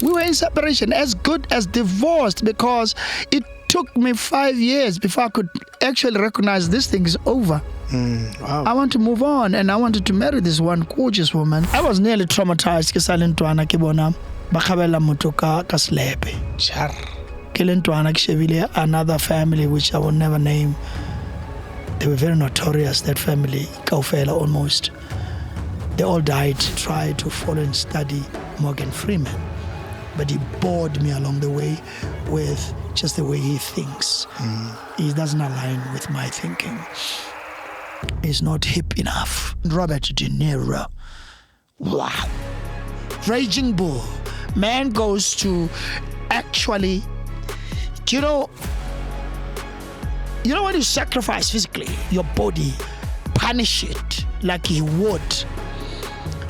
We were in separation, as good as divorced, because it took me 5 years before I could actually recognize this thing is over. Wow. I want to move on, and I wanted to marry this one gorgeous woman. I was nearly traumatized ke sa le ntwana ke bona ba khabela motho ka slepe. Char. Ke le ntwana ke shebile another family which I will never name. They were very notorious, that family, kaofela almost. They all died trying to follow and study Morgan Freeman. But he bored me along the way with just the way he thinks. He doesn't align with my thinking. He's not hip enough. Robert De Niro. Wow. Raging Bull. Man goes to actually, you know when you sacrifice physically, your body, punish it like he would.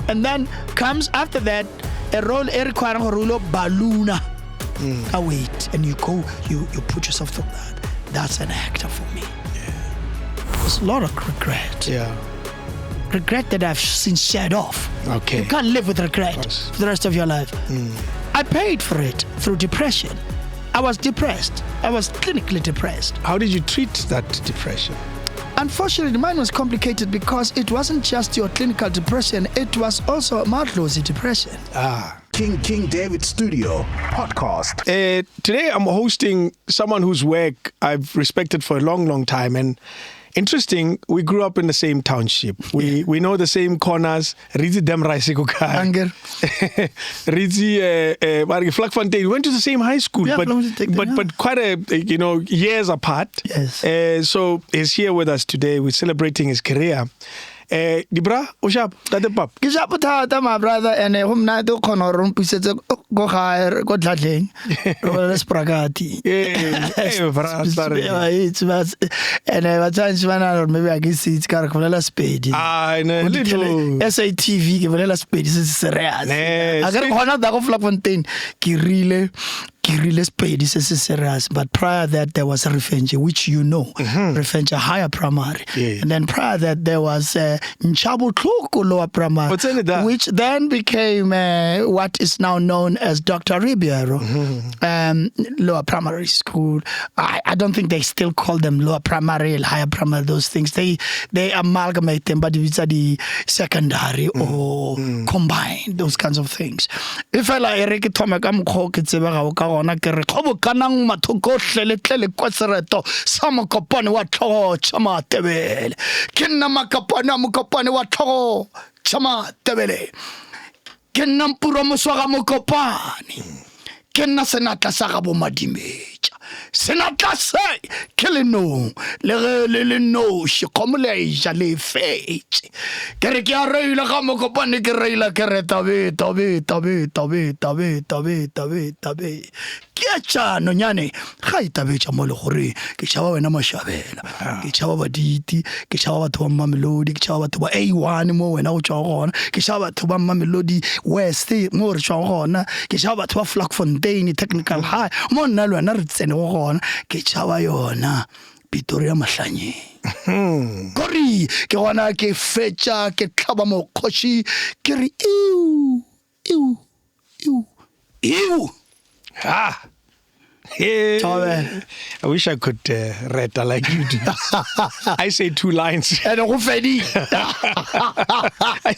And then comes after that, a role requiring a balloona. Wait, and you go, you put yourself through that. That's an actor for me. There's a lot of regret. Yeah. Regret that I've since shed off. Okay. You can't live with regret for the rest of your life. I paid for it through depression. I was depressed. I was clinically depressed. How did you treat that depression? Unfortunately, mine was complicated because it wasn't just your clinical depression, it was also Amadlozi depression. King David Studio podcast. Today I'm hosting someone whose work I've respected for a long, long time. And interesting, we grew up in the same township. We know the same corners. Ritzi Dem Anger. Ritzi Vlakfontein. We went to the same high school, Yeah, but quite years apart. Yes. So he's here with us today. We're celebrating his career. Dibra, Ushap, Tade Pap. Kishaputata, my brother, and a home night to Conorum, Pusset, go higher, go dladling, let's pragati. It's was, and I was trying to maybe I can see it's Caracola Spade. Little SATV, Cavala Spade, this is serious. I got one of the Flakfontein, Kirile Spade is serious, but prior that there was a Revenge, which Revenge higher primary. And then prior that there was Nchabu Tloko lower primary, which then became what is now known as Dr. Ribeiro lower primary school. I don't think they still call them lower primary, higher primary, those things. They amalgamate them, but it's the secondary or combined, those kinds of things. If I like Eric Tomakam ona ke re go bokanang mathoko hleletlele kwa sereto sa mokopane wa tlhogo tshama tebele ke nna makopane mokopane wa tlhogo tshama tebele ke nna mpuro moswaga mokopane ke nna senatla sa ga bo madimetša senatla se ke le no le no she komole ja le fetse ke re ke a reila ga mokopane ke reila ke re tabe ke a tšano nyane ga itabetša mo le gore ke tšhaba wena mashabela ke tšhaba baditi ke tšhaba batho ba Mamelodi ke tšhaba batho ba A1 mo wena go tšwa gona ke tšhaba batho ba Mamelodi West mo re tšwa gona ke tšhaba batho ba Vlakfontein Technical High mo nna le wena re tsene go gona ke tšhaba yona Pretoria Mahlanye kori ke gona ke fetša ke tlhaba mokgoši ke re ew I wish I could read like you do. I say 2 lines. I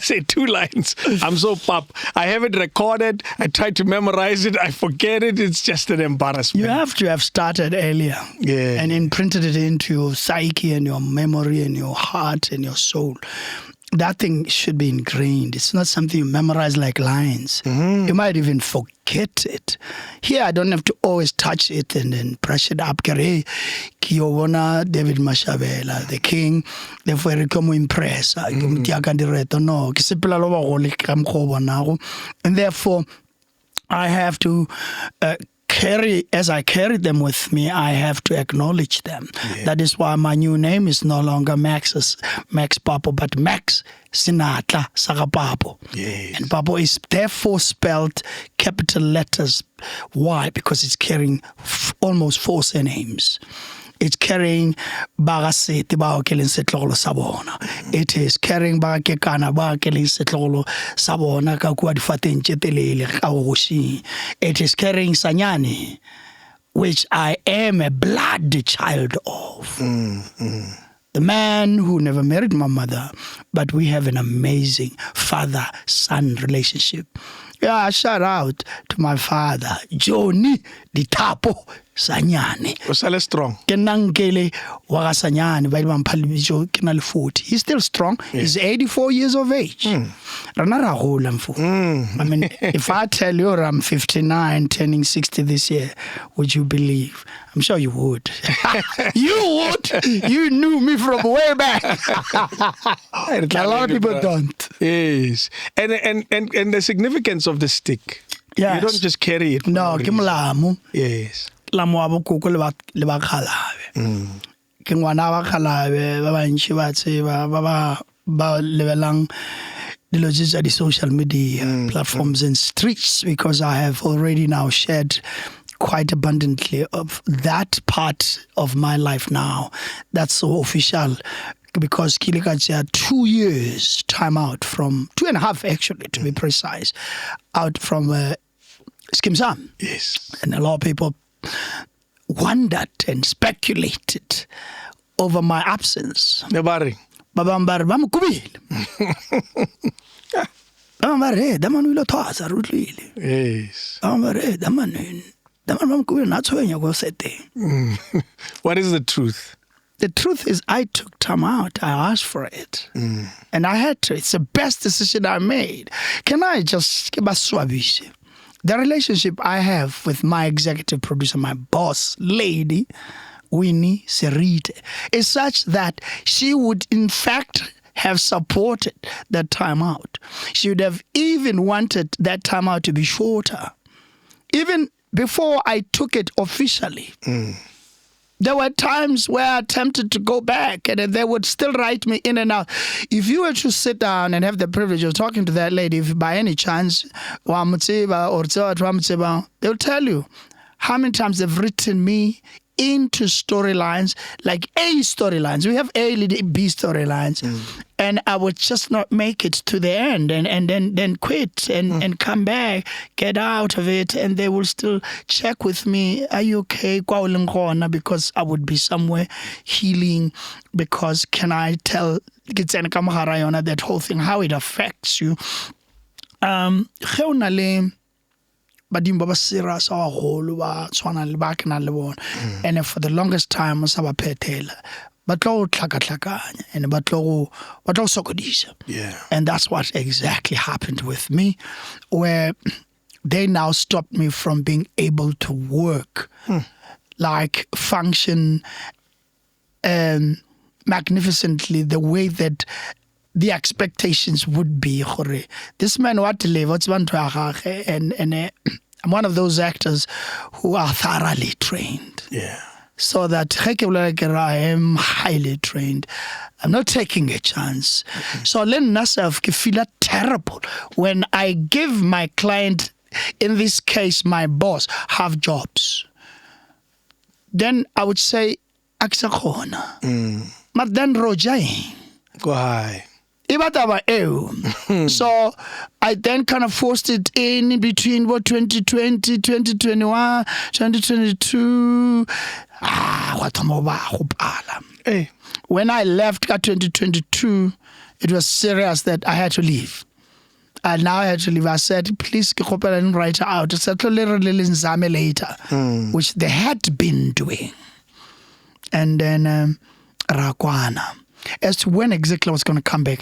say 2 lines. I'm so pop. I have it recorded. I try to memorize it. I forget it. It's just an embarrassment. You have to have started earlier. And imprinted it into your psyche and your memory and your heart and your soul. That thing should be ingrained. It's not something you memorize like lines. You might even forget it. Here, I don't have to always touch it and then brush it up. David Mashabela, the king, therefore, I come impress. No, and therefore, I have to as I carry them with me, I have to acknowledge them. That is why my new name is no longer MACKS PAPO, but MACKS Sinatla Saga PAPO. And PAPO is therefore spelled capital letters. Why? Because it's carrying almost 4 surnames. It's carrying bagasete ba okeleng setlogolo sa bona. It is carrying bagakekana ba okeleng setlogolo sa bona ka kwa difateng tše telele ka go shi. It is carrying sanyane, which I am a blood child of. The man who never married my mother, but we have an amazing father-son relationship. Yeah, shout out to my father, Johnny Ditapo Sanyane. Osale strong. Kenankele waga Sanyane, ba ba mphalibitso ke na le 40. He's still strong. He's 84 years of age. Rana ra gola mfo. I mean, if I tell you I'm 59, turning 60 this year, would you believe? I'm sure you would. You would. You knew me from way back. A lot of people don't. Yes. And the significance of the stick. Yes. You don't just carry it. No, ke molamu. Yes. Lamo wa bokoko le ba khalabe. Ke ngwana wa khalabe ba bantši ba tseba ba lebelang dilo tsa di social media platforms and streets, because I have already now shared quite abundantly of that part of my life now. That's so official, because Kilikachi 2 years time out from 2.5 actually, to be precise, out from Skimsam. Yes. And a lot of people wondered and speculated over my absence. Nebari. Babambari bamukubile. Babambari damanu ilo thosa rutlile. Yes. Babambari damanu bamukubile natswenya go sete. What is the truth? The truth is, I took time out. I asked for it. And I had to. It's the best decision I made. Can I just give a swabishe? The relationship I have with my executive producer, my boss lady, Winnie Serite, is such that she would, in fact, have supported that time out. She would have even wanted that time out to be shorter. Even before I took it officially. There were times where I attempted to go back and they would still write me in and out. If you were to sit down and have the privilege of talking to that lady, if by any chance, they'll tell you how many times they've written me into storylines, like A storylines. We have A, B storylines. And I would just not make it to the end and then quit and come back, get out of it, and they will still check with me, are you okay? Because I would be somewhere healing, because can I tell that whole thing, how it affects you? And for the longest time, Yeah. and that's what exactly happened with me, where they now stopped me from being able to work, like function magnificently the way that the expectations would be. This man what to live, and I'm one of those actors who are thoroughly trained. Yeah. So that I am highly trained. I'm not taking a chance. So let myself feel terrible when I give my client, in this case my boss, half jobs. Then I would say, but then Roger. Go high. So I then kind of forced it in between 2020, 2021, 2022. Hey. When I left 2022, it was serious that I had to leave. And now I had to leave. I said, please write out. It's a little later, which they had been doing. And then Rakwana. As to when exactly I was going to come back,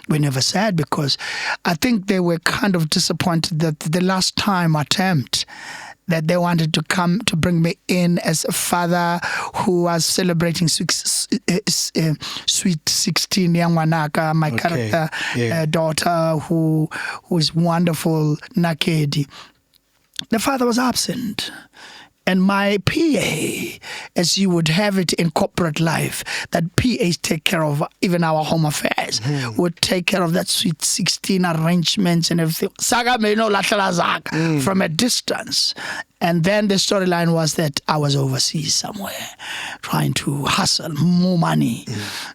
we never said, because I think they were kind of disappointed that the last time attempt that they wanted to come to bring me in as a father who was celebrating sweet 16 young Wanaka, my character daughter who is wonderful, Nakedi. The father was absent. And my PA, as you would have it in corporate life, that PAs take care of even our home affairs, would take care of that sweet 16 arrangements and everything. Saga me no from a distance. And then the storyline was that I was overseas somewhere trying to hustle more money.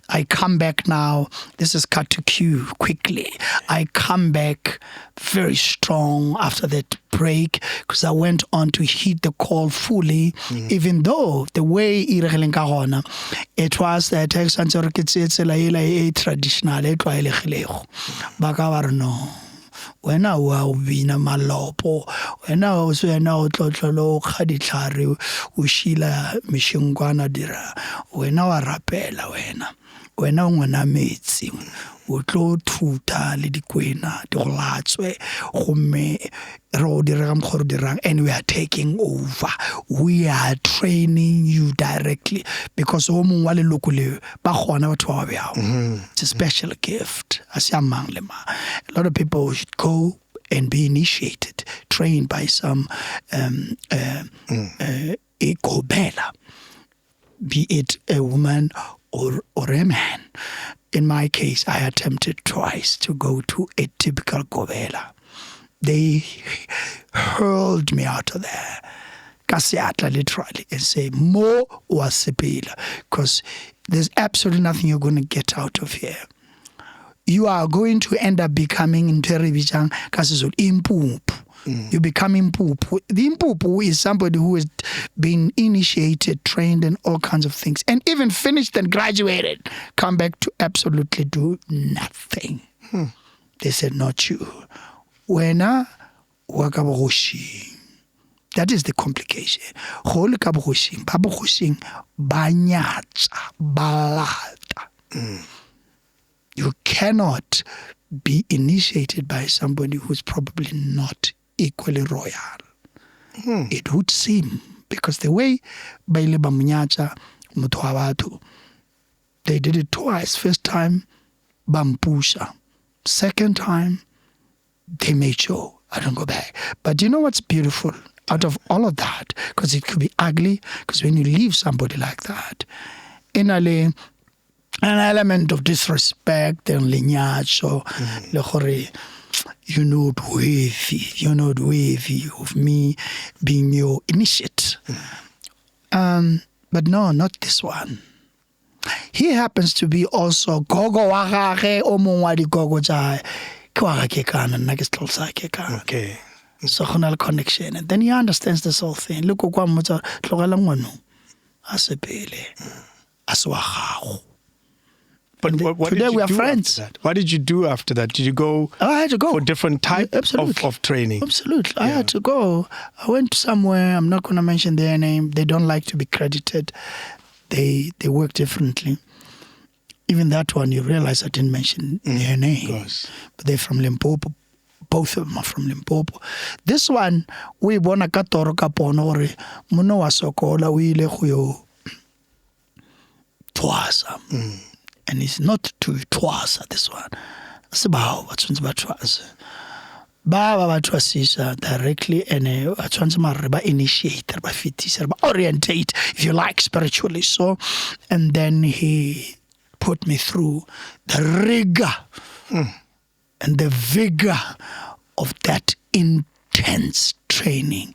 I come back now. This is cut to Q quickly. I come back very strong after that break because I went on to hit the call fully, even though the way it was that traditional no. When I will be na malopo, when I also now tlotlo khaditlare o shila mishingwana dira, when I rapela when I ngwana metsi o tlo thuta le dikwena di golatswe gomme ro dira mkhoro dirang, and we are taking over. We are training you directly because o mongwe wa leloko le ba gona batho ba bjao. It's a special gift. A lot of people should go and be initiated, trained by some Ekobela, be it a woman or a man. In my case, I attempted twice to go to a typical Kobela. They hurled me out of there, Kasiatla literally, and say, more wasipila, because there's absolutely nothing you're going to get out of here. You are going to end up becoming impupu. You become impupu. The impupu is somebody who has been initiated, trained, and all kinds of things, and even finished and graduated, come back to absolutely do nothing. They said, not you. Wena wakaboshi. That is the complication. Hole kaboshing, baboshing, banyatsa, balata. You cannot be initiated by somebody who's probably not equally royal. It would seem, because the way Baile Bamunyacha Mutwabatu, they did it twice. First time, Bampusha. Second time, they made sure I don't go back. But you know what's beautiful out of all of that? Because it could be ugly, because when you leave somebody like that, in an element of disrespect and lineage, you're not worthy of me being your initiate. But no, not this one. He happens to be also gogo wagage o mongwadi gogo jai kwa ke kana nna ke tlotsa ke kana. Okay. So khonal connection, and then he understands this whole thing. Look kwa motsa tlogela ngwana a sepele a swa gago. But what today did you we are do friends. After that? What did you do after that? Did you go I had to go for different type of training? Absolutely. I had to go. I went somewhere, I'm not going to mention their name. They don't like to be credited. They work differently. Even that one, you realize I didn't mention their name. But they're from Limpopo. Both of them are from Limpopo. This one, we bona katoro kaponore, muno wa sokola uile kuyo twasa. And it's not to twasa, this one. It's about what's about twasa. Baba batwasisa directly, and ba initiate, ba fitisa, ba orientate, if you like, spiritually. So, and then he put me through the rigor and the vigor of that intense training.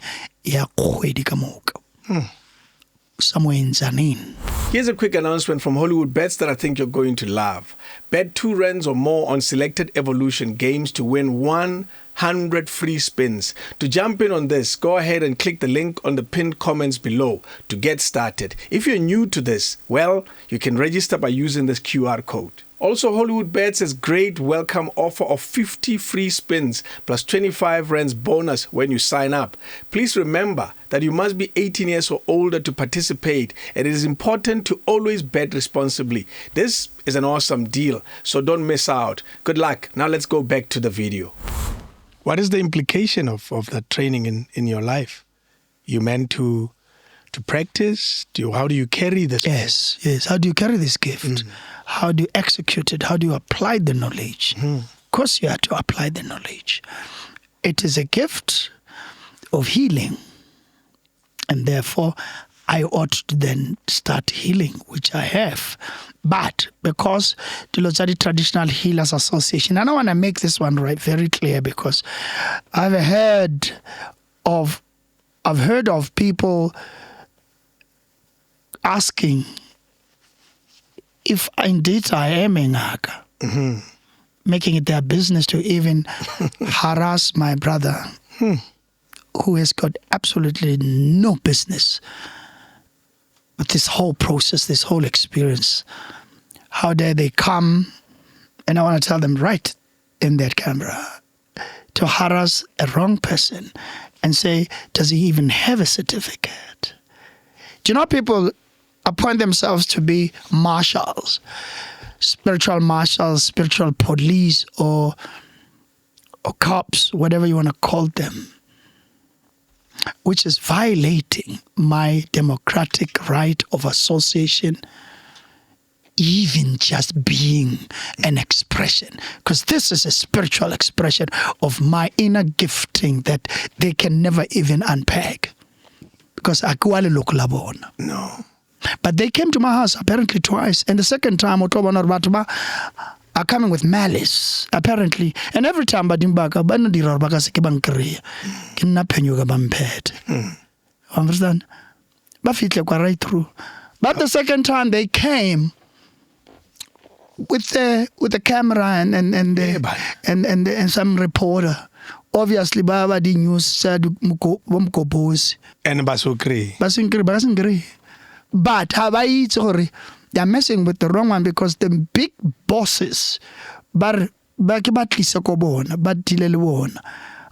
Somewhere in Zanin. Here's a quick announcement from Hollywood Bets that I think you're going to love. Bet 2 rands or more on selected Evolution games to win 100 free spins. To jump in on this, go ahead and click the link on the pinned comments below to get started. If you're new to this, well, you can register by using this QR code. Also, Hollywood Bets has great welcome offer of 50 free spins plus 25 rands bonus when you sign up. Please remember that you must be 18 years or older to participate, and it is important to always bet responsibly. This is an awesome deal, so don't miss out. Good luck. Now let's go back to the video. What is the implication of that training in your life? You meant to practice? How do you carry this? Yes. How do you carry this gift? How do you execute it? How do you apply the knowledge? Of course, you have to apply the knowledge. It is a gift of healing. and therefore I ought to then start healing, which I have. But because the Lozadi Traditional Healers Association, and I want to make this one very clear, because I've heard of people asking if indeed I am a ngaka, making it their business to even harass my brother, who has got absolutely no business with this whole process, this whole experience. How dare they come, and I want to tell them right in that camera, to harass a wrong person and say, does he even have a certificate? Do you know people appoint themselves to be marshals, spiritual marshals, spiritual police, or cops, whatever you want to call them, which is violating my democratic right of association, even just being an expression, because this is a spiritual expression of my inner gifting that they can never even unpack, because no. But they came to my house apparently twice, and the second time are coming with malice apparently, and every time understand? Right through. But the second time they came with the camera and some reporter, obviously Baba the news said Mkobozi and Basungri. But sorry, they're messing with the wrong one, because the big bosses but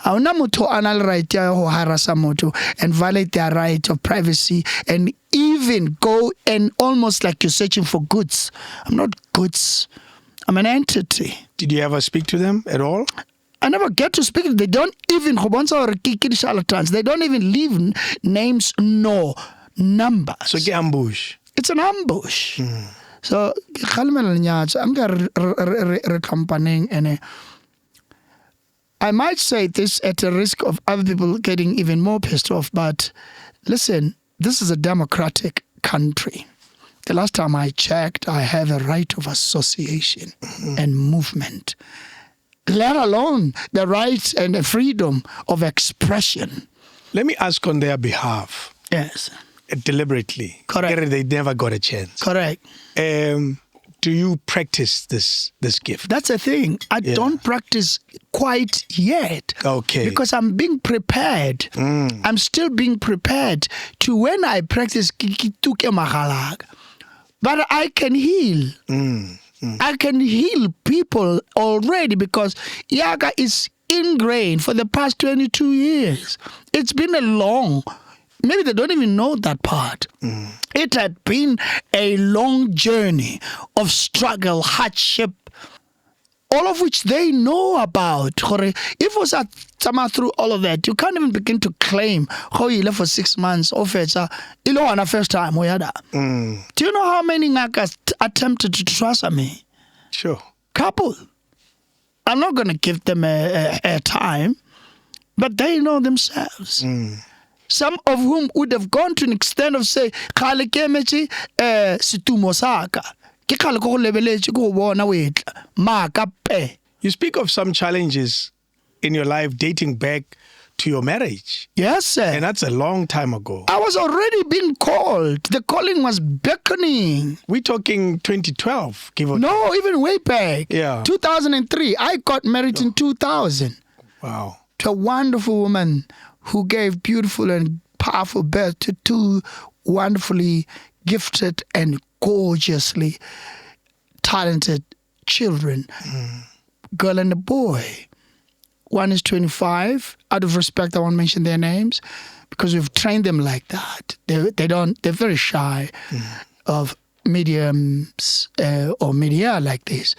Hauna motho anal right ya ho harasa motho and violate their right of privacy and even go and almost like you're searching for goods. I'm not goods. I'm an entity. Did you ever speak to them at all? I never get to speak. They don't even they don't even leave names nor numbers. So it's ambush. It's an ambush. So I might say this at the risk of other people getting even more pissed off, but listen, this is a democratic country. The last time I checked, I have a right of association and movement, let alone the right and the freedom of expression. Let me ask on their behalf. Yes. Deliberately. Correct. They never got a chance. Correct. Do you practice this gift? That's the thing. I don't practice quite yet. Okay. Because I'm being prepared. I'm still being prepared to when I practice but I can heal. I can heal people already, because Yaga is ingrained for the past 22 years. It's been a long, maybe they don't even know that part. It had been a long journey of struggle, hardship, all of which they know about. If was at somehow through all of that, you can't even begin to claim how you left for 6 months. First time. Do you know how many ngakas attempted to trust me? Sure. Couple. I'm not going to give them a time, but they know themselves. Some of whom would have gone to an extent of say, you speak of some challenges in your life dating back to your marriage. Yes, sir. And that's a long time ago. I was already being called. The calling was beckoning. We're talking 2012, give or No, even way back. Yeah. 2003. I got married in 2000. Wow. To a wonderful woman who gave beautiful and powerful birth to 2 wonderfully gifted and gorgeously talented children, girl and a boy. One is 25. Out of respect, I won't mention their names because we've trained them like that. They're very shy of mediums or media like this.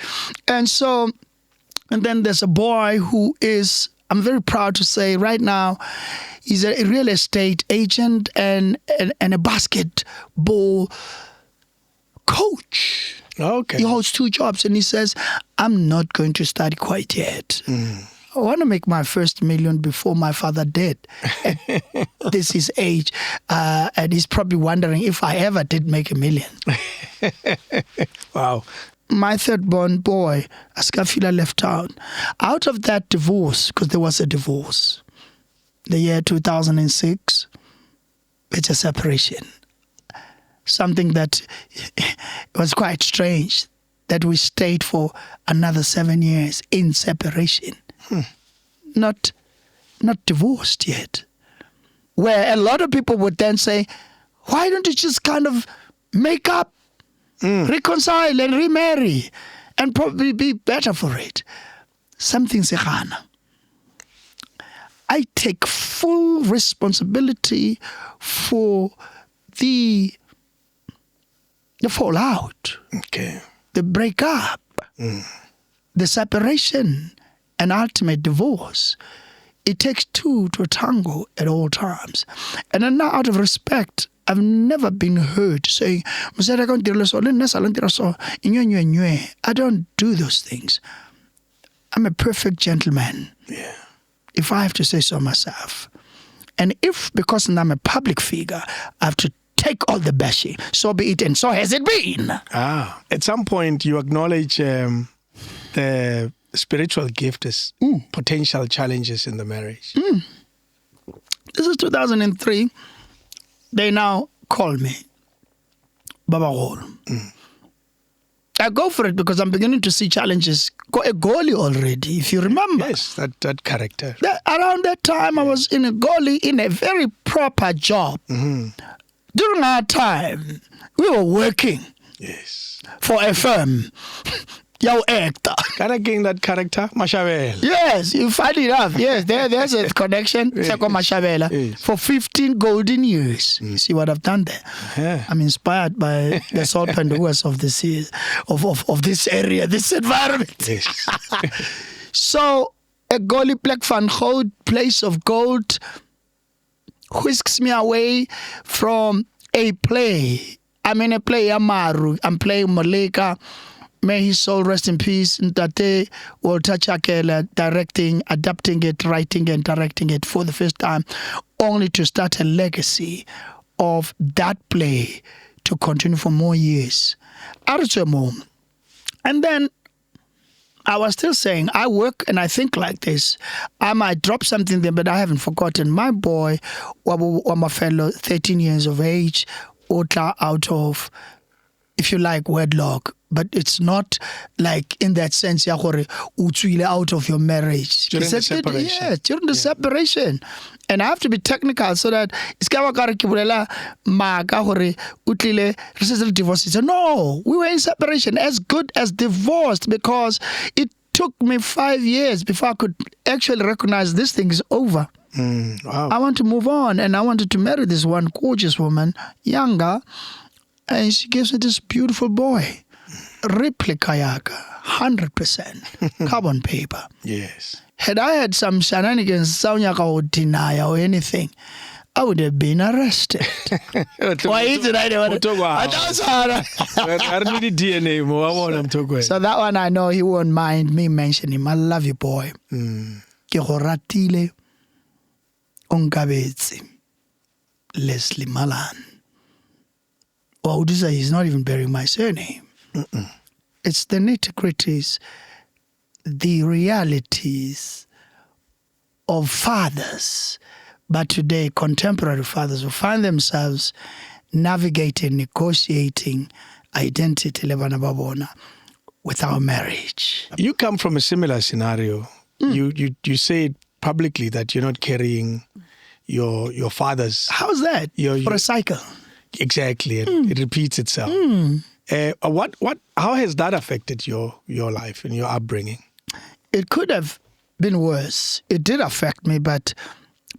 And then there's a boy who is, I'm very proud to say right now, he's a real estate agent and a basketball coach. Okay. He holds 2 jobs and he says, I'm not going to study quite yet. want to make my first million before my father did. This is age. And he's probably wondering if I ever did make $1 million. Wow. My third-born boy, Askafila, left town. Out of that divorce, because there was a divorce, the year 2006, it's a separation. Something that was quite strange, that we stayed for another 7 years in separation. Not divorced yet. Where a lot of people would then say, why don't you just kind of make up, reconcile and remarry and probably be better for it? Something sekana. I take full responsibility for the fallout, the breakup, the separation, and ultimate divorce. It takes two to tango at all times. And then now, out of respect, I've never been heard saying, I don't do those things. I'm a perfect gentleman. Yeah. If I have to say so myself. And if, because I'm a public figure, I have to take all the bashing, so be it, and so has it been. At some point, you acknowledge the spiritual gift as potential challenges in the marriage. This is 2003. They now call me Baba Golo. I go for it because I'm beginning to see challenges. A goalie already, if you remember. Yes, that character. Around that time, I was in a goalie in a very proper job. During our time, we were working for a firm. Your actor. Can I gain that character? Mashabela. Yes, you find it enough. Yes, there's a connection. Mashabela. For 15 golden years. You see what I've done there? Yeah. I'm inspired by the salt and the of the sea, of this area, this environment. Yes. So, a goalie black van goud, place of gold, whisks me away from a play. I'm in a play, Amaru. I'm playing Malika. May his soul rest in peace. Ntate Walter Chakela, directing, adapting it, writing and directing it for the first time, only to start a legacy of that play to continue for more years. And then I was still saying, I work and I think like this. I might drop something there, but I haven't forgotten. My boy, my fellow, 13 years of age, out of, if you like, wedlock. But it's not like in that sense, utswile out of your marriage. During the separation. Yes, during the separation. And I have to be technical so that it's divorce. No, we were in separation, as good as divorced, because it took me 5 years before I could actually recognize this thing is over. Wow. I want to move on, and I wanted to marry this one gorgeous woman, younger, and she gives me this beautiful boy. Replica yaga, 100% carbon paper. Yes. Had I had some shenanigans, or deny or anything, I would have been arrested. Why is it I don't DNA. So that one I know he won't mind me mentioning him. I love you, boy. Ke go ratile Onkabetse Leslie Malan. Or would you say he's not even bearing my surname? It's the nitty-gritties, the realities of fathers, but today contemporary fathers who find themselves navigating, negotiating identity with our marriage. You come from a similar scenario. You say it publicly that you're not carrying your father's. How's that? For a cycle. Exactly. It repeats itself. How has that affected your life and your upbringing? It could have been worse. It did affect me, but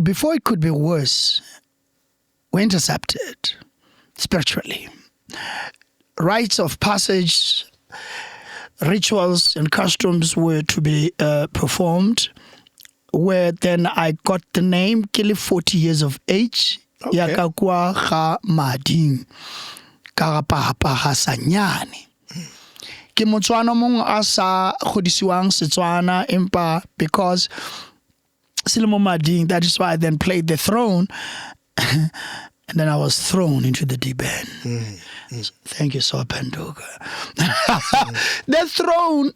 before it could be worse, we intercepted spiritually. Rites of passage, rituals and customs were to be performed, where then I got the name, 40 years of age, Yakakwa ha mading, karapapa ha sanyani. ke Motswana mong a sa godisiwang Setswana empa because Silimo Mading, that is why I then played the throne and then I was thrown into the deep end. So, thank you so Penduka. The throne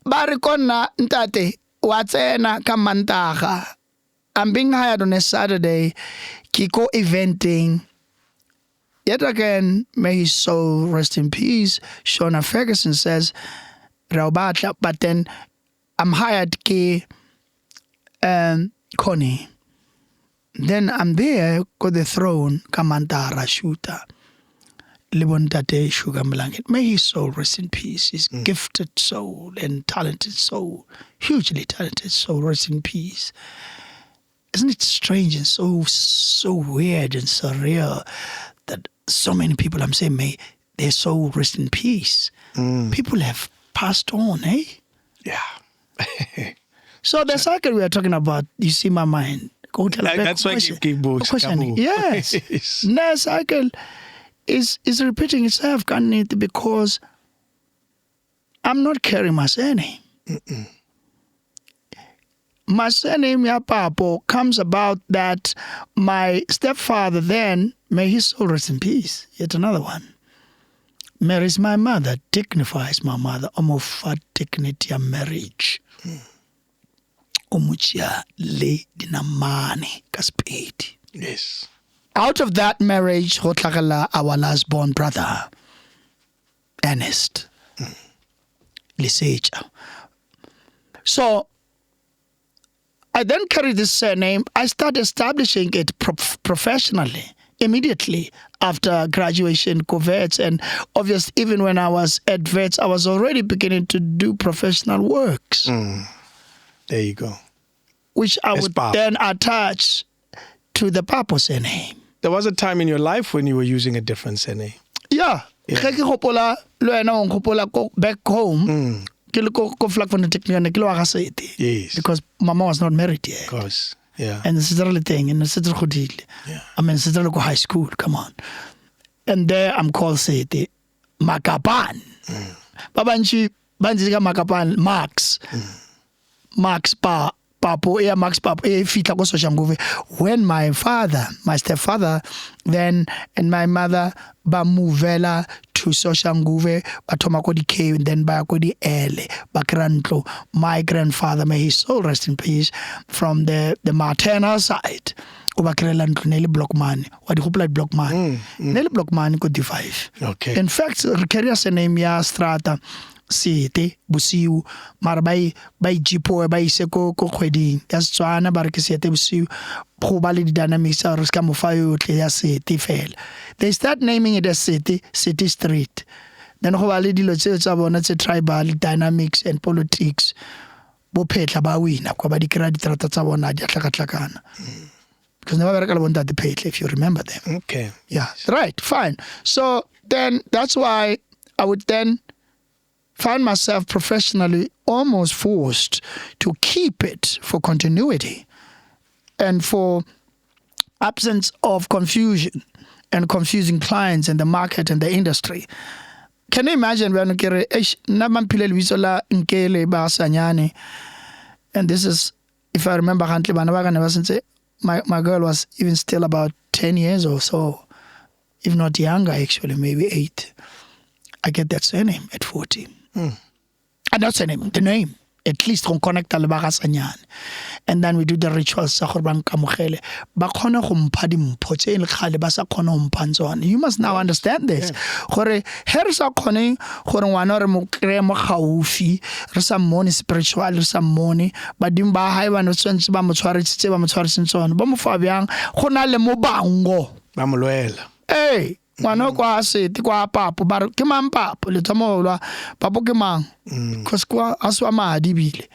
barikona ntate watsena ka Mantaga. I'm being hired on a Saturday, Kiko eventing. Yet again, may his soul rest in peace. Shona Ferguson says, Raubatla, but then I'm hired ke Connie. Then I'm there, go the throne, Kamantara Shuta. Libontate Sugar Blanket. May his soul rest in peace. His gifted soul and talented soul, hugely talented soul, rest in peace. Isn't it strange and so weird and surreal that so many people, I'm saying, may their soul rest in peace. People have passed on, eh? Yeah. So the cycle we are talking about, you see my mind. That's why you keep questioning. Yes. The cycle is repeating itself, can't it? Because I'm not carrying my surname. My surname, ya PAPO, comes about that my stepfather then, may his soul rest in peace, yet another one, marries my mother, dignifies my mother, omofa dignity of marriage. Omuchia le dinamani kaspedi. Yes. Out of that marriage, hotlakala our last born brother, Ernest Liseja. So I then carried this surname. I started establishing it professionally immediately after graduation, Vets, and obviously even when I was at Vets, I was already beginning to do professional works. There you go. Which I would then attach to the PAPO surname. There was a time in your life when you were using a different surname. Yeah. Back home. Yes. Because Mama was not married yet. Of course. Yeah. And this is the thing. And this is Yeah. I mean, this is the high school. Come on. And there I'm called Sete Makapan. Babanchi Banjika Makapan MACKS. MACKS PAPO, MACKS PAPO. When my stepfather, then and my mother bamuvela to Soshanguve, Batomako K, and then Bakodi Ele, Bakrantlo, my grandfather, may his soul rest in peace, from the maternal side. Ubakrelan Nelly Blockman, what you like Blockman. Nelly Blockman could D5. Okay. In fact, Ricarias name ya strata. Sete busiu marbai by jipo by seko kokwedi that's tswana ba re ke sete busiu go ba le dynamics a re ska mo fa yo tle ya sete fela. They start naming it as city street, then go ba le dilo tse tsa bona tse tribal dynamics and politics bo phetla ba wina kwa ba di kra di trata tsa bona di tlakatlakana because never bereka le bonta di phetla, if you remember them. Okay. Yeah, right, fine. So then that's why I would then find myself professionally almost forced to keep it for continuity and for absence of confusion and confusing clients in the market and the industry. Can you imagine when and this is, if I remember, my girl was even still about 10 years or so, if not younger actually, maybe 8. I get that surname at 40. And that's the name, at least on connect albagasanyane. And then we do the rituals sa gore bang kamogele ba khona go mpha dimpho tse le khale ba sa khona go mphantswana. You must now understand this. Gore her sa khone gore ngwana re mo kre mo gaufi re sa mone spiritual re sa mone ba dimba ha ba no tswentse ba mo tshwaretse tsona ba mo fa byang go na le mo bango ba mo loela. Hey, ngwana kwa sete kwa PAPO ba ke mang PAPO le tsamolwa PAPO ke mang because kwa aswa madi bile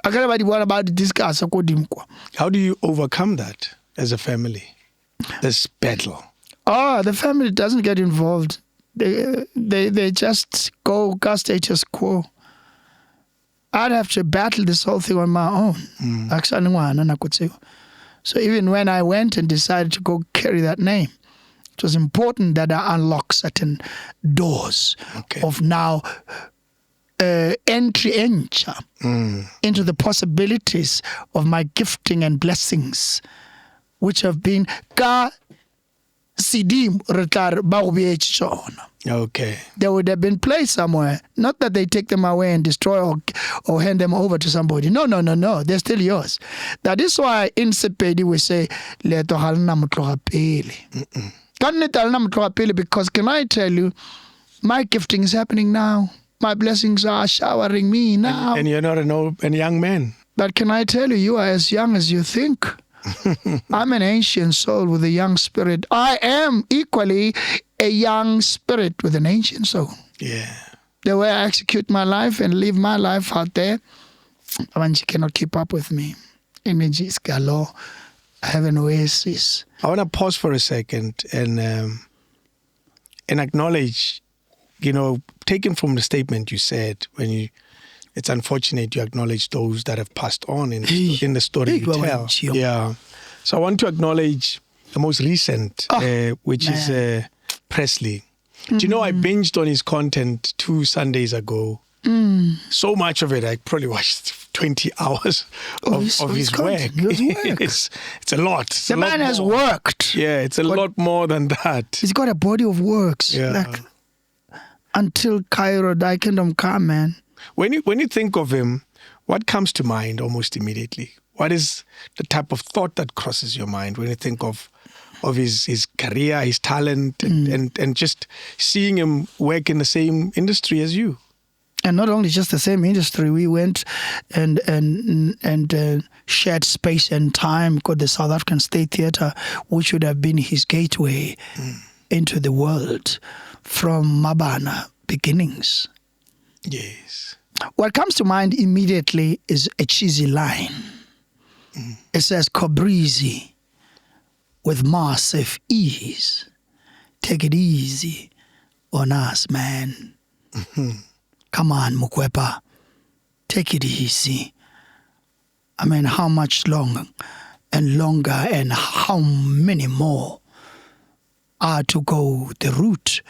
akere ba di bona ba di discuss ko dimkwa. How do you overcome that as a family, this battle? The family doesn't get involved. They just go status quo. I'd have to battle this whole thing on my own. So even when I went and decided to go carry that name, it was important that I unlock certain doors of now entry into the possibilities of my gifting and blessings, which have been ka sidim retlar ba go beetse tsona. Okay. They would have been placed somewhere. Not that they take them away and destroy or hand them over to somebody. No. They're still yours. That is why in Sepedi we say, Leto halna mutloga pele. Because can I tell you, my gifting is happening now. My blessings are showering me now. And you're not a young man. But can I tell you, you are as young as you think. I'm an ancient soul with a young spirit. I am equally a young spirit with an ancient soul. Yeah. The way I execute my life and live my life out there, you cannot keep up with me. Energy is galore. I have an oasis. I want to pause for a second and acknowledge, taken from the statement you said it's unfortunate you acknowledge those that have passed on in the story you tell. Yeah. So I want to acknowledge the most recent, which is Presley. Do you know I binged on his content 2 Sundays ago? So much of it, I probably watched 20 hours of his work. It's a lot. The man has worked. Yeah, it's a lot more than that. He's got a body of works. Yeah. Like, until Cairo, Thy Kingdom Come, man. When you think of him, what comes to mind almost immediately? What is the type of thought that crosses your mind when you think of his career, his talent, and just seeing him work in the same industry as you? And not only just the same industry, we went and shared space and time, got the South African State Theatre, which would have been his gateway into the world from Mabana beginnings. Yes. What comes to mind immediately is a cheesy line. It says, Cobrizi, with massive ease. Take it easy on us, man. Come on, Mukwepa. Take it easy. I mean, how much longer and how many more are to go the route?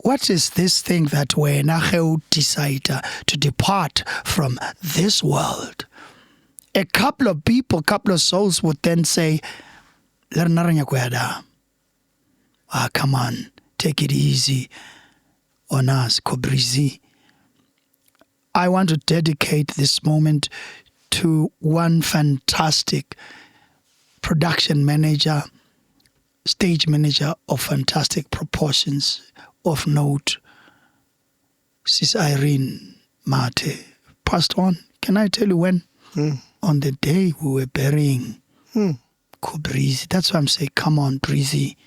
What is this thing that when I decide to depart from this world? A couple of people, couple of souls would then say, come on, take it easy on us, Cobrizi. I want to dedicate this moment to one fantastic production manager, stage manager of fantastic proportions, of note, Sis Irene Mate, passed on. Can I tell you when? On the day we were burying Cobrizi. That's why I'm saying, come on, Breezy.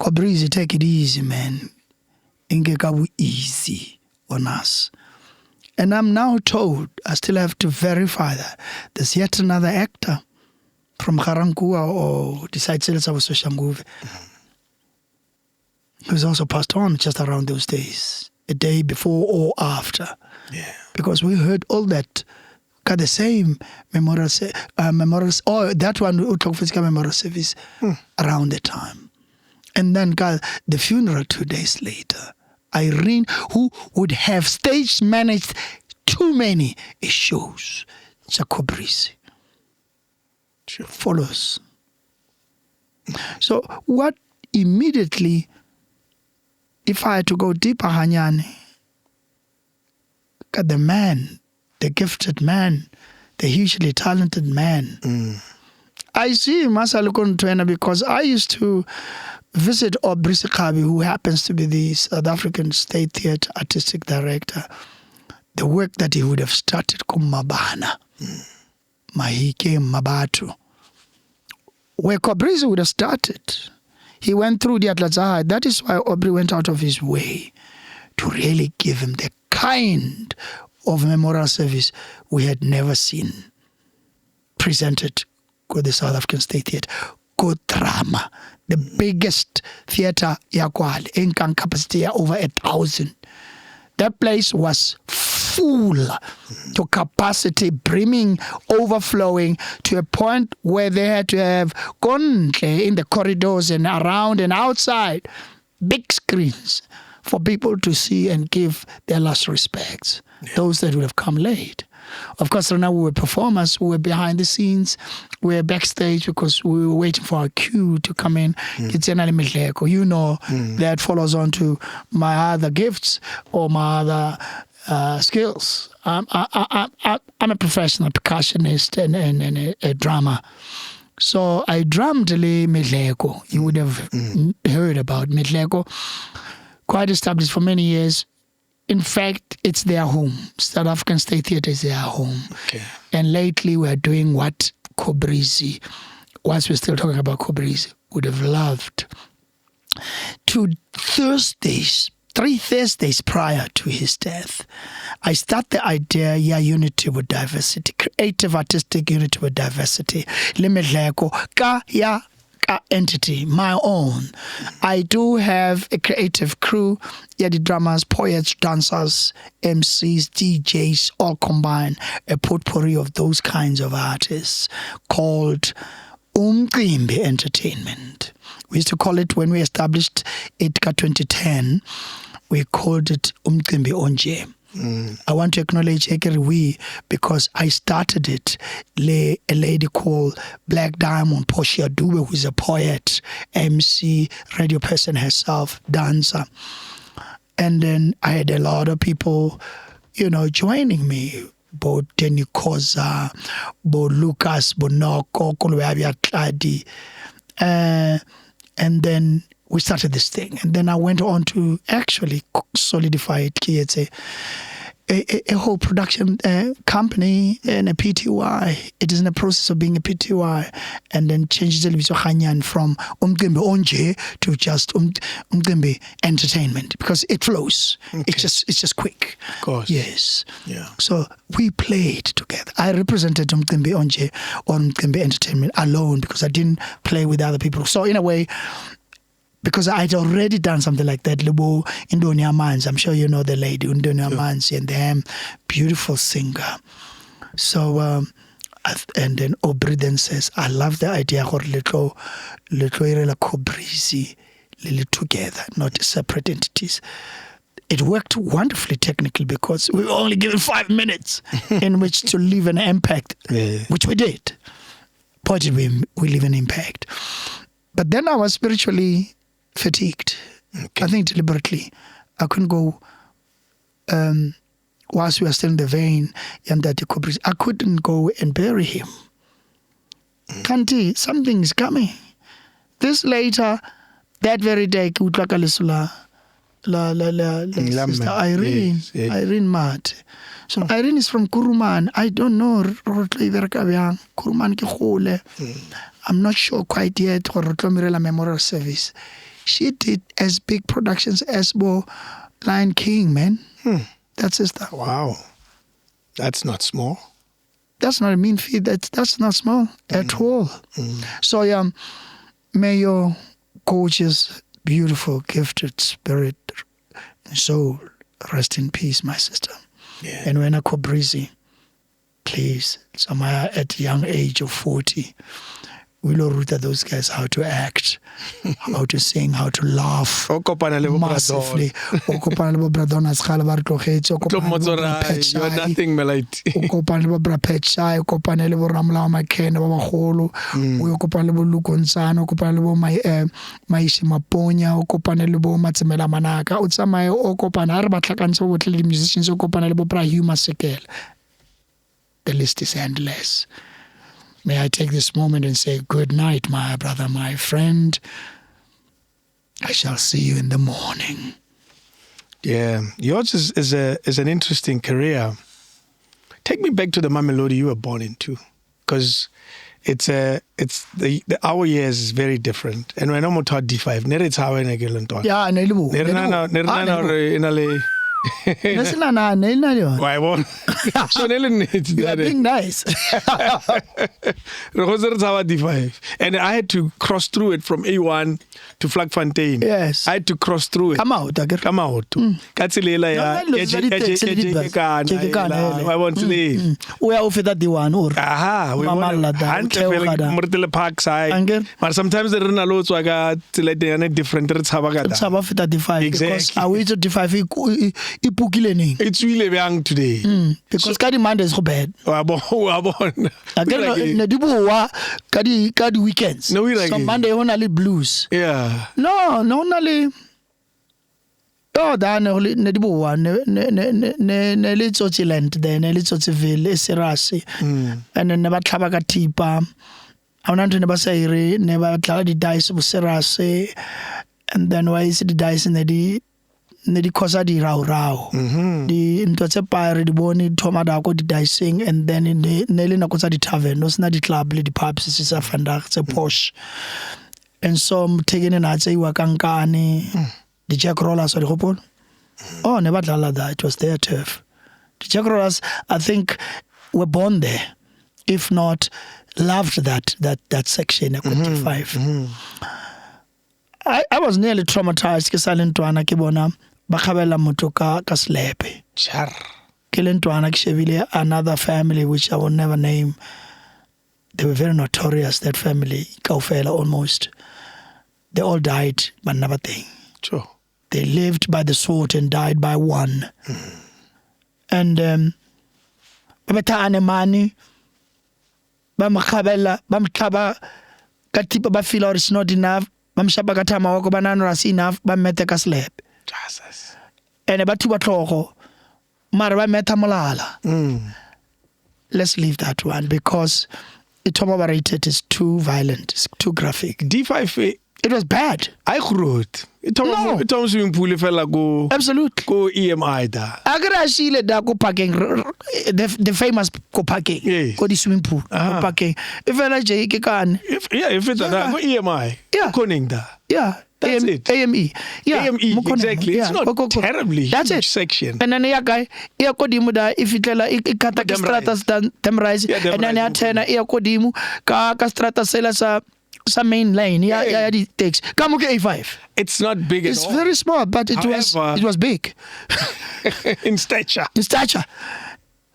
Cobrizi, take it easy, man. Ingekabu easy on us. And I'm now told, I still have to verify that, there's yet another actor from Garankua or Disaitsiletsa Soshanguve who's also passed on just around those days, a day before or after. Yeah. Because we heard all that, got the same memorial or that one, memorial service around the time. And then got the funeral 2 days later. Irene, who would have stage managed too many shows, Cobrizi, follows. So what immediately, if I had to go deeper, Hanyane, the man, the gifted man, the hugely talented man. I see Masalukon Twena because I used to visit Aubrey Sekabi, who happens to be the South African State Theatre Artistic Director. The work that he would have started Kumabana, Mahike Mabatu, where Cobrizi would have started. He went through the Atlazaha. That is why Aubrey went out of his way to really give him the kind of memorial service we had never seen presented with the South African State Theatre. Good drama. The biggest theatre yakwal in capacity over 1,000. That place was full to capacity, brimming, overflowing to a point where they had to have gone in the corridors and around and outside big screens for people to see and give their last respects, those that would have come late. Of course, right now we were performers, we were behind the scenes, we were backstage because we were waiting for our cue to come in. You know, that follows on to my other gifts or my other skills. I'm a professional percussionist and a drummer. So I drummed Medleko. You would have heard about Medleko. Quite established for many years. In fact, it's their home. South African State Theatre is their home. Okay. And lately we're doing what Kobrizi, once we're still talking about Kobrizi, would have loved. 3 Thursdays prior to his death, I start the idea, unity with diversity, creative artistic unity with diversity. Limedleko, entity, my own. I do have a creative crew, the drummers, poets, dancers, MCs, DJs, all combined, a potpourri of those kinds of artists called Umcimbi Entertainment. We used to call it, when we established it in 2010, we called it Umcimbi Onje. I want to acknowledge we because I started it. A lady called Black Diamond Portia Dube, who is a poet, MC, radio person herself, dancer. And then I had a lot of people, joining me. Bo Denny Koza, Bo Lucas, Bo Noko, Kolwabia Kladi. And then we started this thing. And then I went on to actually solidify it. It's a whole production company and a PTY. It is in the process of being a PTY. And then changed from Umcimbi Onje to just Umcimbi Entertainment because it flows. Okay. It's just quick. Of course. Yes. Yeah. So we played together. I represented Umcimbi Onje or Umcimbi Entertainment alone because I didn't play with other people. So in a way, because I'd already done something like that, Lebo Indonia Mans. I'm sure you know the lady, Indonia Mans, and them, beautiful singer. So, and then Aubrey then says, I love the idea of little Kobrizi, together, not separate entities. It worked wonderfully technically because we were only given 5 minutes in which to leave an impact, which we did. Boy, did we leave an impact. But then I was spiritually fatigued. Okay. I think deliberately. I couldn't go, whilst we were still in the vein, I couldn't go and bury him. Kanti, something's coming. This later, that very day, sister Irene, yes. Irene Mate. So Irene is from Kuruman. I don't know. Kuruman ke khole. I'm not sure quite yet. Mirela Memorial Service. She did as big productions as Lion King, man. That's sister. Wow. That's not small. That's not a mean feat. That's not small at all. So may your gorgeous, beautiful, gifted spirit and soul rest in peace, my sister. Yeah. And when I Kobrizi, please, somewhere at a young age of 40, we'll root those guys how to act, how to sing, how to laugh massively. You are nothing, Melite. The list is endless. May I take this moment and say good night, my brother, my friend. I shall see you in the morning. Yeah, yours is an interesting career. Take me back to the Mamelodi you were born into, because our years is very different. And when I'm taught D5, it's how I get on. Yeah, Why won't? You are being nice. D5. And I had to cross through it from A1 to Vlakfontein. Yes. I had to cross through it. Come out. Come out. Katselela ya. I want to leave. We are over that D1 or. Aha, we want park side. But sometimes the renalo so I got to let the different Tabagata. It's about D5 because I wait to D5 it's really young today. Because Kadi Monday is so bad. Again, Kadi weekends. No, we like so Monday only blues. Yeah. No, only. Oh, that ne dibuwa ne litso land there ne litso ville serasi. And then never tlaba ka tipa. Aunantu ne ba sayire ne ba tlala di dice serasi. And then why is the dice in the cosa di rau. The into a pyre the boni tomada di dicing and then in the Nelly na cosa di tavern, no snadi club, the pubs is a fanda, it's a posh. And so taking an answer wakankani, the Jack Rollers or the Hopon. Oh, never that, it was their turf. The Jack Rollers, I think, were born there, if not loved that section at 25. I was nearly traumatized because I learned to Anakibona. Bakabela Motoka Kaslepe. Char. Kilentwana Kshevile, another family which I will never name. They were very notorious, that family, Kaufela almost. They all died, but never thing. Sure. They lived by the sword and died by one. And Babeta Anemani, Bamakabela, Bamkaba, Katipa Bafila is not enough. Bamshaba Katama Wako Banana is enough, Bameteka slep. Jesus. And about two batoko, Maraba Metamolala. Let's leave that one because it's overrated, it's too violent, it's too graphic. D5, it was bad. I wrote. No. Swimming pool fella go. Absolutely. Go EMI da. Agra shile da go parking the famous go parking. Yes. Go the swimming pool. Go parking. If I like ke kan. If it's that go EMI. Yeah. Koning da. Yeah. That's it. AME. Yeah. AME, exactly. Yeah. It's not terribly That's huge it. section. And then guy, kodimu da if itlela ikata ka stratas temrise and then atena kodimu ka strata sela sa main lane. Yeah, it takes. Come okay A5. It's not big it's at all. It's very small, but it was big. In stature.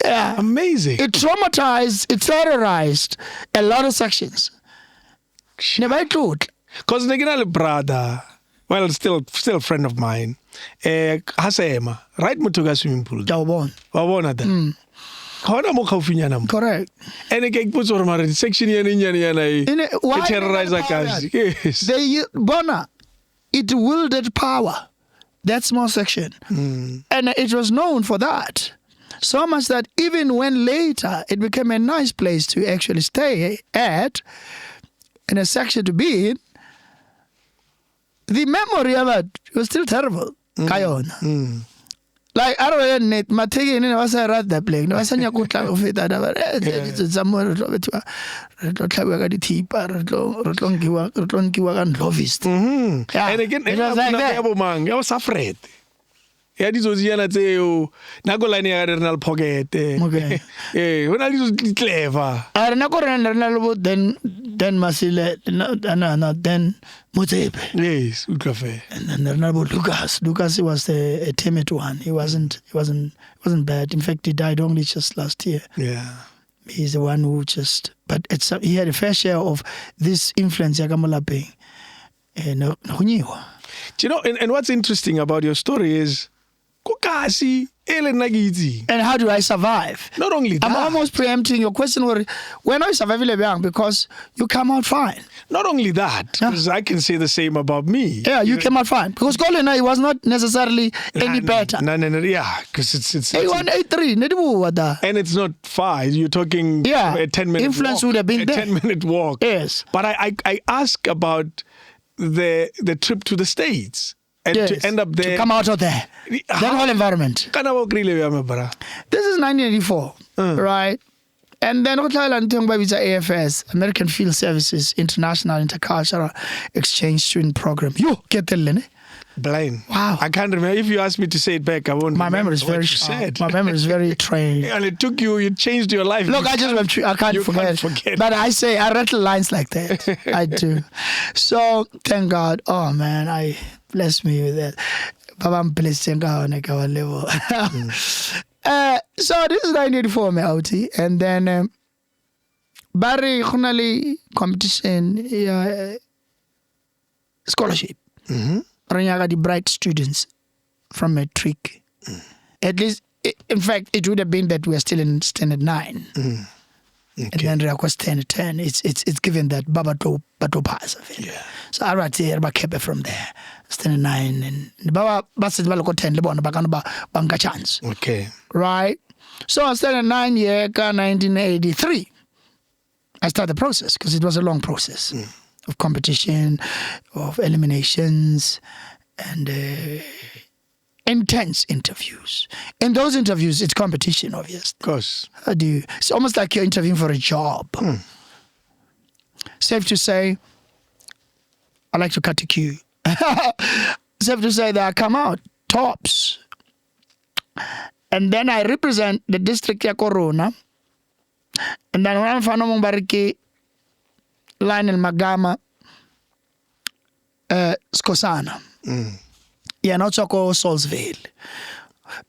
Yeah. Amazing. It traumatized, it terrorized a lot of sections. Never thought. Because Neginale brother, well, still a friend of mine, Hasema, right Mutuga swimming pool. Wabona da. Correct. And again, puts on section terrorize yes. They Bona, it wielded power. That small section. And it was known for that. So much that even when later it became a nice place to actually stay at, and a section to be in, the memory of it was still terrible. Kayon. Like, I don't know, my taking in was a rat that playing. No, I said, you could have it. It's somewhere to it. Rotlongi and lovist. And again, it was like that. I was afraid. Yeah, this was Yana Teo, Nagolani Arenal Pocket. Okay. Eh, when I was clever. I then Masile, then Mutepe. Yes, Ukafe. And then Renalbo Lucas. Lucas was a timid one. He wasn't bad. In fact, he died only just last year. Yeah. He's the one who he had a fair share of this influence Yagamala being. Do you know, and what's interesting about your story is and how do I survive? Not only that. I'm almost preempting your question. When I survive, because you come out fine. Not only that, because I can say the same about me. Yeah, you came out fine. Because Colin, it was not necessarily any better. No, yeah, because it's A1, A3, and it's not far. You're talking a 10-minute influence walk. Would have been a there. 10-minute walk. Yes. But I ask about the trip to the States. And to end up there. To come out of there. That whole environment. This is 1984, right? And then AFS, American Field Services International Intercultural Exchange Student Program. You get the Blind. Wow. I can't remember. If you ask me to say it back, I won't. My memory is remember very what you sharp. said. My memory is very trained. And it took you. It changed your life. Look, I can't forget. But I rattle lines like that. I do. So thank God. Oh man, I bless me with that. Baba, I'm blessed on a level. So this is 1984, me out, and then Barry Khunali competition, scholarship. The bright students from matric. At least, in fact, it would have been that we are still in standard 9. And then Rakwa standard 10. It's given that Baba to pass. Yeah. So I write here, I kept it from there. Standard 9 and Baba said, "Well, 10 banka chance." Okay. Right. So I standard 9 year 1983. I started the process because it was a long process of competition, of eliminations, and intense interviews. In those interviews, it's competition, obviously. Of course. It's almost like you're interviewing for a job. Safe to say, I like to cut the queue. Safe to say that I come out tops. And then I represent the district ya Corona. And then when I'm from Mbariki, Lionel Magama, Skosana. Yeah, not Soko Salisville.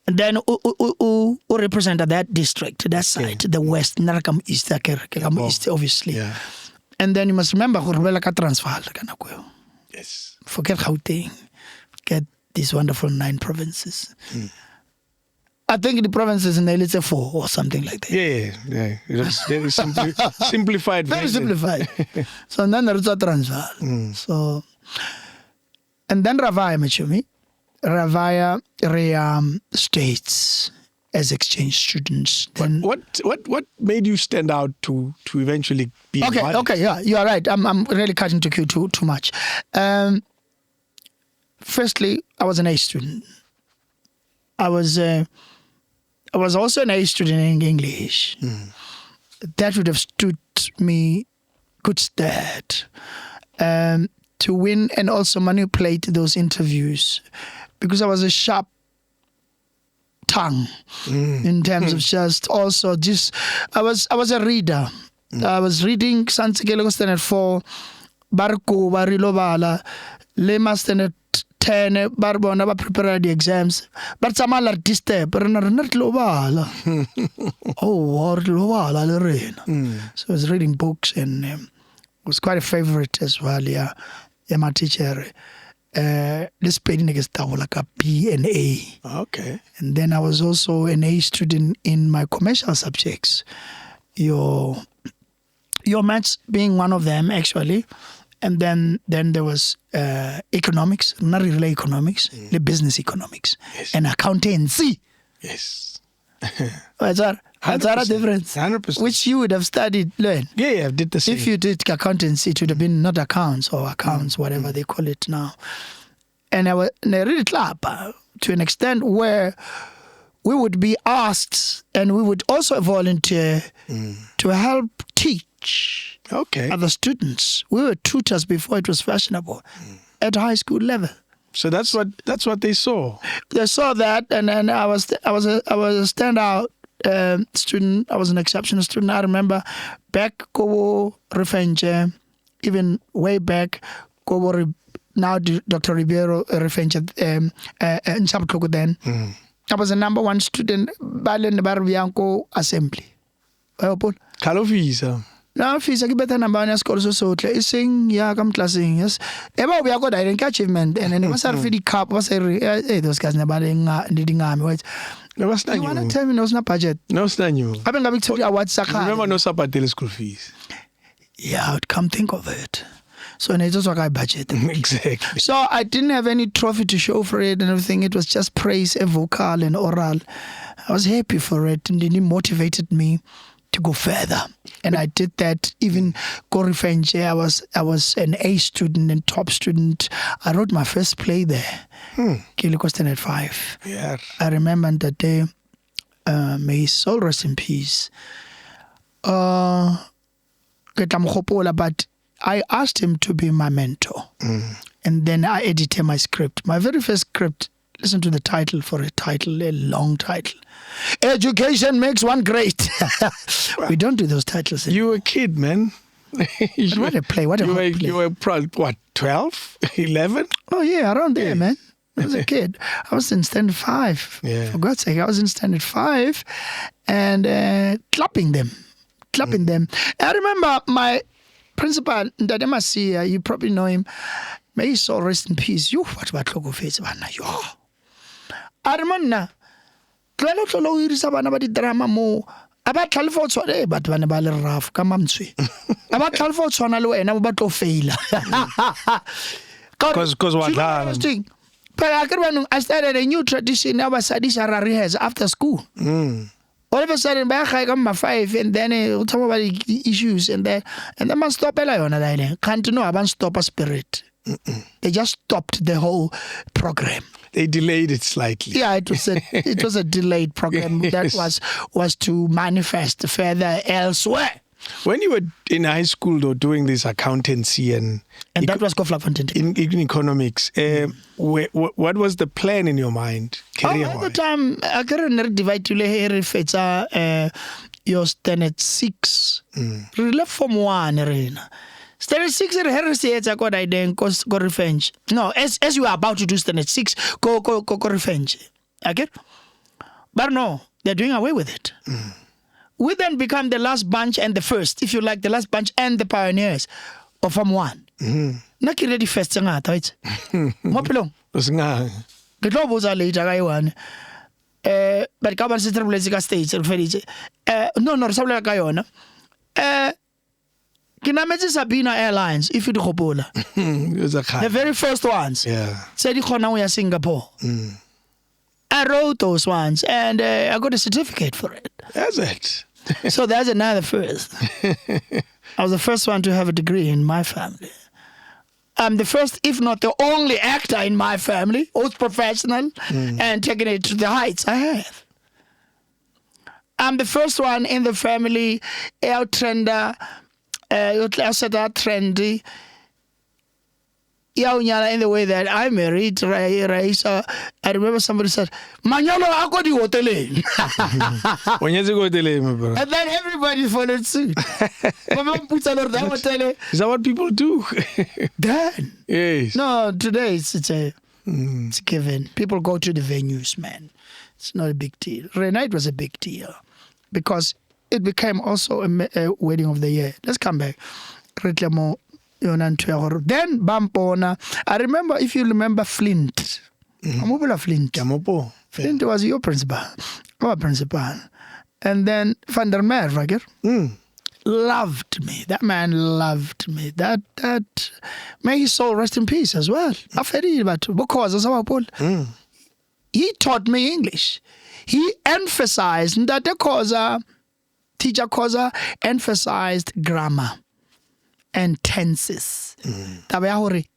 And then who represented that district, that side, the west, Narakam East, East, obviously. Yeah. And then you must remember Hurbelaka Transvaal. Yes. Forget Gauteng. Forget these wonderful 9 provinces. I think the provinces in the say 4 or something like that. Yeah. It was very simplified. Very simplified. So then there's a Transvaal. So, and then Ravaya Machumi. Ravaya states as exchange students. Then what made you stand out to eventually be invited? Okay, yeah, you are right. I'm really cutting to you too much. Firstly, I was an A student. I was also an A student in English. That would have stood me good stead to win and also manipulate those interviews, because I was a sharp tongue in terms of just I was a reader. I was reading Sansikelo Standard 4, Barco, Barilobala, Lema Standard 10, Barbona, prepare the exams. But some other disturb, but not Lobala. Oh, Lobala, Lorena. So I was reading books and was quite a favorite as well, yeah. My teacher, this paid like a B and A. Okay. And then I was also an A student in my commercial subjects. Your maths being one of them, actually. And then there was economics, not really economics, the business economics, and accountancy. Yes. What's that? That's a difference. 100%. Which you would have studied, learn. Yeah, I did the same. If you did accountancy, it would have been not accounts or accounts, whatever they call it now. And I read it up to an extent where we would be asked, and we would also volunteer to help teach other students. We were tutors before it was fashionable at high school level. So that's what they saw. They saw that, and then I was a standout student. I was an exceptional student. I remember back Kobo Refenche, even way back Kobo now Dr. Ribeiro Refenche in Sabtoko then. I was the number 1 student Balen Barbianco Assembly. Kalovisa. Now, fees are better than Banya scholars so sing, yeah, come classing, yes. Ever we are good at achievement, and then it was a really cup, was those guys never needing army. No, what's that? You want to tell me no snap budget? No, stand you. I've been going to tell you what Saka. Remember, no support school fees. Yeah, I would come think of it. So, and it's also a budget. Exactly. So, I didn't have any trophy to show for it and everything. It was just praise, vocal and oral. I was happy for it, and it motivated me to go further. And I did that. Even Korifenche, I was an A student and top student. I wrote my first play there. Kiliko Standard 5. Yeah. I remember that day, may his soul rest in peace. But I asked him to be my mentor. and then I edited my script. My very first script, listen to the title for a title, a long title. Education makes one great. We don't do those titles anymore. You were a kid, man. What a play, what a hot play. You were what, 12, 11? Oh yeah, around there, man. I was a kid. I was in standard 5. Yeah. For God's sake, I was in standard 5 and clapping them. I remember my principal, Ndade Masia, you probably know him. May he so rest in peace. You what about logo face bana yo. I remember tlelo tlolo irisa bana ba di drama mo. Aba tlhalefo tshwane but bana ba le rough ka mamtswe. Aba tlhalefo tshwana le wena ba tlo faila. Cause what But I started a new tradition. Now Basadi Sharari has after school. All of a sudden, I got my 5, and then we'll talk about the issues, and then man stop a can't know about stop a spirit. They just stopped the whole program. They delayed it slightly. Yeah, it was a delayed program that was to manifest further elsewhere. When you were in high school, though, doing this accountancy and that was in economics, what was the plan in your mind? At the time, I couldn't divide to your standard 6. Left from 1 arena. Standard 6 I got idea go revenge. No, as you are about to do standard 6, go revenge. Okay? But no, they're doing away with it. We then become the last bunch and the first, if you like, the last bunch and the pioneers of Form 1. Not ready first, right? Mopilong. The globals are later, I won. But Kaban Sister Blesica States, no, Sabla Guyana. Kinamete Sabina Airlines, if you do Hobola. The very first ones. Yeah. Said you Singapore. I wrote those ones and I got a certificate for it. That's it. So that's another first. I was the first one to have a degree in my family. I'm the first, if not the only actor in my family, who's professional and taking it to the heights I have. I'm the first one in the family, trendy. In the way that I married Raisa, I remember somebody said, Manyolo, I go to hotel. And then everybody followed suit. Is that what people do? Then. Yes. No, today it's a given. People go to the venues, man. It's not a big deal. Renate was a big deal because it became also a wedding of the year. Let's come back. Then Bampona. I remember, if you remember Flint. Flint was your principal. Our principal. And then Van der Merwe loved me. That man loved me. That may his soul rest in peace as well. He taught me English. He emphasized that teacher Koza emphasized grammar and tenses.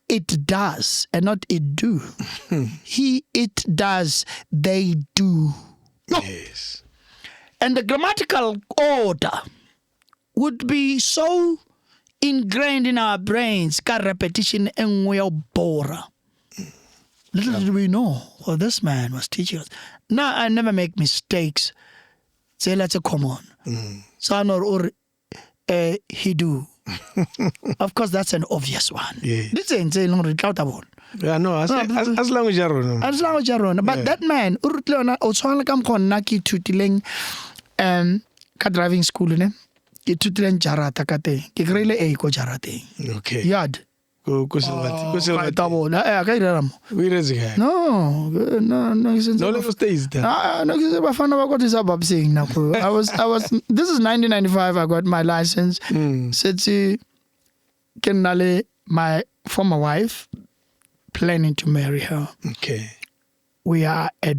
It does and not it do. It does, they do. Yes. And the grammatical order would be so ingrained in our brains, repetition and we are bored. Little did we know what this man was teaching us. Now I never make mistakes. Say that's a common. Son or he do. Of course, that's an obvious one. This ain't saying long recountable. Yeah, no, as long as you're on. As long as you're on. But that man, also come naki tutileng driving school ne. Ki tutileng jarata kate. Ki grele e ko jarate. Okay. Yad. Go tabo. No, Lagos stays there. No, I was this is 1995 I got my license. Said my former wife planning to marry her. Okay. We are at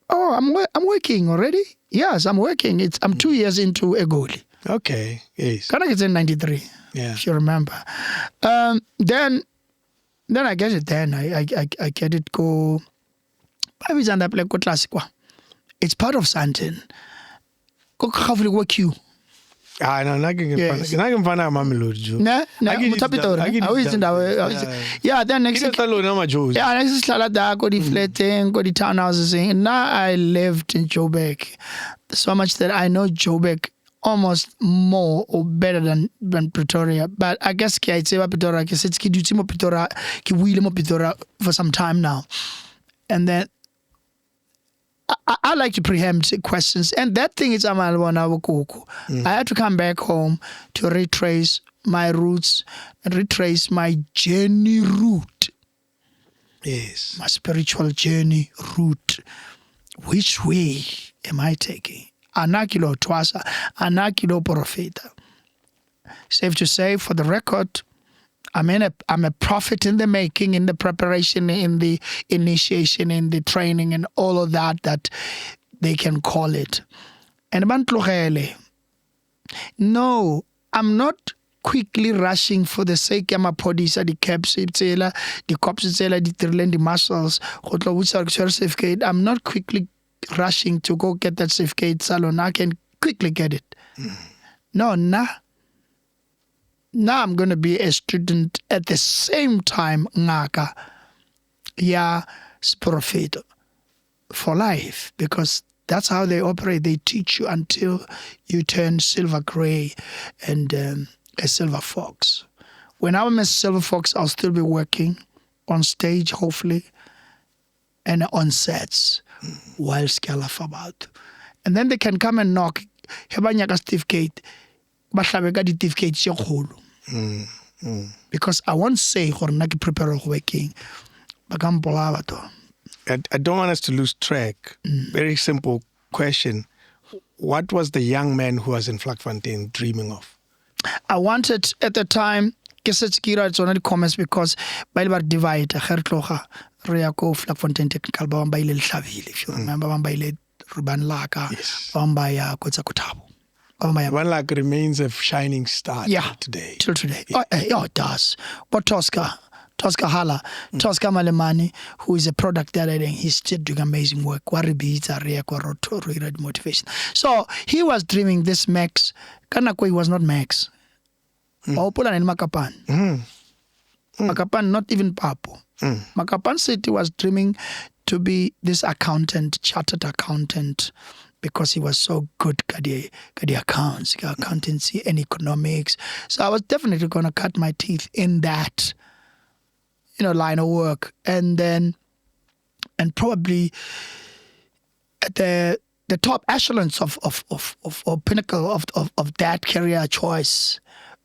I'm working already. Yes, I'm working. I'm 2 years into a goal. Okay. Yes. Kind of it's in 93. Yeah. If you remember. Then I get it. Then I get it. Go. It's part of something. Go carefully work you. No, not Yes. can find out Mamelodi. Ne, Pitora. yeah, then next Yeah, next sihlala da go di flateng, go di townhouses. Now I lived in Joburg so much that I know Joburg almost more or better than Pretoria. But I guess ke a tseba Pretoria, ke setse ke dutse mo Pretoria, ke buile mo Pretoria for some time now. And then I like to preempt questions, and that thing is I had to come back home to retrace my roots and retrace my journey route. Yes. My spiritual journey route. Which way am I taking? Anakilo twasa, anakilo profeta. Safe to say, for the record, I'm a prophet in the making, in the preparation, in the initiation, in the training, and all of that they can call it. And no, I'm not quickly rushing for the sake of my podisa, the caps, the cops, the muscles, certificate. I'm not quickly rushing to go get that certificate salon. I can quickly get it. No, nah. Now I'm going to be a student at the same time, ngaka, prophet for life, because that's how they operate. They teach you until you turn silver gray and a silver fox. When I'm a silver fox, I'll still be working on stage, hopefully, and on sets while scala about. And then they can come and knock. Hebanyaka certificate, bahlabeka certificate sekgolo. Because I won't say gore nna ke prepare go working. I don't want us to lose track. Very simple question. What was the young man who was in Vlakfontein dreaming of? I wanted at the time, it's only comments because by the divide, Riako Vlakfontein Technical Bambaile Shavil, if you remember Bambaile Ruban Laka, Bambaya Kotsakotabo. One like remains a shining star today. Till today. Yeah. It does. But Tosca Hala, Tosca Malemani, who is a product that he's still doing amazing work. Motivation. So he was dreaming this MACKS. Kanako was not MACKS. Opula and Makapan. Makapan, not even PAPO. Makapan said he was dreaming to be this accountant, chartered accountant, because he was so good at the accounts, accountancy and economics. So I was definitely going to cut my teeth in that, line of work. And probably at the top echelons of pinnacle of that career choice,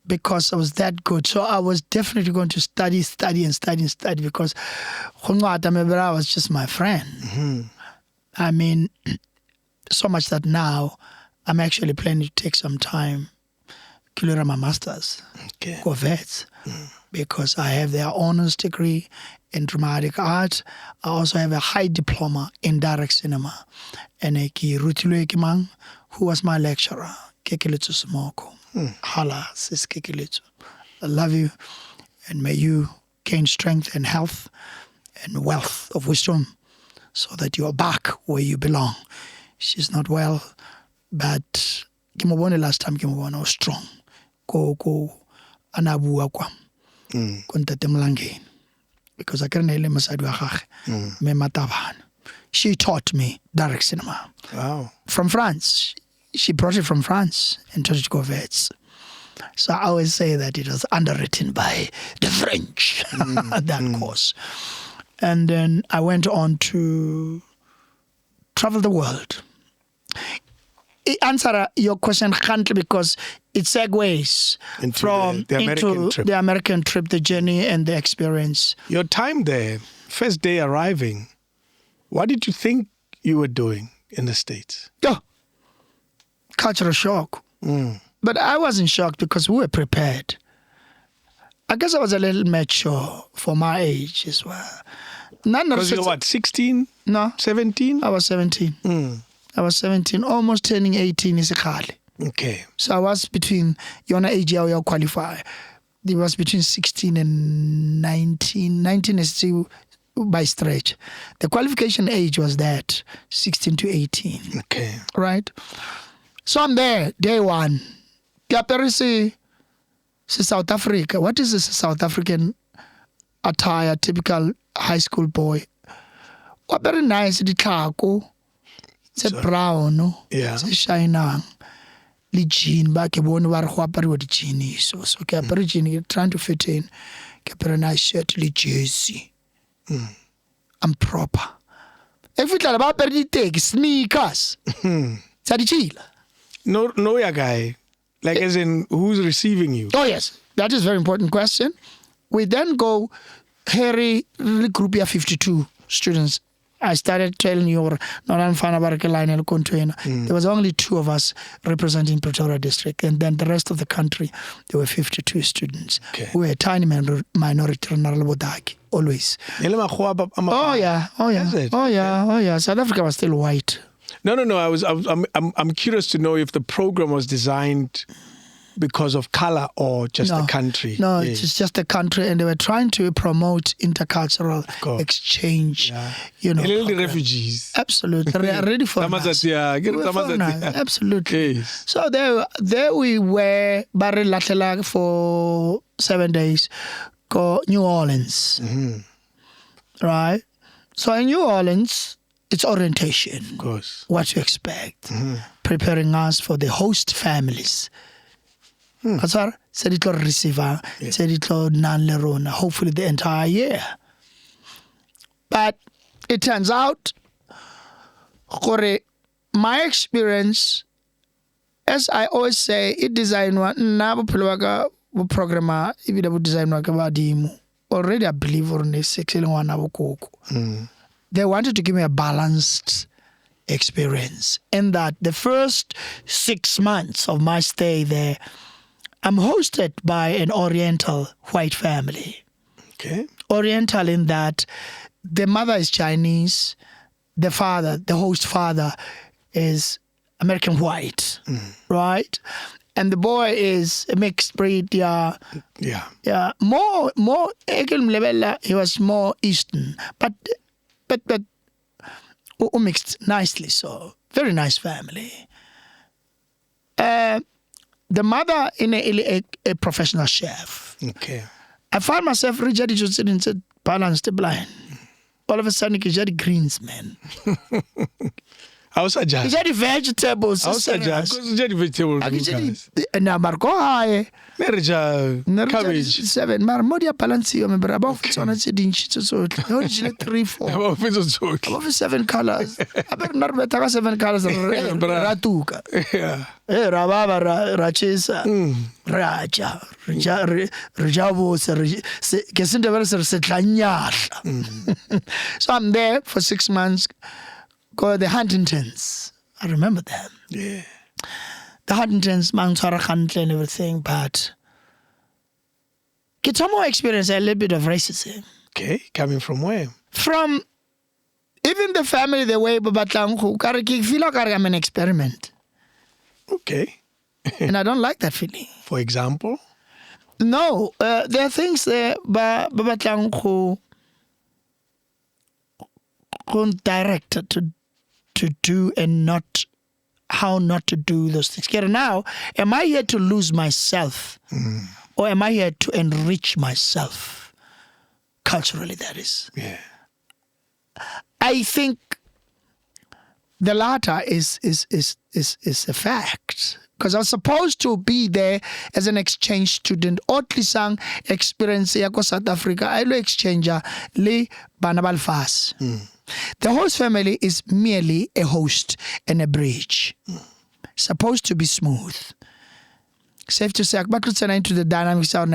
because I was that good. So I was definitely going to study because Khunwata was just my friend. I mean, so much that now I'm actually planning to take some time to learn my master's, go vets, because I have their honors degree in dramatic art. I also have a high diploma in direct cinema. And Rutilwe Kimang, who was my lecturer, Kekeletsu Smoko. Hala, sis Kekeletsu. I love you, and may you gain strength and health and wealth of wisdom so that you are back where you belong. She's not well, but last time I was strong. Go anabuwa kwa. Kontate mlangeni. Because I can't ele masadu akhe. Me mataban. She taught me direct cinema. Wow. From France. She brought it from France and taught it to Govets. So I always say that it was underwritten by the French, that course. And then I went on to travel the world. Answer your question, Huntley, because it segues into the American trip, the journey and the experience. Your time there, first day arriving, what did you think you were doing in the States? Oh, cultural shock. But I wasn't shocked because we were prepared. I guess I was a little mature for my age as well. Because you're what, 16? No. 17? I was 17. I was 17, almost turning 18 is a khali. Okay. So I was between, your age, you qualify. It was between 16 and 19. 19 is still by stretch. The qualification age was that, 16 to 18. Okay. Right? So I'm there, day one. ke apere se South Africa. What is this South African attire, typical high school boy? What very nice, the tlhako. It's brown, Yeah. it's shining. The jean, ba ke bone ba re go apariwa di jean so ke apere jean, ke trying to fit in. Ke apere a nice shirt, le jersey. I'm proper. If you tell about the take sneakers, sa di chila. No, yeah, guy. Like, as in, who's receiving you? Oh yes, that is a very important question. We then go, Harry, the group of 52 students. I started telling you, there was only 2 of us representing Pretoria district, and then the rest of the country, there were 52 students. Okay. We were a tiny minority, always. Oh yeah. South Africa was still white. No. I'm curious to know if the program was designed because of color or just the country. No, it's just the country, and they were trying to promote intercultural exchange. Yeah. You know, the refugees. Absolutely, they are ready for us. Absolutely. Yes. So there we were, Barry Latela for 7 days, go New Orleans, right? So in New Orleans, it's orientation. Of course. What to expect, preparing us for the host families. That's what said it will receive, said it will non-lerona, hopefully the entire year. But it turns out, my experience, as I always say, it design one na bophelo ba programmer ibile bo design wa ka ba dimo. Already I believe on this sexing one abokoko. They wanted to give me a balanced experience, and that the first 6 months of my stay there, I'm hosted by an Oriental white family. Okay. Oriental in that the mother is Chinese, the father, the host father, is American white, right? And the boy is a mixed breed, yeah. More, he was more Eastern, but mixed nicely, so very nice family. The mother in a professional chef. Okay. I found myself Richard sitting and said, balanced the blind. All of a sudden, he had greens, man. I was adjusted. He had vegetables. I was adjusted. He had vegetables. Now, Marco, cabbage. 7. Marmodia Palacio, remember, about 3, 4. About 7 colors. About not 7 colors. Ratuka. Yeah. Rababa, Rachesa, Raja, Rajavos, So I'm there for 6 months. Called the Huntingtons. I remember them. Yeah. The Huntingtons, Mount Sarahantla and everything, but get some more experience, a little bit of racism. Okay, coming from where? From even the family, the way Babatlangu, feel like I'm an experiment. Okay. And I don't like that feeling. For example? No, there are things there, Babatlangu directed to do and not how not to do those things. Now, am I here to lose myself or am I here to enrich myself? Culturally, that is. Yeah. I think the latter is a fact. Because I was supposed to be there as an exchange student. Oddly sang experience yako South Africa. I lo exchanger le bana ba lefase. The host family is merely a host and a bridge. Supposed to be smooth. Safe to say, but into the dynamics of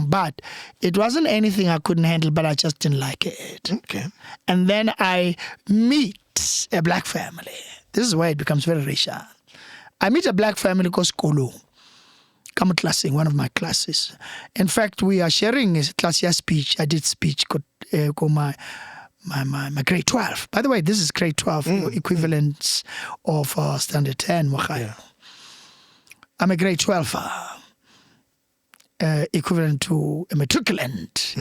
but it wasn't anything I couldn't handle, but I just didn't like it. Okay. And then I meet a black family. This is where it becomes very racial. I meet a black family called Skolo. Come classing, one of my classes. In fact, we are sharing a class speech. I did speech called my grade 12. By the way, this is grade 12 equivalents of standard 10. Yeah. I'm a grade 12 equivalent to a matriculant.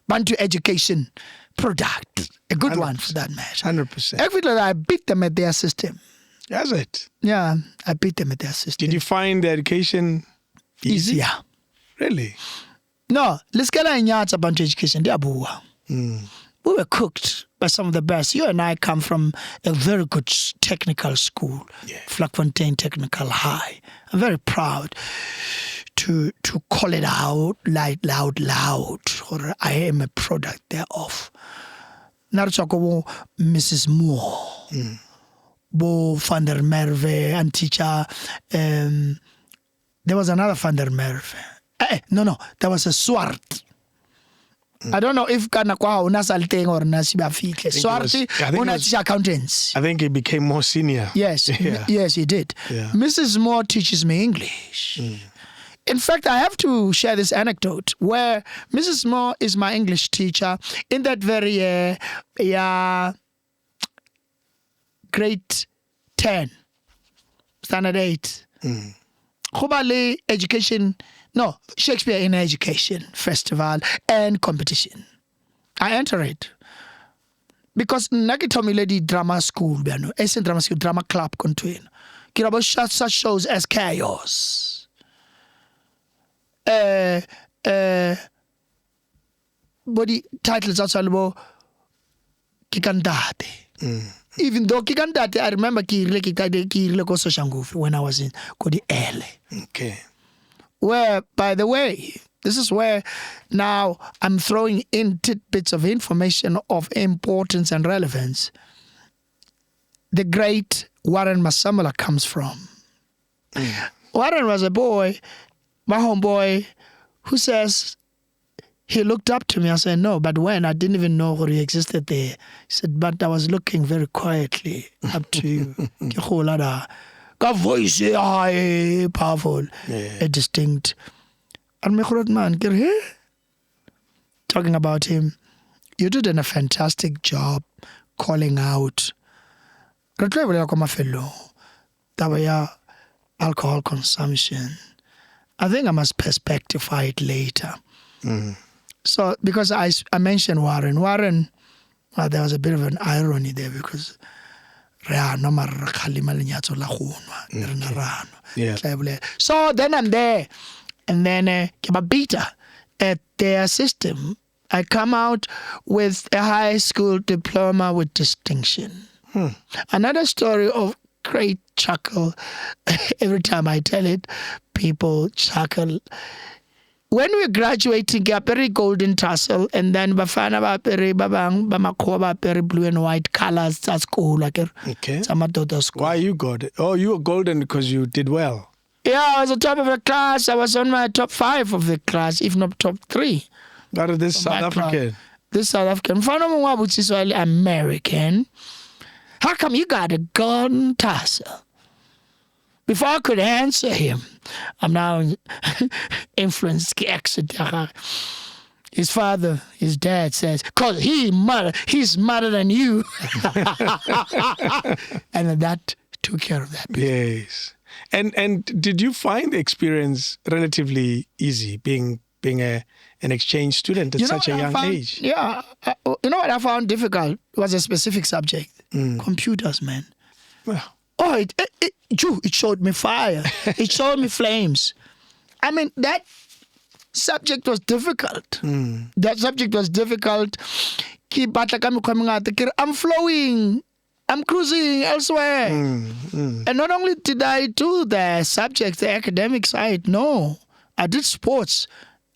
Bantu education product. A good 100%. One for that matter. 100%. Every day I beat them at their system. Has it? Yeah, I beat them at their system. Did you find the education easy? Easier? Really? No, let's get about education. We were cooked by some of the best. You and I come from a very good technical school, Vlakfontein Technical High. I'm very proud to call it out loud, or I am a product thereof. Narchako Mrs. Moore, Bo van der Merwe, and teacher. There was another van der Merwe. No, there was a Swart. I don't know if kana kwa una salteng or na sibafike. Swarty una teach accountants. I think he became more senior. Yes, yes, he did. Yeah. Mrs. Moore teaches me English. In fact, I have to share this anecdote where Mrs. Moore is my English teacher in that very grade 10, standard 8. Khubale education. No, Shakespeare in Education Festival and competition. I enter it. Because Nagitomi Lady Drama School, Essen Drama School, Drama Club, Contuin. Kirabo such shows as Chaos. Body titles outside of Kikandate. Even though Kikandate, I remember Kirile Koso Shangufi when I was in Kodi Ele. Okay. Where, by the way, this is where now I'm throwing in tidbits of information of importance and relevance. The great Warren Masamala comes from. Warren was a boy, my homeboy, who says he looked up to me. I said, no, but when? I didn't even know he existed there. He said, but I was looking very quietly up to you. Got voice high, powerful, a distinct. And my man, talking about him, you did a fantastic job calling out. Alcohol consumption. I think I must perspectify it later. So, because I mentioned Warren, well, there was a bit of an irony there because. So then I'm there, and then Kebabita at their system. I come out with a high school diploma with distinction. Another story of great chuckle. Every time I tell it, people chuckle. When we're graduating, get very golden tassel, and then bafana baperi babang bamakoba baperi blue and white colors. That's cool, like okay. School. Why you got it? Oh, you were golden because you did well. Yeah, I was on top of the class. I was on my top 5 of the class, if not top 3. That is this South African. This South African. Fana which is American. How come you got a golden tassel? Before I could answer him, I'm now influenced. His father, his dad says, "Cause he's smarter than you." And that took care of that. Yes. And did you find the experience relatively easy being an exchange student at such a young age? Yeah. You know what I found difficult was a specific subject. Computers, man. Well. Oh, it showed me fire. It showed me flames. I mean, that subject was difficult. That subject was difficult. I'm flowing. I'm cruising elsewhere. And not only did I do the subject, the academic side, no. I did sports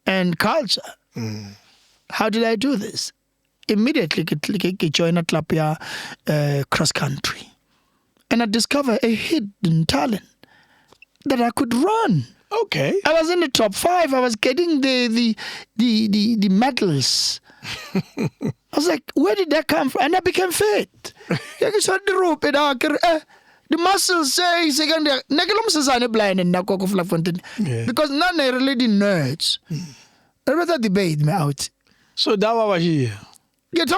and culture. How did I do this? Immediately, I joined a club cross country. And I discovered a hidden talent that I could run. Okay. I was in the top 5. I was getting the medals. I was like, where did that come from? And I became fit. The muscles say because none are really the nerds. I rather debate me out. So that was here. Not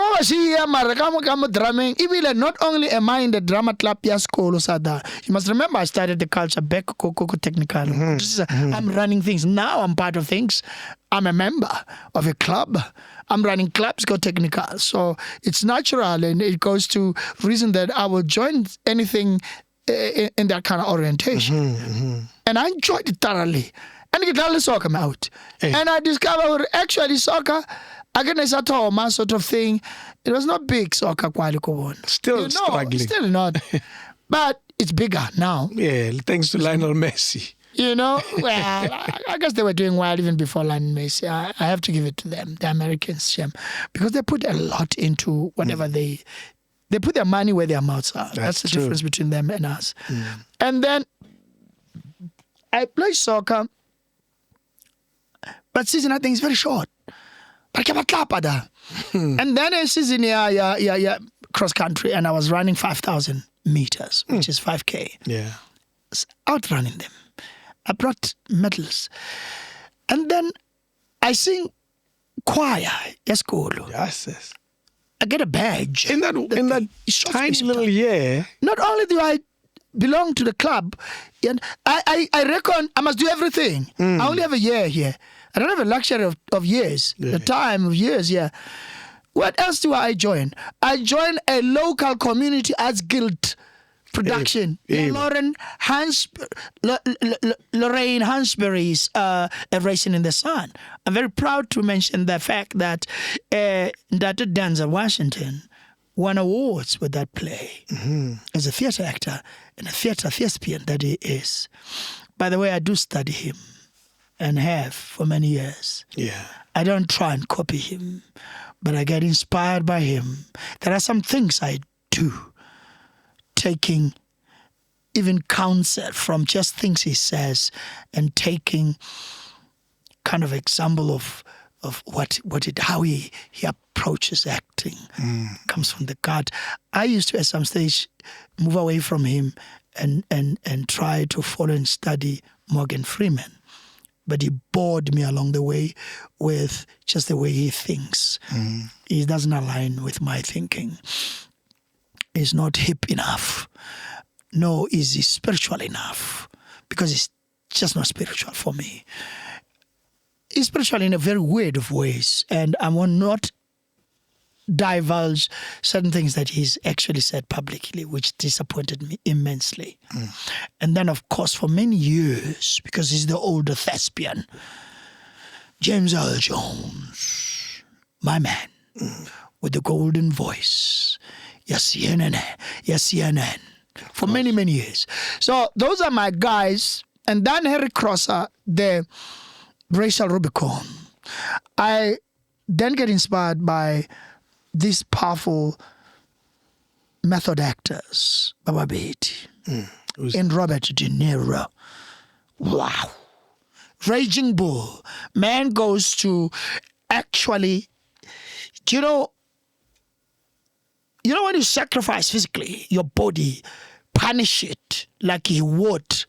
only am I in the drama club, school, you must remember I started the culture back Coco Technical. I'm running things. Now I'm part of things. I'm a member of a club. I'm running clubs go technical. So it's natural and it goes to reason that I will join anything in that kind of orientation. And I enjoyed it thoroughly. And I got soccer out. And I discovered actually soccer, again, it's a Toma sort of thing. It was not big soccer quality. Still struggling. Still not. But it's bigger now. Yeah, thanks to Lionel Messi. Well, I guess they were doing well even before Lionel Messi. I have to give it to them, the Americans, because they put a lot into whatever they put their money where their mouths are. That's the difference between them and us. And then I play soccer, but season I think is very short. But and then a season, cross country, and I was running 5,000 meters, which is 5K. Yeah, outrunning them. I brought medals, and then I sing choir. Yes, yes. I get a badge in that tiny little year. Not only do I belong to the club, and I reckon I must do everything. I only have a year here. I don't have a luxury of years, the time of years, What else do I join? I join a local community arts guild production. Lorraine Hansberry's Racing in the Sun. I'm very proud to mention the fact that Denzel Washington won awards with that play as a theater actor and a thespian that he is. By the way, I do study him and have for many years. Yeah. I don't try and copy him, but I get inspired by him. There are some things I do, taking even counsel from just things he says and taking kind of example of how he approaches acting. Comes from the gut. I used to at some stage move away from him and try to follow and study Morgan Freeman. But he bored me along the way with just the way he thinks. He doesn't align with my thinking. He's not hip enough. Nor is he spiritual enough, because it's just not spiritual for me. He's spiritual in a very weird of ways, and I will not divulge certain things that he's actually said publicly, which disappointed me immensely. And then, of course, for many years, because he's the older thespian, James Earl Jones, my man, with the golden voice, yes, CNN, for many, many years. So those are my guys. And then Harry Crosser, the racial Rubicon. I then get inspired by these powerful method actors, Baba Beatty, and Robert De Niro. Wow. Raging Bull. Man goes to actually, you know when you sacrifice physically your body, punish it like he would.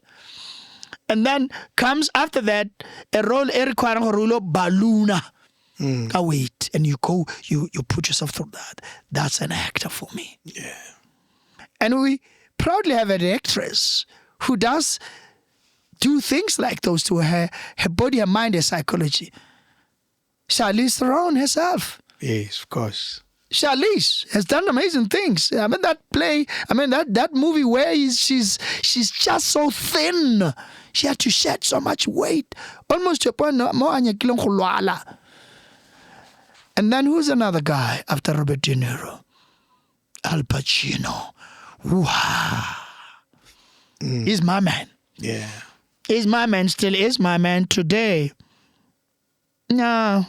And then comes after that a role balloona. Wait, and you put yourself through that. That's an actor for me. Yeah. And we proudly have an actress who does do things like those to her body, her mind, her psychology. Charlize Theron herself. Yes, of course. Charlize has done amazing things. I mean that play. I mean that movie where she's just so thin. She had to shed so much weight, almost to a point more. And then who's another guy after Robert De Niro? Al Pacino. Wow. He's my man. Yeah. He's my man. Still is my man today. No,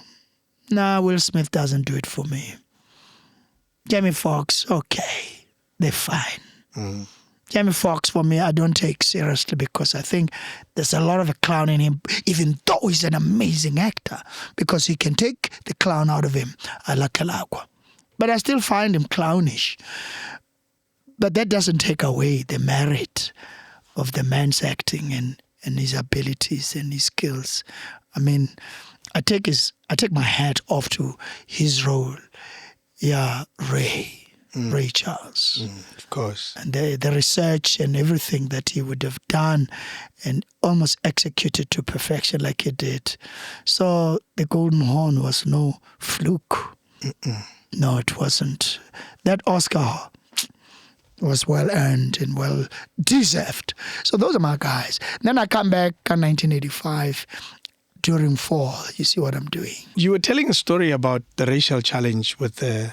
Will Smith doesn't do it for me. Jamie Foxx, okay, they're fine. Jamie Foxx, for me, I don't take seriously because I think there's a lot of a clown in him, even though he's an amazing actor, because he can take the clown out of him, a la Kalakwa. But I still find him clownish. But that doesn't take away the merit of the man's acting and his abilities and his skills. I mean, I take my hat off to his role. Yeah, Ray Charles. Of course. And the research and everything that he would have done and almost executed to perfection like he did. So the Golden Horn was no fluke. No, it wasn't. That Oscar, was well earned and well deserved. So those are my guys. Then I come back in 1985 during fall. You see what I'm doing. You were telling a story about the racial challenge with the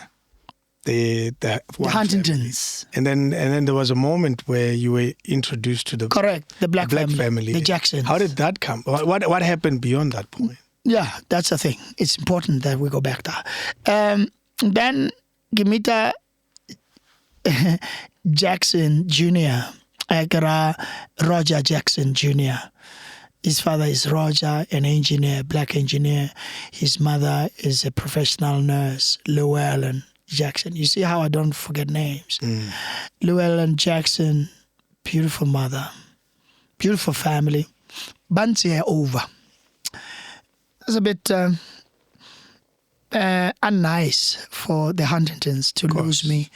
Huntingtons. And then there was a moment where you were introduced to the Correct, the black family, the Jacksons. How did that come? What happened beyond that point? Yeah, that's the thing. It's important that we go back there. Then Gimita Jackson Jr., Roger Jackson Jr. His father is Roger, an engineer, black engineer. His mother is a professional nurse, Llewellyn Jackson. You see how I don't forget names. Llewellyn Jackson, beautiful mother, beautiful family. Bansi over. It's a bit unnice for the Huntingtons to lose me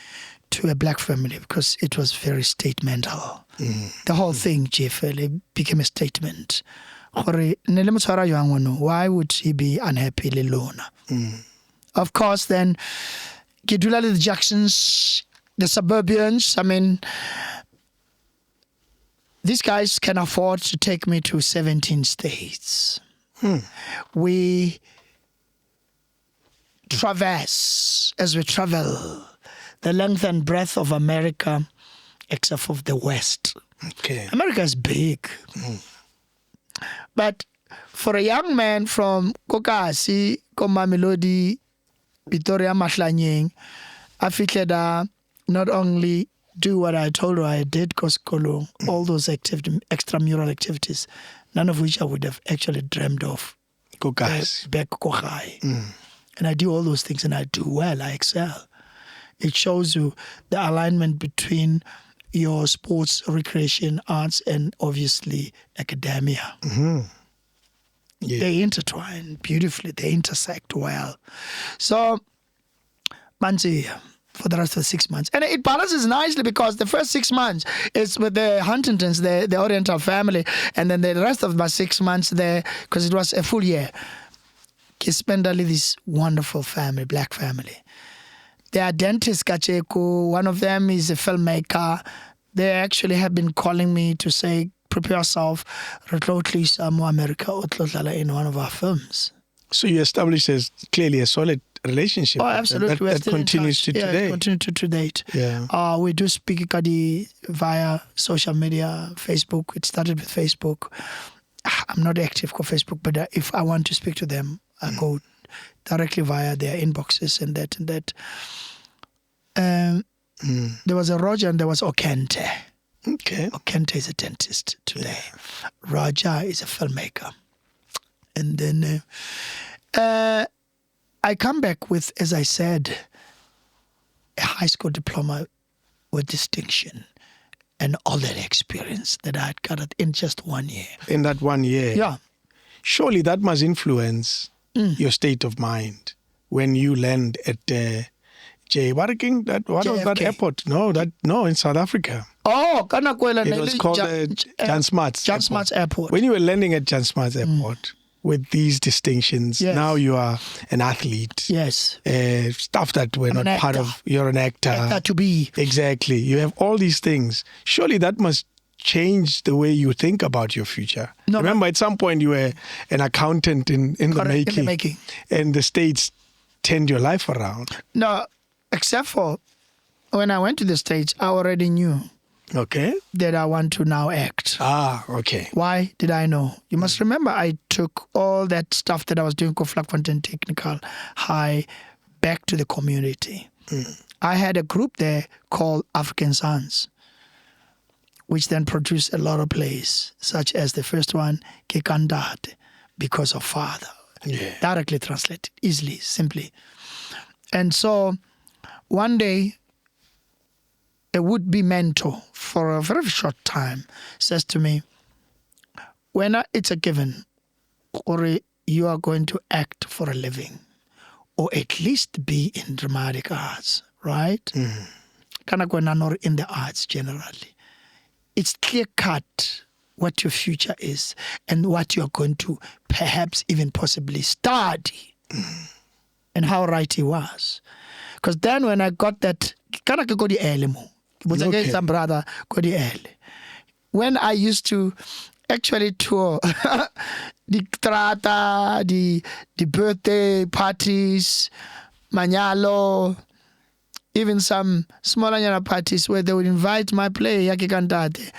to a black family because it was very statemental. The whole thing, JFL, became a statement. Why would he be unhappy alone? Of course, then, the Jacksons, the suburbians, I mean, these guys can afford to take me to 17 states. We traverse as we travel the length and breadth of America, except for the West. Okay. America is big. But for a young man from Kokasi, Mamelodi, Pretoria, Mahlanyeng, I figured not only do what I told her I did, all those extramural activities, none of which I would have actually dreamed of. Back Kogai. And I do all those things and I do well, I excel. It shows you the alignment between your sports, recreation, arts, and obviously academia. Yeah. They intertwine beautifully. They intersect well. So, Bansi, for the rest of the 6 months. And it balances nicely because the first 6 months is with the Huntingtons, the Oriental family, and then the rest of my 6 months there, because it was a full year, I spent only this wonderful family, black family. They are dentists, Kacheko. One of them is a filmmaker. They actually have been calling me to say, prepare yourself, America, in one of our films. So you established clearly a solid relationship. Oh, absolutely. That continues to today. Yeah, continues to date. Yeah. We do speak via social media, Facebook. It started with Facebook. I'm not active on Facebook, but if I want to speak to them, I go directly via their inboxes and that. There was a Roger and there was Okente. Okay. Okente is a dentist today. Roger is a filmmaker. And then I come back with, as I said, a high school diploma with distinction and all that experience that I had gathered in just 1 year. In that 1 year? Yeah. Surely that must influence your state of mind when you land at what was that airport? No, in South Africa. Oh, it was called Jan Smuts. Jan Smuts Airport. When you were landing at Jan Smuts Airport with these distinctions, now you are an athlete. Yes. Stuff that were not part of. You're an actor. Actor to be. Exactly. You have all these things. Surely that must change the way you think about your future. No, remember, at some point you were an accountant in the making. And the States turned your life around. No, except for when I went to the States, I already knew that I want to now act. Ah, okay. Why did I know? You must remember I took all that stuff that I was doing, Vlakfontein Technical High, back to the community. I had a group there called African Sons, which then produced a lot of plays, such as the first one, Kekandate, because of father. Yeah. Directly translated, easily, simply. And so one day, a would-be mentor for a very short time says to me, when it's a given, or you are going to act for a living, or at least be in dramatic arts, right? Or in the arts generally. It's clear-cut what your future is and what you're going to perhaps even possibly study. And how right he was. Because then when I got that, But again, some brother Kodi L. When I used to actually tour the trata, the birthday parties, manyalo, even some smaller parties where they would invite my play, Yaki Kandate.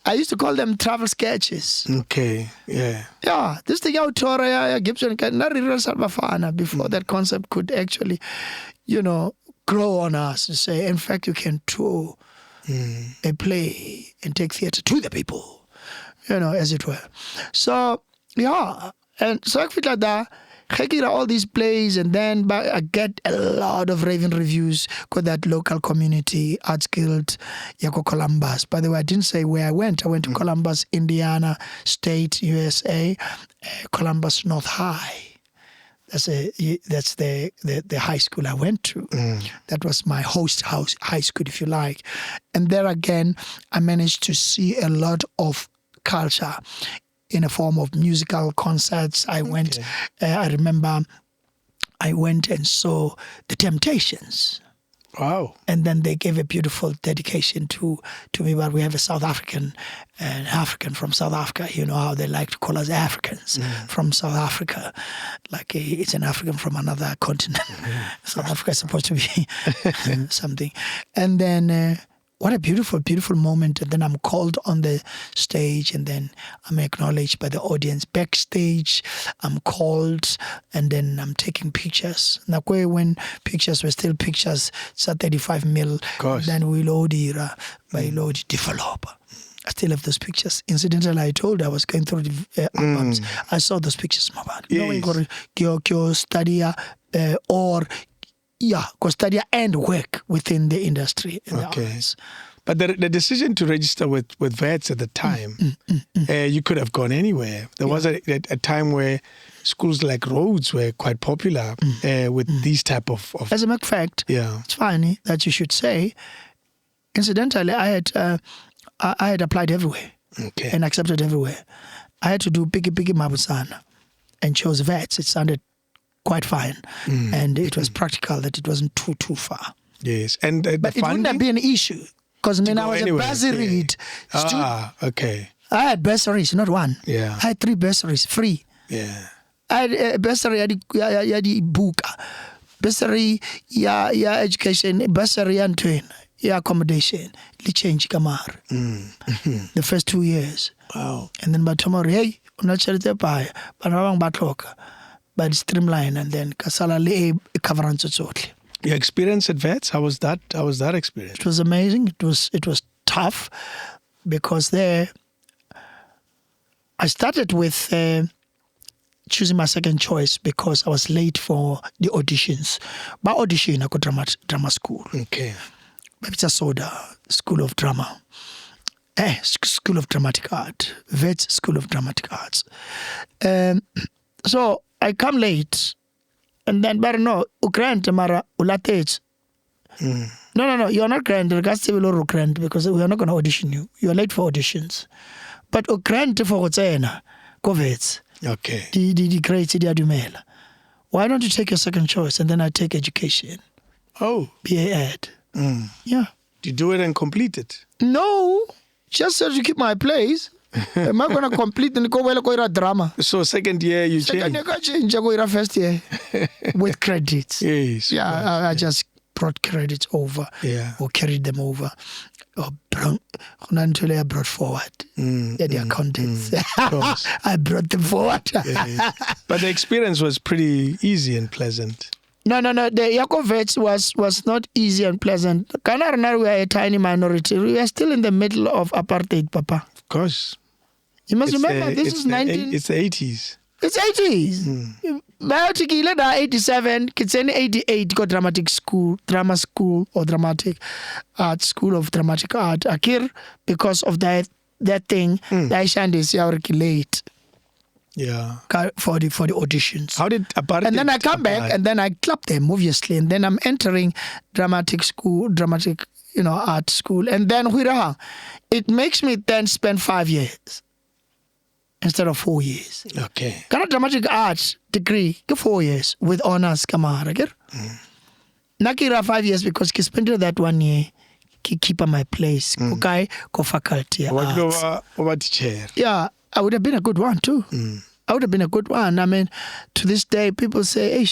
I used to call them travel sketches. Okay, yeah. Yeah, this thing out Gibson Bafana before that concept could actually, grow on us to say, in fact, you can tour a play and take theater to the people, as it were. So, yeah, and so I feel like that. I get all these plays and then I get a lot of raving reviews with that local community, Arts Guild, Yako Columbus. By the way, I didn't say where I went. I went to Columbus, Indiana State, USA, Columbus North High. That's the high school I went to. That was my host house, high school, if you like. And there again, I managed to see a lot of culture in a form of musical concerts. I went, I remember I went and saw The Temptations. Wow. And then they gave a beautiful dedication to me, but we have a South African, an African from South Africa. You know how they like to call us Africans from South Africa. Like it's an African from another continent. South Africa is supposed to be something. And then what a beautiful, beautiful moment. And then I'm called on the stage and then I'm acknowledged by the audience. Backstage, I'm called and then I'm taking pictures. Now, when pictures were still pictures, it's a 35 mil. Then we load by load develop. I still have those pictures. Incidentally, I told I was going through the albums. I saw those pictures. Knowing study or study and work within the industry. In the arts. But the decision to register with VETS at the time, you could have gone anywhere. There was a time where schools like Rhodes were quite popular with these type of... As a matter of fact, it's funny that you should say, incidentally, I had applied everywhere and accepted everywhere. I had to do Piki Mabusana and chose VETS. It sounded quite fine, and it was practical that it wasn't too far. Yes, and but it wouldn't have been an issue because I was a bursary student. Okay. I had bursaries, not one. Yeah. I had 3 bursaries free. Yeah. I had a bursary, yadi buka, bursary, education, bursary and train, accommodation, li change kamar. The first 2 years. Wow. And then by tomorrow, hey, not sure the buy, but I'm batloka. But streamline and then kasala le coverance totally. Your experience at VETS, how was that? How was that experience? It was amazing. It was tough because there I started with choosing my second choice because I was late for the auditions. By audition, I got drama school. Okay. It's a soda school of drama. School of dramatic art. VETS School of Dramatic Arts. So I come late, and then, but no, grant mara ulatech. No, you're not grant. Because we are not going to audition you. You are late for auditions. But grant for Otsena, Govets. Okay. The great Dumela. Why don't you take your second choice and then I take education? Oh. BA Ed. Yeah. Did you do it and complete it? No, just so to keep my place. Am I going to complete and go well drama? So second year you changed? Second year I change. I go first year with credits. Yes. Yeah, I just brought credits over. Yeah. Or carried them over. Or I brought forward. The contents. I brought them forward. But the experience was pretty easy and pleasant. No. The Yako VETS was not easy and pleasant. Kanarana, we are a tiny minority. We are still in the middle of apartheid, Papa. Of course. You must remember, this is 19... It's the 80s. It's 80s. Biotic 87, kids 88 got drama school or dramatic art, school of dramatic art. Akir, because of that thing, I shandis already late. Yeah. For the auditions. How did apartheid? And then I come back and then I clap them, obviously. And then I'm entering dramatic art school. And then it makes me then spend 5 years instead of 4 years. Okay. Kind of dramatic arts degree, 4 years with honors, Nakira 5 years because I spent that 1 year keep on my place. Okay, go faculty. Chair. Yeah, I would have been a good one too. I would have been a good one. I mean, to this day, people say,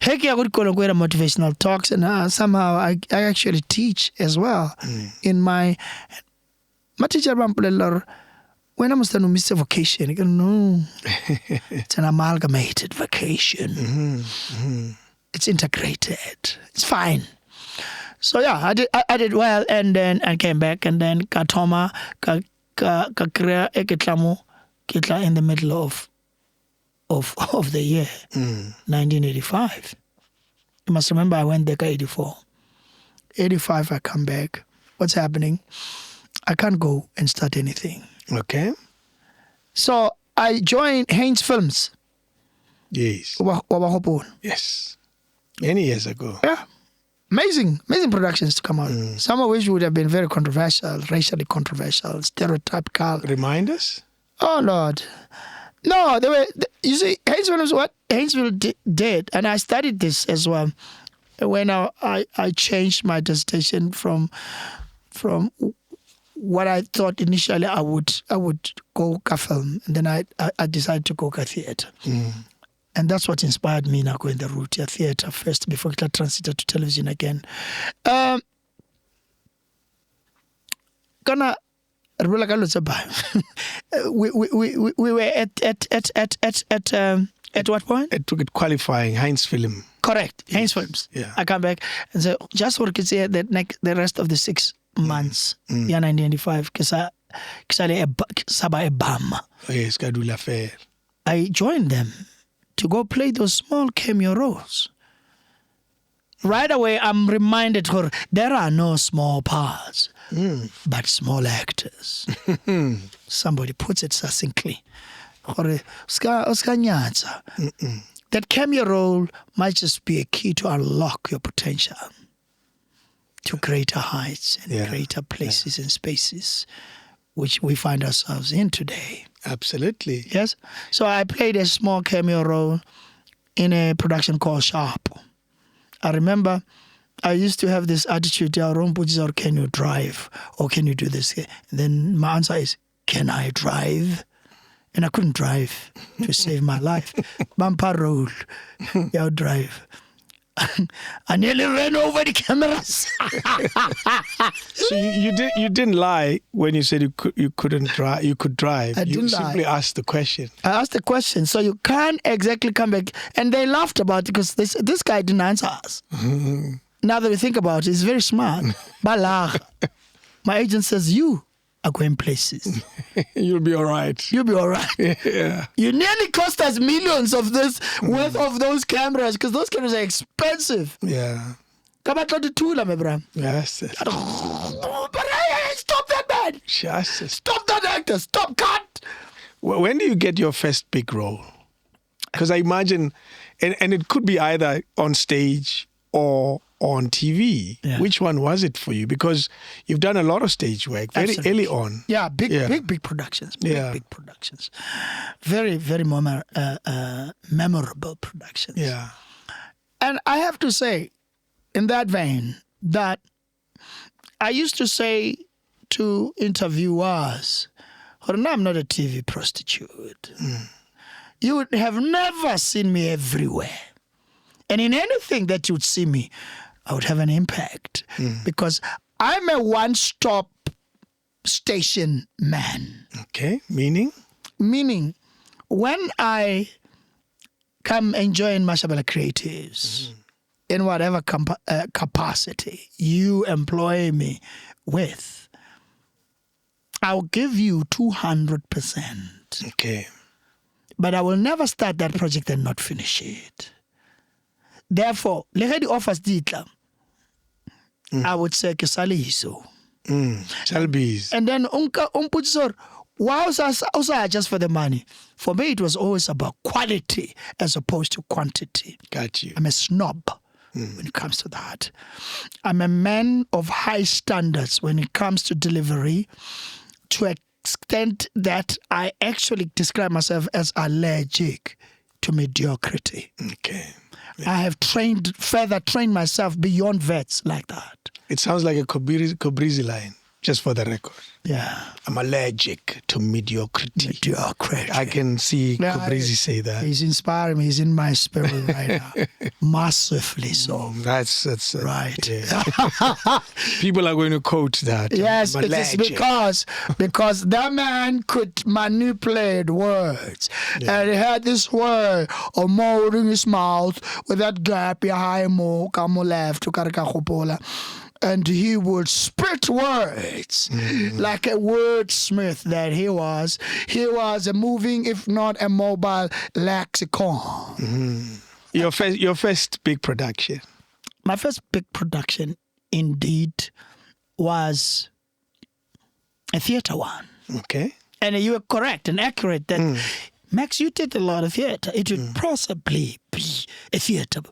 heck, I would call it motivational talks, and somehow I actually teach as well. In my teacher, when I must have missed a vacation, I go, no, it's an amalgamated vacation. It's integrated. It's fine. So yeah, I did well, and then I came back, and then Katoma, Kakrea Eketlamu, Kitla in the middle of the year, 1985. You must remember I went there 84. 85 I come back. What's happening? I can't go and start anything. Okay. So I joined Haynes Films. Yes. Yes. Many years ago. Yeah. Amazing productions to come out. Some of which would have been very controversial, racially controversial, stereotypical. Remind us? Oh, Lord. No, they were. You see, Haynesville is what Haynesville did, and I studied this as well. When I changed my dissertation from what I thought initially I would go film, and then I decided to go theatre, and that's what inspired me now going the route here, theatre first before I transited to television again. We were at what point? It took it qualifying Heinz Film. Correct, Heinz Films. Yeah. I come back and say just for kids here the rest of the 6 months. Yeah, 1995. Yes, I joined them to go play those small cameo roles. Right away, I'm reminded there are no small parts, but small actors. Somebody puts it succinctly. That cameo role might just be a key to unlock your potential to greater heights and greater places and spaces, which we find ourselves in today. Absolutely. Yes. So I played a small cameo role in a production called Sharp. I remember I used to have this attitude, or can you drive? Or can you do this? And then my answer is, can I drive? And I couldn't drive to save my life. Bumper roll, I'll drive. I nearly ran over the cameras. So you didn't lie when you said you couldn't drive. You could drive. I didn't lie. Simply asked the question. I asked the question, so you can't exactly come back. And they laughed about it because this guy didn't answer us. Now that we think about it, he's very smart. Balag. My agent says, you are going places. You'll be all right. You'll be all right. Yeah. You nearly cost us millions of this worth of those cameras because those cameras are expensive. Yeah. Yes. But hey, stop that man. Just Stop that actor. Stop. Cut. When do you get your first big role? Because I imagine, and it could be either on stage or on TV. Yeah. Which one was it for you? Because you've done a lot of stage work very early on. Yeah, big productions. Big productions. Very, very memorable productions. Yeah. And I have to say, in that vein, that I used to say to interviewers, I'm not a TV prostitute. You would have never seen me everywhere. And in anything that you would see me, I would have an impact because I'm a one-stop station man. Okay, meaning? Meaning, when I come and join Mashabela Creatives in whatever capacity you employ me with, I'll give you 200%. Okay. But I will never start that project and not finish it. Therefore, the offers ditla. I would say kesaliso. Shalbies. And then umputsor, wow, also just for the money. For me, it was always about quality as opposed to quantity. Got you. I'm a snob when it comes to that. I'm a man of high standards when it comes to delivery, to an extent that I actually describe myself as allergic to mediocrity. Okay. I have further trained myself beyond vets like that. It sounds like a Cobrizi line, just for the record. Yeah. I'm allergic to mediocrity. Mediocrity. I can see Cobrizi say that. He's inspiring me. He's in my spirit right now. Massively so. That's right. Yeah. People are going to quote that. Yes, it is because that man could manipulate words. And he had this word of mold in his mouth with that gap behind mo, kamo left, to karika. And he would spit words like a wordsmith that he was. He was a moving, if not a mobile, lexicon. Your first big production? My first big production, indeed, was a theatre one. Okay. And you were correct and accurate that, Max, you did a lot of theatre. It would possibly be a theatre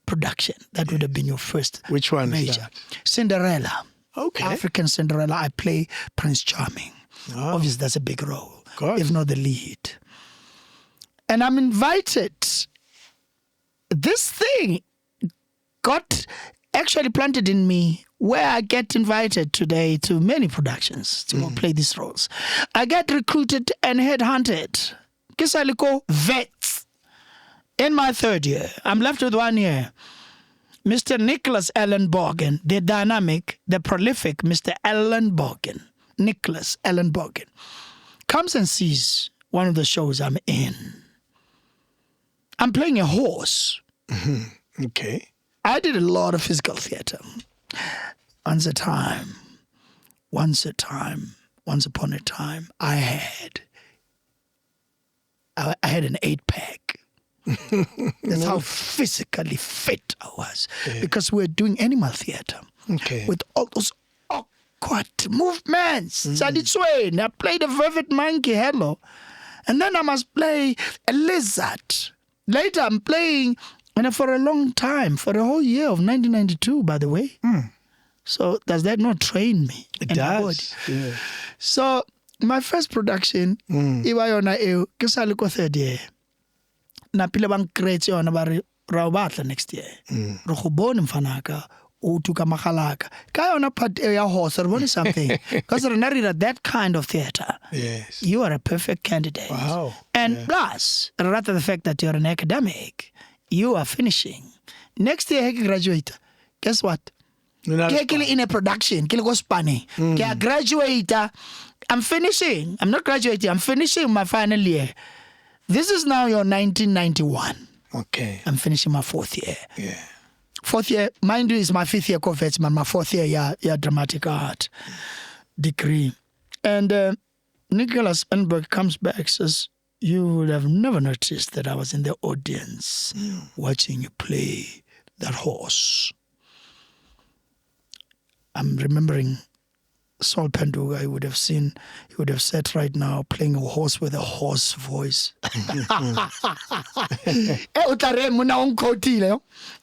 production. That would have been your first. Which one major. is that? Cinderella. Okay. African Cinderella. I play Prince Charming. Oh. Obviously, that's a big role, Good. if not the lead. And I'm invited. This thing got actually planted in me where I get invited today to many productions to play these roles. I get recruited and headhunted. Kisaliko vets. In my third year, I'm left with 1 year. Mr. Nicholas Allen Borgen, the dynamic, the prolific Mr. Allen Borgen, Nicholas Allen Borgen, comes and sees one of the shows I'm in. I'm playing a horse. Okay. I did a lot of physical theatre. Once upon a time, I had an 8-pack. That's how physically fit I was. Because we're doing animal theatre. Okay. With all those awkward movements. Sadi Swain. I played a vivid monkey, hello. And then I must play a lizard. Later I'm playing, and for a long time, for the whole year of 1992, by the way. So does that not train me? It does. Yeah. So my first production, iwa yona eo, ke sa le ko third year. Na pile bang create yona ba re ra batla next year. Re go bone mfanaka o tuka magalaka. Ka yona part ya horse re bone something. Because re na re that kind of theater. Yes. You are a perfect candidate. Wow. And plus, rather the fact that you're an academic, you are finishing. Next year, you graduate. Guess what? In a production, go spanning. Graduate. I'm finishing. I'm not graduating. I'm finishing my final year. This is now your 1991. Okay. I'm finishing my fourth year. Yeah. Fourth year, mind you, is my fifth year converts, my fourth year, yeah, dramatic art degree. And Nicholas Enberg comes back, says, you would have never noticed that I was in the audience watching you play that horse. I'm remembering Saul Penduga. He would have sat right now playing a horse with a hoarse voice.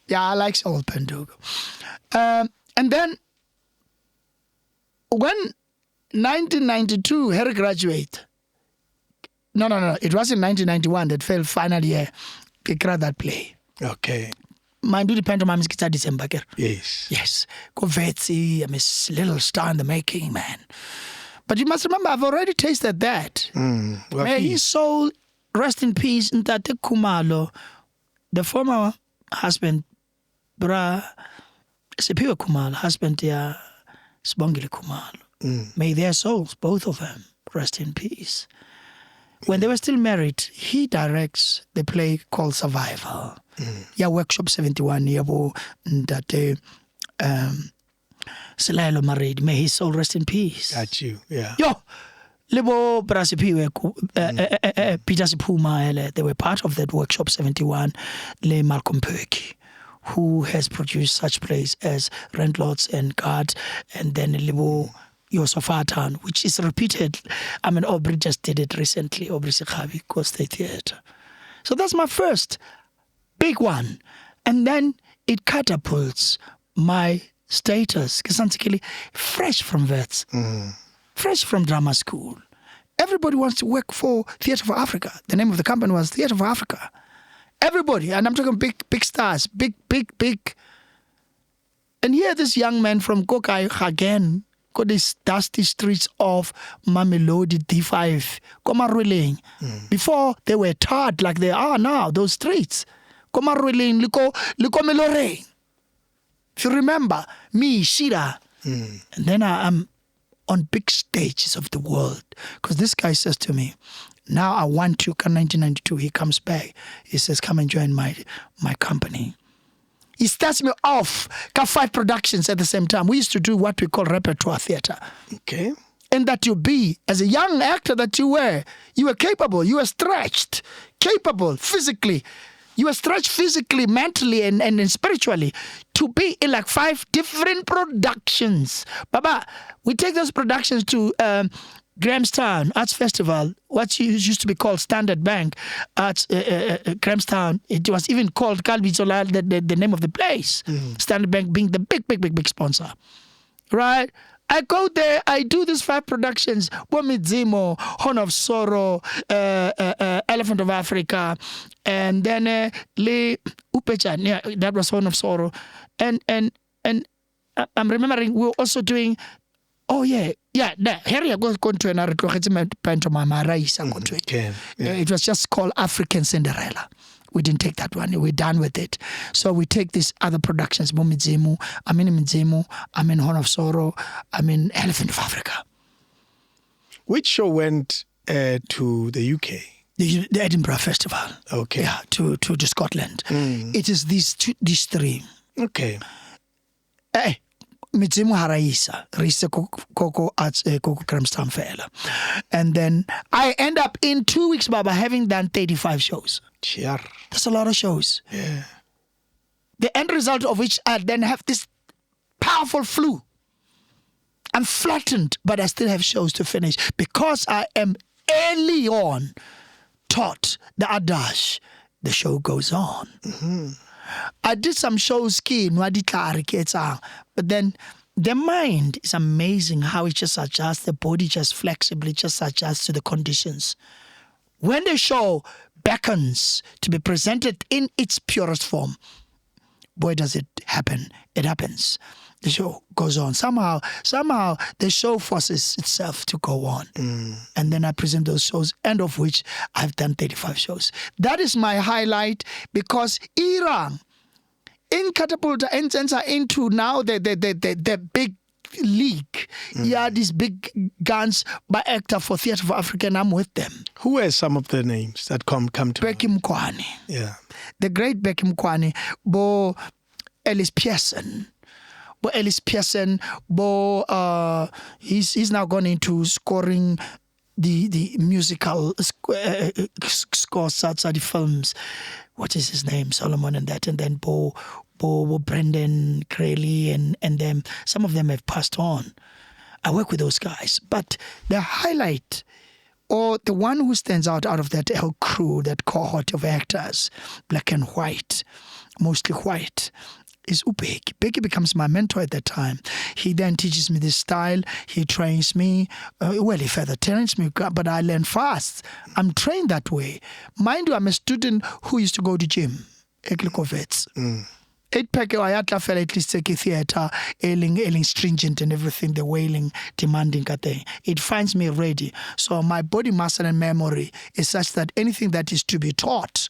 Yeah, I like Saul Penduga. And then when 1992, Harry graduate. No. It was in 1991 that fell final year. They cried that play. Okay. Mind you, the pantomime is December. Yes. Yes. Go Vetsi, I'm a little star in the making, man. But you must remember, I've already tasted that. May his soul rest in peace. Ntate Kumalo, the former husband, Bra Sepiwa Kumalo, husband, Sibongile Kumalo. May their souls, both of them, rest in peace. When they were still married, he directs the play called Survival. Yeah, Workshop 71, yabo Ntate Selelo married. May his soul rest in peace. Got you, yeah. Yo, Lebo Brasipiwe, Peter Sipuma, they were part of that Workshop 71, Le Malcolm Perky, who has produced such plays as Landlords and God, and then Lebo Yosafatan, which is repeated. I mean, Aubrey just did it recently, Aubrey Sikhavi, Coast State Theatre. So that's my first big one. And then it catapults my status, Kisantikili, fresh from vets, fresh from drama school. Everybody wants to work for Theatre for Africa. The name of the company was Theatre for Africa. Everybody, and I'm talking big stars, big. And here this young man from Kokai again got these dusty streets of Mamelodi D5, Komarweleng. Before they were tarred like they are now, those streets. Komarweleng, Liko Melore. If you remember, me, Shira. And then I'm on big stages of the world. Because this guy says to me, now I want you, 1992, he comes back. He says, come and join my company. He starts me off, got 5 productions at the same time. We used to do what we call repertoire theatre. Okay. And that you be, as a young actor that you were capable, you were stretched, capable physically. You were stretched physically, mentally, and spiritually to be in like 5 different productions. Baba, we take those productions to Grahamstown Arts Festival, what used to be called Standard Bank Arts, Grahamstown. It was even called Kalbitsola, the name of the place. Standard Bank being the big sponsor. Right? I go there, I do these 5 productions. Bomidzimo, Horn of Sorrow, Elephant of Africa, and then Le Upechan, yeah, that was Horn of Sorrow. And I'm remembering we were also doing, here I go to another pantomime. It was just called African Cinderella. We didn't take that one. We're done with it. So we take these other productions. Bomidzimo, I'm in Mdzimo, I'm in Horn of Sorrow, I'm in Elephant of Africa. Which show went to the UK? The Edinburgh Festival. Okay. Yeah, to Scotland. It is these 3. Okay. Mdzimo haraisa, Risa Koko at Koko Grahamstown Fela. And then I end up in 2 weeks, Baba, having done 35 shows. Sure. That's a lot of shows. Yeah. The end result of which I then have this powerful flu. I'm flattened, but I still have shows to finish because I am early on taught the adage, the show goes on. I did some shows, but then the mind is amazing how it just adjusts, the body just flexibly just adjusts to the conditions. When the show beckons to be presented in its purest form, boy, does it happen. It happens. The show goes on. Somehow the show forces itself to go on. And then I present those shows, end of which I've done 35 shows. That is my highlight because Iran in catapulta enter into now the big league. Yeah, these big guns by actor for Theatre for Africa, and I'm with them. Who are some of the names that come to Becky Mkwani. Yeah. The great Becky Mkwani, Bo Ellis Pearson. He's now gone into scoring the musical scores outside the films. What is his name? Solomon and that, and then Bo Brendan Crayley and them. Some of them have passed on. I work with those guys, but the highlight or the one who stands out of that whole crew, that cohort of actors, black and white, mostly white, is Ubeki. Beki becomes my mentor at that time. He then teaches me this style. He trains me. He further trains me, but I learn fast. I'm trained that way. Mind you, I'm a student who used to go to gym. 8-pack I felt at least take theatre, ailing stringent and everything, the wailing, demanding thing. It finds me ready. So my body, muscle and memory is such that anything that is to be taught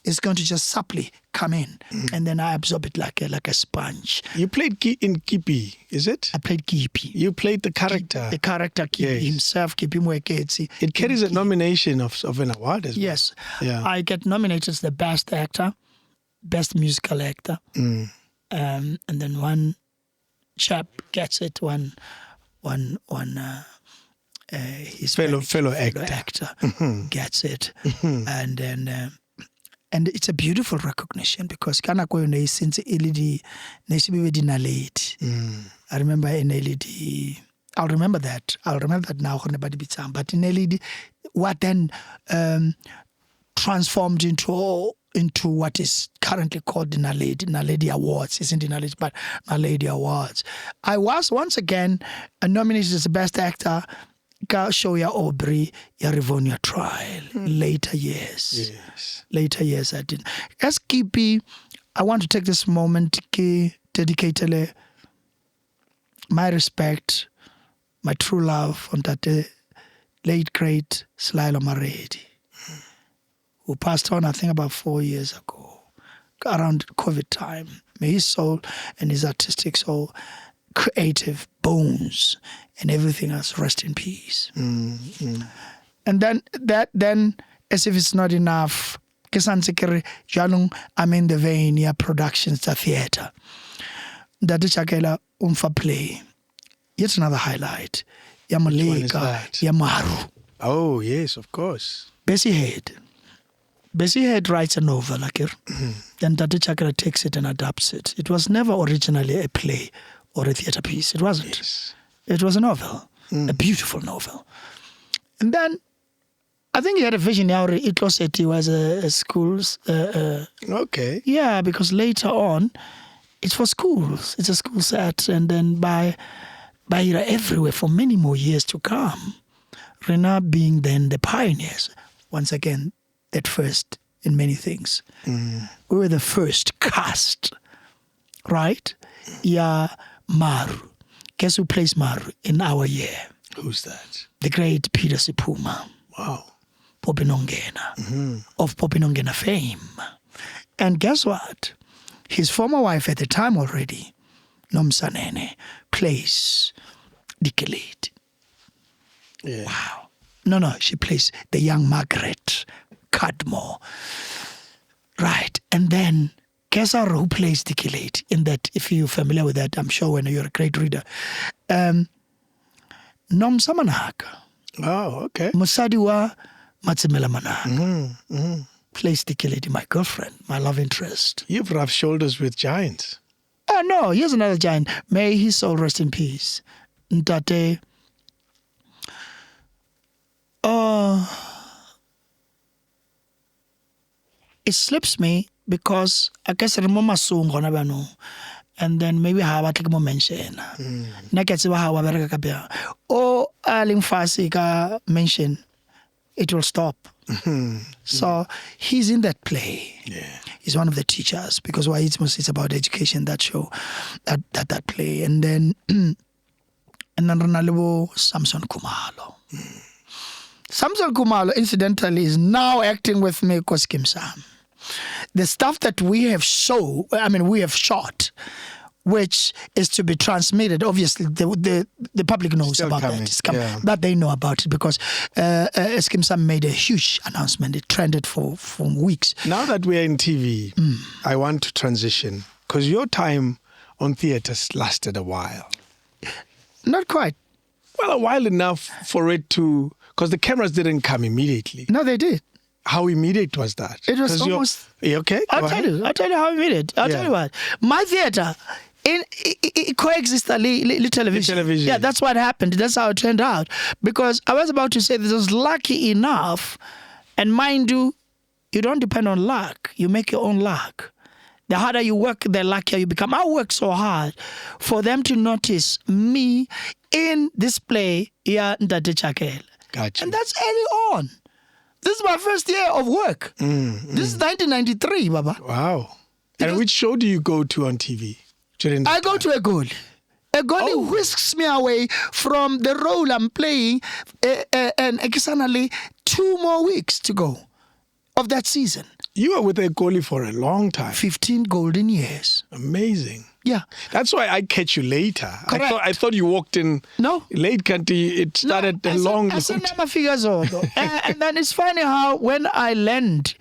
is going to just supply come in, and then I absorb it like a sponge. You played in Kipi, is it? I played Kipi. You played the character. The character Kipi himself, Kipi Mweketsi. It carries a nomination of an award as well. Yes. Yeah. I get nominated as the best actor, best musical actor, and then one chap gets it. His fellow actor gets it, and then. And it's a beautiful recognition because kana ko yone since LED nesibedi na late. I remember in LED. I'll remember that now. But in LED, what then transformed into what is currently called the Naledi Awards. Isn't it Naledi, but Naledi Awards. I was once again nominated as the best actor ka show ya Aubrey ya Rivonia trial. Later years. Yes. Later years I did. As Kipi, I want to take this moment to dedicate my respect, my true love on that late great Slylo Maredi, who passed on I think about 4 years ago, around COVID time. May his soul and his artistic soul, creative bones and everything else rest in peace. And then as if it's not enough, I'm in the vein ya productions to theater. That is Chakela Umfa play. Yet another highlight. Ya Malika, ya Maru. Oh, yes, of course. Bessie Head writes a novel, then Tati Chakra takes it and adapts it. It was never originally a play or a theater piece. It wasn't. Yes. It was a novel, a beautiful novel. And then I think he had a vision now. It was a school's. Okay. Yeah, because later on, it's for schools. It's a school set, and then by everywhere for many more years to come. Rena being then the pioneers. Once again, at first in many things. We were the first cast, right? Yeah, Maru. Guess who plays Maru in our year? Who's that? The great Peter Sipuma. Wow. Popinongena. Of Popinongena fame. And guess what? His former wife at the time already, Nomsanene, plays Dikkelate. Yeah. Wow. No, she plays the young Margaret Cudmore. Right. And then guess who plays Dikkelate in that, if you're familiar with that, I'm sure when you're a great reader. Nom Samanaka. Oh, okay. Musadi wa Matsimela Manaka. Plays Dikkelate, my girlfriend, my love interest. You've rubbed shoulders with giants. No, here's another giant. May his soul rest in peace. Ntate. It slips me because I guess I remember soon and then maybe how I take more mention. Nakatsi how I better kapia. Oh, Aling Fasi ka mention. It will stop. So he's in that play. Yeah. He's one of the teachers because why it's about education, that show, that play. And then Ranalibo Samson Kumalo. Samson Kumalo, incidentally, is now acting with me Koskim Sam. The stuff that we have shot, which is to be transmitted. Obviously, the public knows Still about coming. that. It's coming. Yeah. But they know about it because Skim Sam made a huge announcement. It trended for weeks. Now that we're in TV, I want to transition because your time on theatres lasted a while. Not quite. Well, a while enough for it to, because the cameras didn't come immediately. No, they did. How immediate was that? It was 'Cause almost. You okay? I'll tell you how immediate. I'll tell you what. My theater. It coexists television. television. Yeah, that's what happened. That's how it turned out. Because I was about to say this was lucky enough, and mind you, you don't depend on luck. You make your own luck. The harder you work, the luckier you become. I worked so hard for them to notice me in this play, Ndate Chakela. Gotcha. And that's early on. This is my first year of work. This is 1993, Baba. Wow. And which show do you go to on TV? I go to a goal. A goalie whisks me away from the role I'm playing, and externally 2 more weeks to go of that season. You were with a goalie for a long time. 15 golden years. Amazing. Yeah. That's why I catch you later. Correct. I thought you walked in No. late, Kanti. It started a long I said never figures out. And then it's funny how when I land,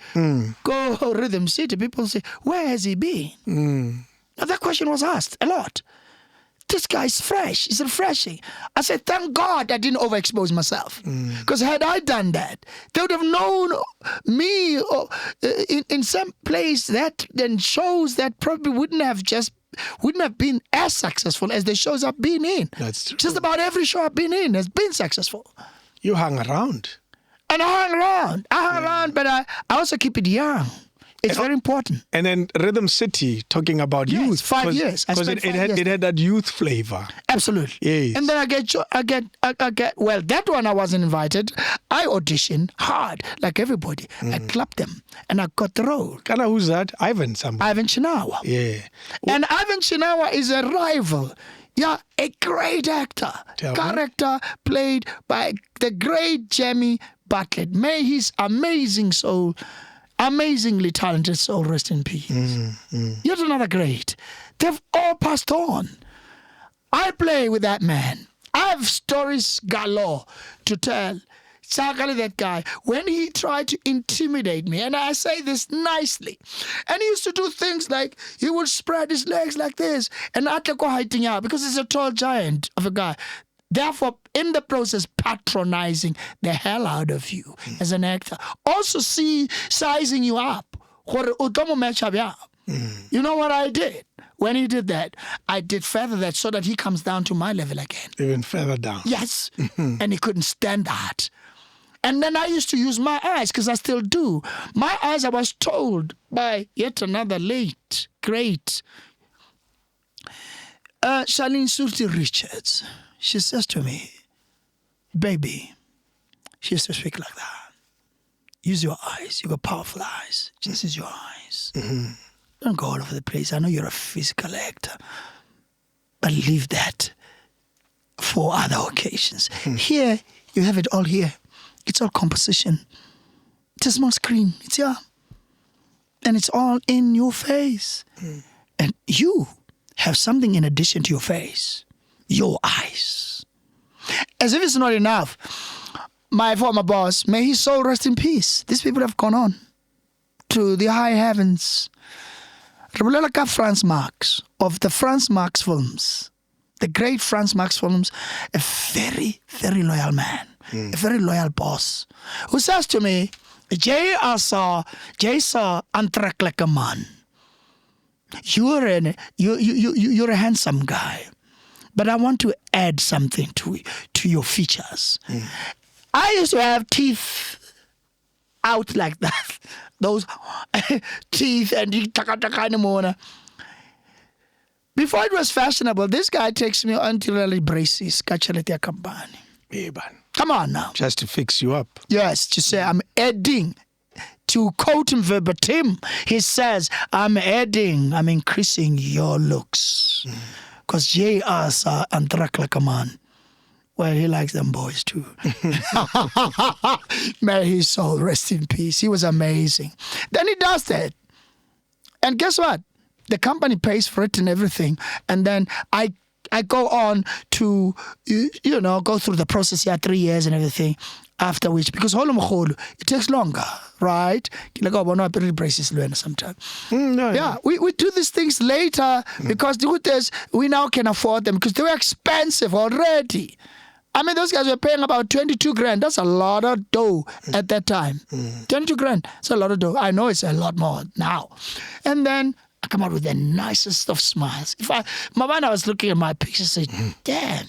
go Rhythm City, people say, where has he been? Now that question was asked a lot. This guy's fresh. It's refreshing. I said, thank God I didn't overexpose myself. Because had I done that, they would have known me in some place that then shows that probably wouldn't have been as successful as the shows I've been in. That's true. Just about every show I've been in has been successful. You hung around. And I hung around. But I also keep it young. It's very important. And then Rhythm City, talking about Yes, youth. 5 years. I Because spent it 5 years. had that youth flavor. Absolutely. Yes. And then I get, well, that one I wasn't invited. I auditioned hard, like everybody. I clapped them, and I got the role. Kana, who's that? Ivan somebody. Ivan Chinawa. Yeah. And Ivan Chinawa is a rival. Yeah, a great actor. Tell me. Character played by the great Jamie Bartlett. May his amazing soul, amazingly talented soul rest in peace. Yet another great. They've all passed on. I play with that man. I have stories galore to tell. Sakali, that guy, when he tried to intimidate me, and I say this nicely, and he used to do things like he would spread his legs like this, and I'd go hiding out because he's a tall giant of a guy. Therefore, in the process, patronizing the hell out of you as an actor. Also sizing you up. You know what I did? When he did that, I did further that so that he comes down to my level again. Even further down. Yes. And he couldn't stand that. And then I used to use my eyes, because I still do. My eyes, I was told by yet another late, great, Charlene Surti Richards. She says to me, baby, she used to speak like that. Use your eyes. You got powerful eyes. Just use your eyes. Don't go all over the place. I know you're a physical actor, but leave that for other occasions. Here, you have it all here. It's all composition. It's a small screen. It's here. And it's all in your face. And you have something in addition to your face. Your eyes. As if it's not enough, my former boss, may his soul rest in peace. These people have gone on to the high heavens. Rebulela Franz Marx, of the Franz Marx films, the great Franz Marx films, a very, very loyal man, a very loyal boss, who says to me, Jay saw Antrak like a man. You're a handsome guy, but I want to add something to your features. I used to have teeth out like that. Those teeth and before it was fashionable, this guy takes me until early braces. Come on now. Just to fix you up. Yes, to say I'm adding. To quote him verbatim, he says, I'm increasing your looks. Because J.R.'s Antrak like a man. Well, he likes them boys too. May his soul rest in peace. He was amazing. Then he does that. And guess what? The company pays for it and everything. And then I go on to, go through the process here, 3 years and everything. After which, because it takes longer, right? Sometimes. Yeah, we do these things later because we now can afford them because they were expensive already. I mean, those guys were paying about 22 grand. That's a lot of dough at that time. 22 grand. That's a lot of dough. I know it's a lot more now. And then I come out with the nicest of smiles. My mind, I was looking at my picture and saying, damn,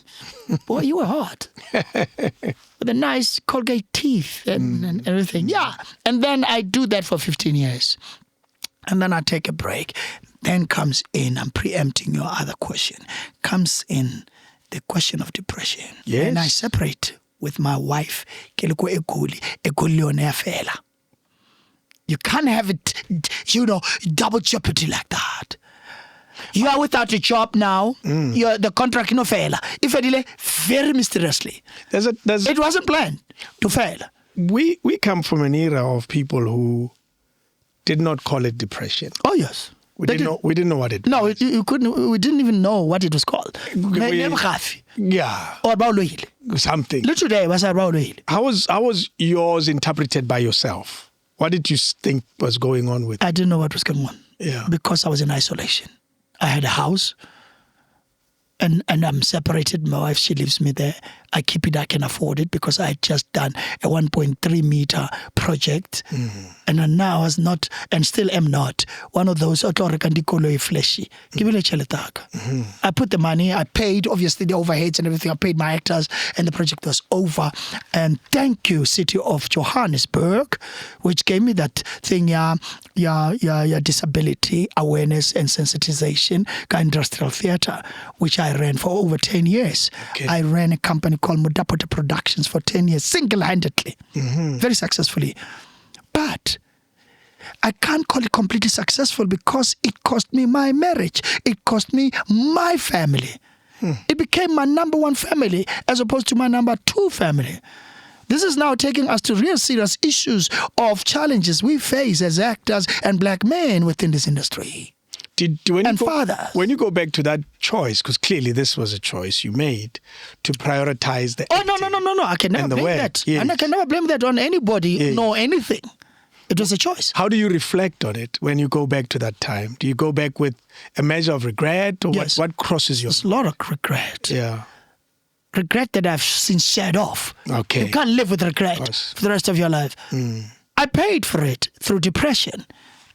boy, you were hot. With the nice Colgate teeth and everything. Yeah. And then I do that for 15 years. And then I take a break. Then comes in, I'm preempting your other question, comes in the question of depression. Yes. And I separate with my wife. You can't have it, double jeopardy like that. You are without a job now. The contract no fail. If it very mysteriously. It wasn't planned to fail. We come from an era of people who did not call it depression. Oh yes. We didn't know what it was. No, you couldn't. We didn't even know what it was called. Yeah. Or something. Literally, was about How was yours interpreted by yourself? What did you think was going on with it? I didn't know what was going on. Yeah. Because I was in isolation. I had a house, and I'm separated. My wife, she leaves me there. I keep it, I can afford it, because I had just done a 1.3 meter project. And now I was not, and still am not, one of those flashy. I put the money, I paid obviously the overheads and everything, I paid my actors, and the project was over. And thank you, City of Johannesburg, which gave me that thing, disability awareness and sensitization, industrial theatre, which I ran for over 10 years. Okay. I ran a company called Mudapota Productions for 10 years, single-handedly, very successfully. But I can't call it completely successful because it cost me my marriage. It cost me my family. It became my number one family as opposed to my number two family. This is now taking us to real serious issues of challenges we face as actors and black men within this industry. Fathers. When you go back to that choice, because clearly this was a choice you made to prioritize the no. I can never blame that. Yes. And I can never blame that on anybody nor anything. It was a choice. How do you reflect on it when you go back to that time? Do you go back with a measure of regret, or Yes. what crosses your There's a lot of regret. Yeah. Regret that I've since shed off. Okay. You can't live with regret course. for the rest of your life. I paid for it through depression.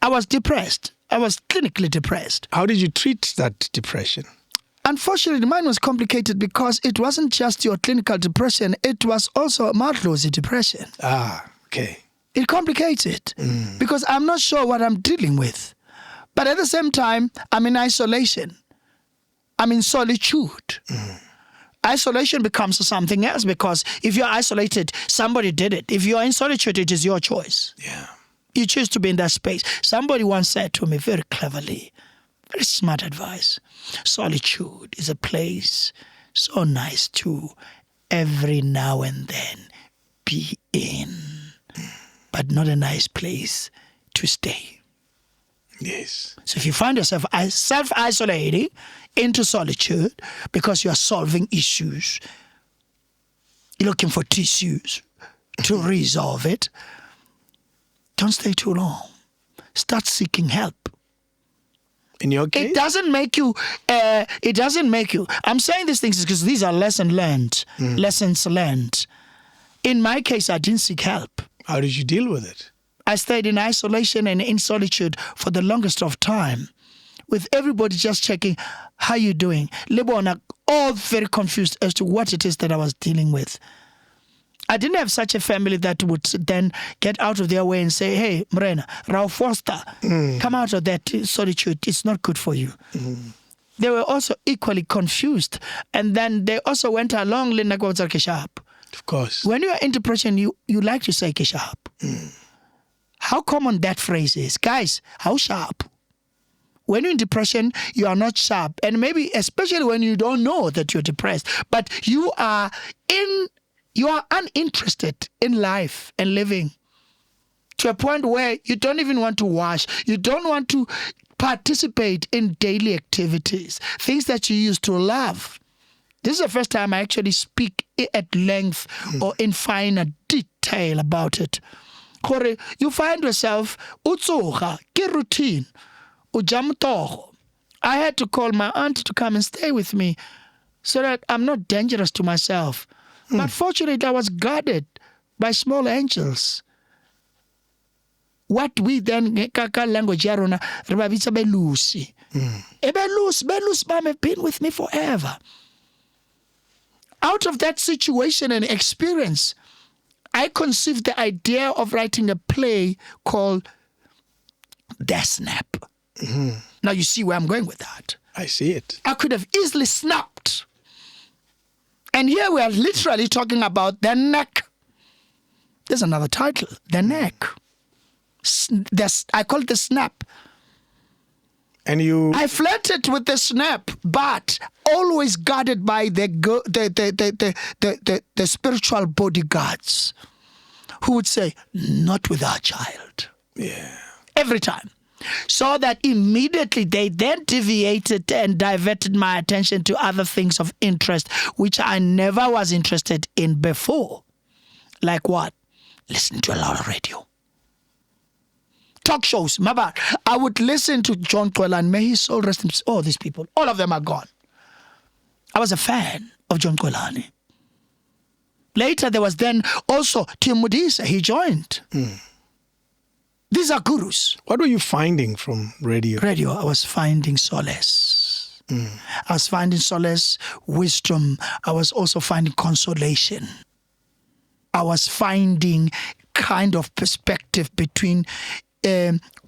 I was depressed. I was clinically depressed. How did you treat that depression? Unfortunately, mine was complicated because it wasn't just your clinical depression, it was also Amadlozi depression. Ah, okay. It complicates it because I'm not sure what I'm dealing with. But at the same time, I'm in isolation. I'm in solitude. Isolation becomes something else because if you're isolated, somebody did it. If you're in solitude, it is your choice. Yeah. You choose to be in that space. Somebody once said to me very cleverly, very smart advice, solitude is a place so nice to every now and then be in, but not a nice place to stay. Yes. So if you find yourself self-isolating into solitude because you are solving issues, you're looking for tissues to resolve it, don't stay too long. Start seeking help. In your case? It doesn't make you, I'm saying these things because these are lessons learned. In my case, I didn't seek help. How did you deal with it? I stayed in isolation and in solitude for the longest of time, with everybody just checking, how you doing? Lebona, all very confused as to what it is that I was dealing with. I didn't have such a family that would then get out of their way and say, hey, Mrena, Rao Foster, come out of that solitude. It's not good for you. They were also equally confused. And then they also went along, Of course. when you are in depression, you like to say sharp. How common that phrase is. Guys, how sharp? When you're in depression, you are not sharp. And maybe especially when you don't know that you're depressed, but you are uninterested in life and living to a point where you don't even want to wash. You don't want to participate in daily activities, things that you used to love. This is the first time I actually speak at length or in finer detail about it. You find yourself, utsuga, ke routine, ujamtogo. I had to call my aunt to come and stay with me so that I'm not dangerous to myself. But fortunately, I was guarded by small angels. What we then, language yarona, rebabitsa belusi. Belusi have been with me forever. Out of that situation and experience, I conceived the idea of writing a play called The Snap. Now you see where I'm going with that. I see it. I could have easily snapped. And here we are literally talking about the neck. There's another title, The Neck. I call it The Snap. And you... I flirted with the snap, but always guarded by the spiritual bodyguards who would say, not with our child. Yeah. Every time. So that immediately they then deviated and diverted my attention to other things of interest, which I never was interested in before. Like what? Listening to a lot of radio. Talk shows. I would listen to John Kwelane. May his soul rest in peace. All these people, all of them are gone. I was a fan of John Kwelane. Later, there was then also Tim Modise. He joined. These are gurus. What were you finding from radio? Radio, I was finding solace. I was finding solace, wisdom. I was also finding consolation. I was finding kind of perspective between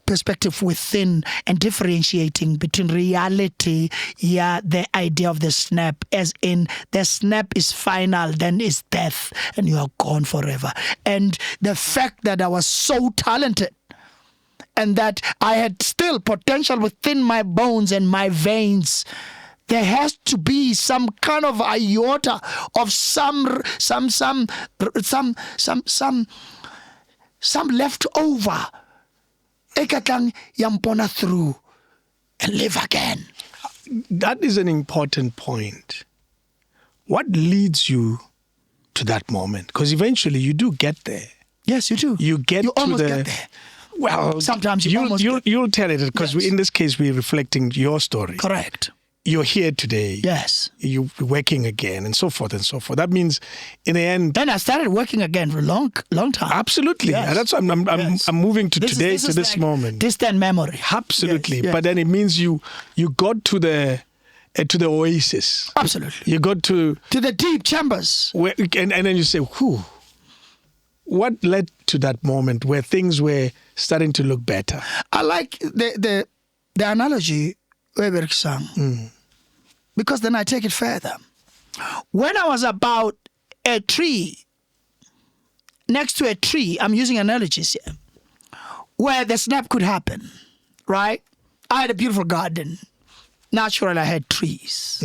perspective within and differentiating between reality, the idea of the snap, as in the snap is final, then is death, and you are gone forever. And the fact that I was so talented and that I had still potential within my bones and my veins, there has to be some kind of iota of some leftover. Ekatang yampona through and live again. That is an important point. What leads you to that moment? Because eventually you do get there. Yes, you do. You almost get there. Well, sometimes you'll tell it, because in this case we're reflecting your story. Correct. You're here today. Yes. You're working again, and so forth and so forth. That means, in the end, then I started working again for a long time. Absolutely. Yes. And that's why I'm moving to today, to this like moment. Distant memory. Absolutely. Yes. But then it means you got to the oasis. Absolutely. You got to the deep chambers. Where, and then you say, whew. What led to that moment where things were starting to look better? I like the analogy Weber sang, because then I take it further. When I was about a tree, next to a tree, I'm using analogies here, where the snap could happen, right? I had a beautiful garden. Naturally, I had trees.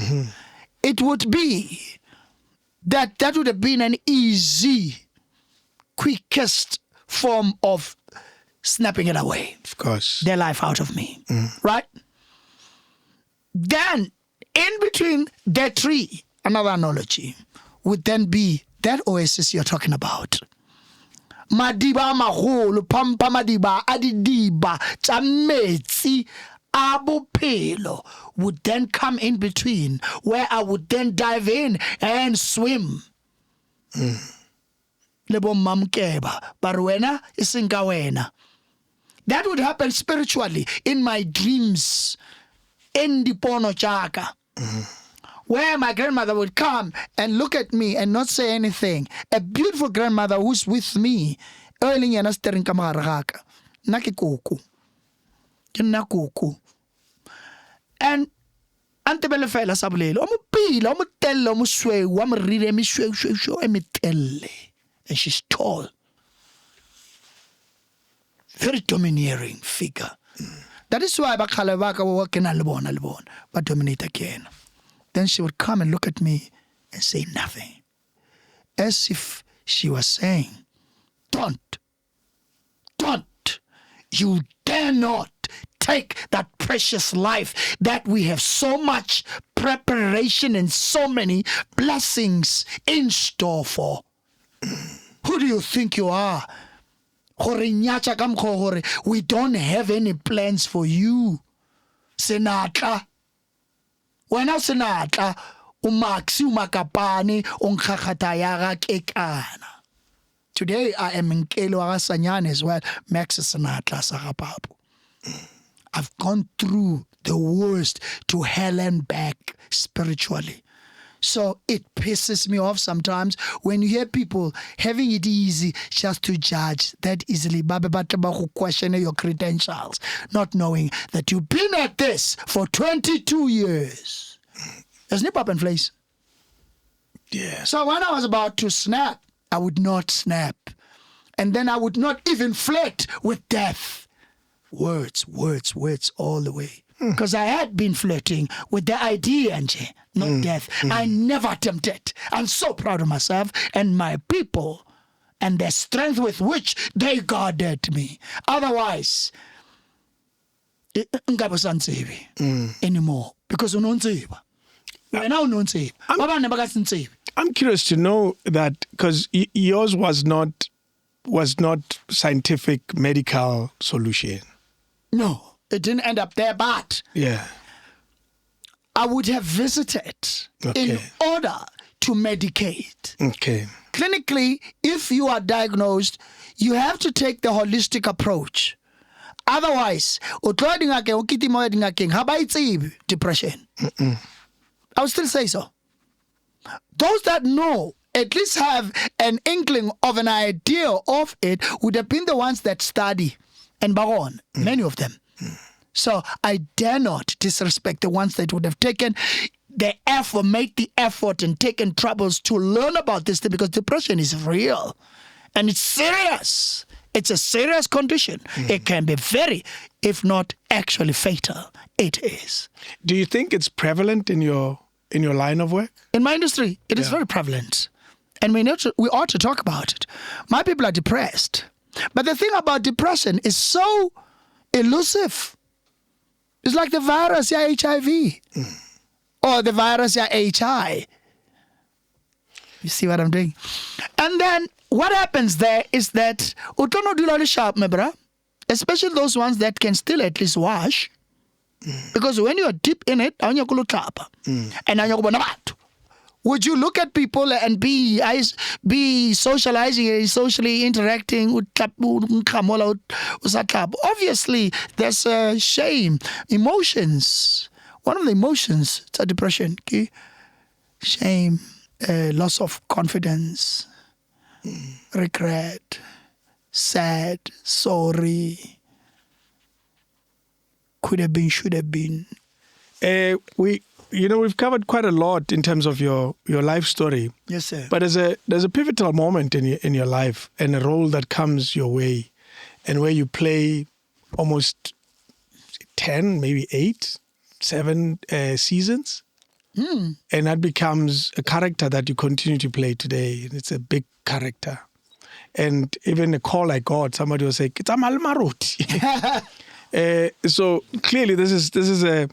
It would be that would have been an easy, quickest form of snapping it away. Of course. Their life out of me, right? Then, in between that tree, another analogy would then be that oasis you're talking about. Madiba maholo, pampa madiba, adidiba, tametsi, abopelo would then come in between, where I would then dive in and swim. Lebo mamkeba, barwena isinga wena. That would happen spiritually in my dreams, in the pono chaka, where my grandmother would come and look at me and not say anything. A beautiful grandmother who's with me, early yana staring kamaraka, nakikuku, kuku, and antebele fela sabulelo, omu pila, omu telle, omu swe, omu rire, emi swe, emi telle, and she's tall. Very domineering figure. That is why bakhala baka working alibona, but dominate again. Then she would come and look at me and say nothing, as if she was saying, "Don't, you dare not take that precious life that we have so much preparation and so many blessings in store for. Who do you think you are? We don't have any plans for you. Senatla. Wena senatla umaksi umakapani unkakatayaga kekana. Today I am in Kelo Arasanyane as well. MACKS senatla sakapapo. I've gone through the worst to hell and back spiritually. So it pisses me off sometimes when you hear people having it easy just to judge that easily. Question your credentials, not knowing that you've been at this for 22 years. There's no pop and place. Yeah. So when I was about to snap, I would not snap. And then I would not even flirt with death. Words all the way. Because I had been flirting with the idea, not death. I never attempted. I'm so proud of myself and my people and the strength with which they guarded me. Otherwise, anymore. Because I'm curious to know that, because yours was not scientific medical solution. No. It didn't end up there, but yeah, I would have visited in order to medicate. Okay. clinically, if you are diagnosed, you have to take the holistic approach. Otherwise, depression. I would still say so. Those that know, at least have an inkling of an idea of it, would have been the ones that study and baron, many of them. So I dare not disrespect the ones that would have taken the effort, made the effort and taken troubles to learn about this thing, because depression is real and it's serious. It's a serious condition. It can be very, if not actually fatal. It is. Do you think it's prevalent in your line of work? In my industry, it is very prevalent. And we ought to talk about it. My people are depressed. But the thing about depression is so elusive. It's like the virus, HIV. Or the virus, HI. You see what I'm doing? And then what happens there is that, especially those ones that can still at least wash, because when you're deep in it, and would you look at people and be socializing, socially interacting with obviously there's shame, emotions. One of the emotions, it's a depression, okay? Shame, loss of confidence, regret, sad, sorry, could have been, should have been. We've covered quite a lot in terms of your life story. Yes, sir. But there's a pivotal moment in your life and a role that comes your way, and where you play almost 10, maybe 8, 7 seasons. And that becomes a character that you continue to play today. And it's a big character. And even a call I got, somebody was like, "It's a Malmaroti." So clearly this is a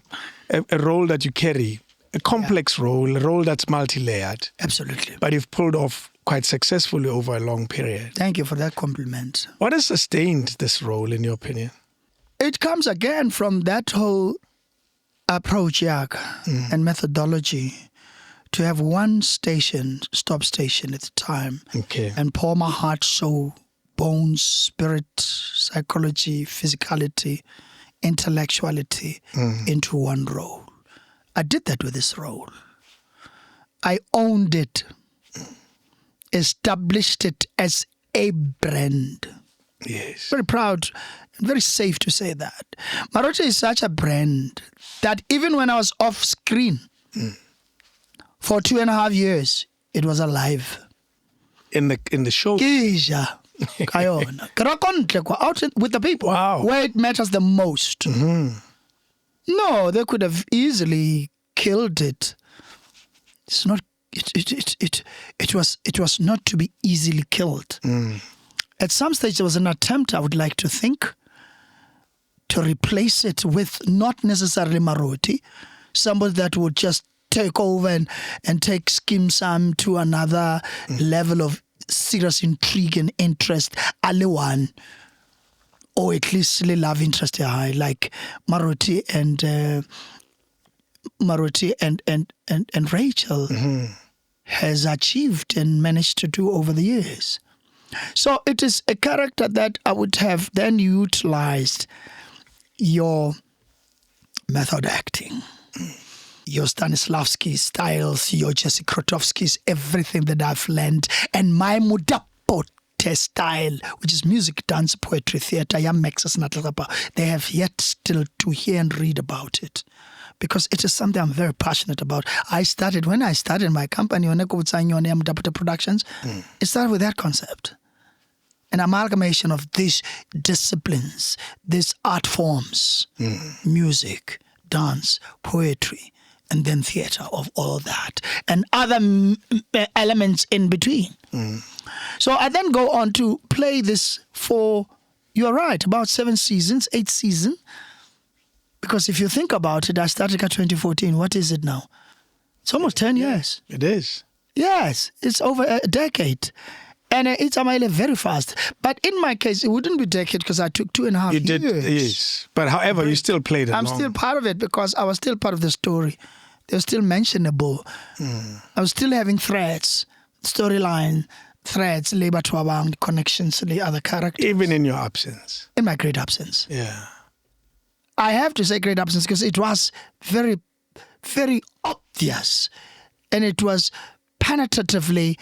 role that you carry, a complex role, a role that's multi-layered. Absolutely. But you've pulled off quite successfully over a long period. Thank you for that compliment. What has sustained this role, in your opinion? It comes again from that whole approach, and methodology, to have one stop station at a time, and pour my heart, soul, bones, spirit, psychology, physicality, intellectuality into one role. I did that with this role. I owned it, established it as a brand. Yes. Very proud and very safe to say that. Maroti is such a brand that even when I was off screen for 2.5 years, it was alive. In the show? Out with the people. Wow. Where it matters the most. No, they could have easily killed it. It's not. It was not to be easily killed. At some stage, there was an attempt, I would like to think, to replace it with not necessarily Maroti, somebody that would just take over and take Skim Sam to another level of serious intrigue and interest, Alewan, or at least love interest high, like Maroti and Rachel has achieved and managed to do over the years. So it is a character that I would have then utilized your method acting, your Stanislavski styles, your Jesse Krotowski's, everything that I've learned, and my Mudapote style, which is music, dance, poetry, theater, MACKS, they have yet still to hear and read about it. Because it is something I'm very passionate about. When I started my company, Mudapote Productions, it started with that concept. An amalgamation of these disciplines, these art forms, music, dance, poetry, and then theater, of all that, and other elements in between. So I then go on to play this for, you're right, about 7 seasons, 8 seasons. Because if you think about it, I started at 2014. What is it now? It's almost 10 years. It is. Yes, it's over a decade. And it's very fast. But in my case, it wouldn't be a decade because I took 2.5 years. You did, yes. But however, you still played it. I'm still part of it because I was still part of the story. They were still mentionable. I was still having threads, storyline, threads, labor to abang, connections, the other characters. Even in your absence. In my great absence. Yeah. I have to say great absence because it was very, very obvious. And it was penetratively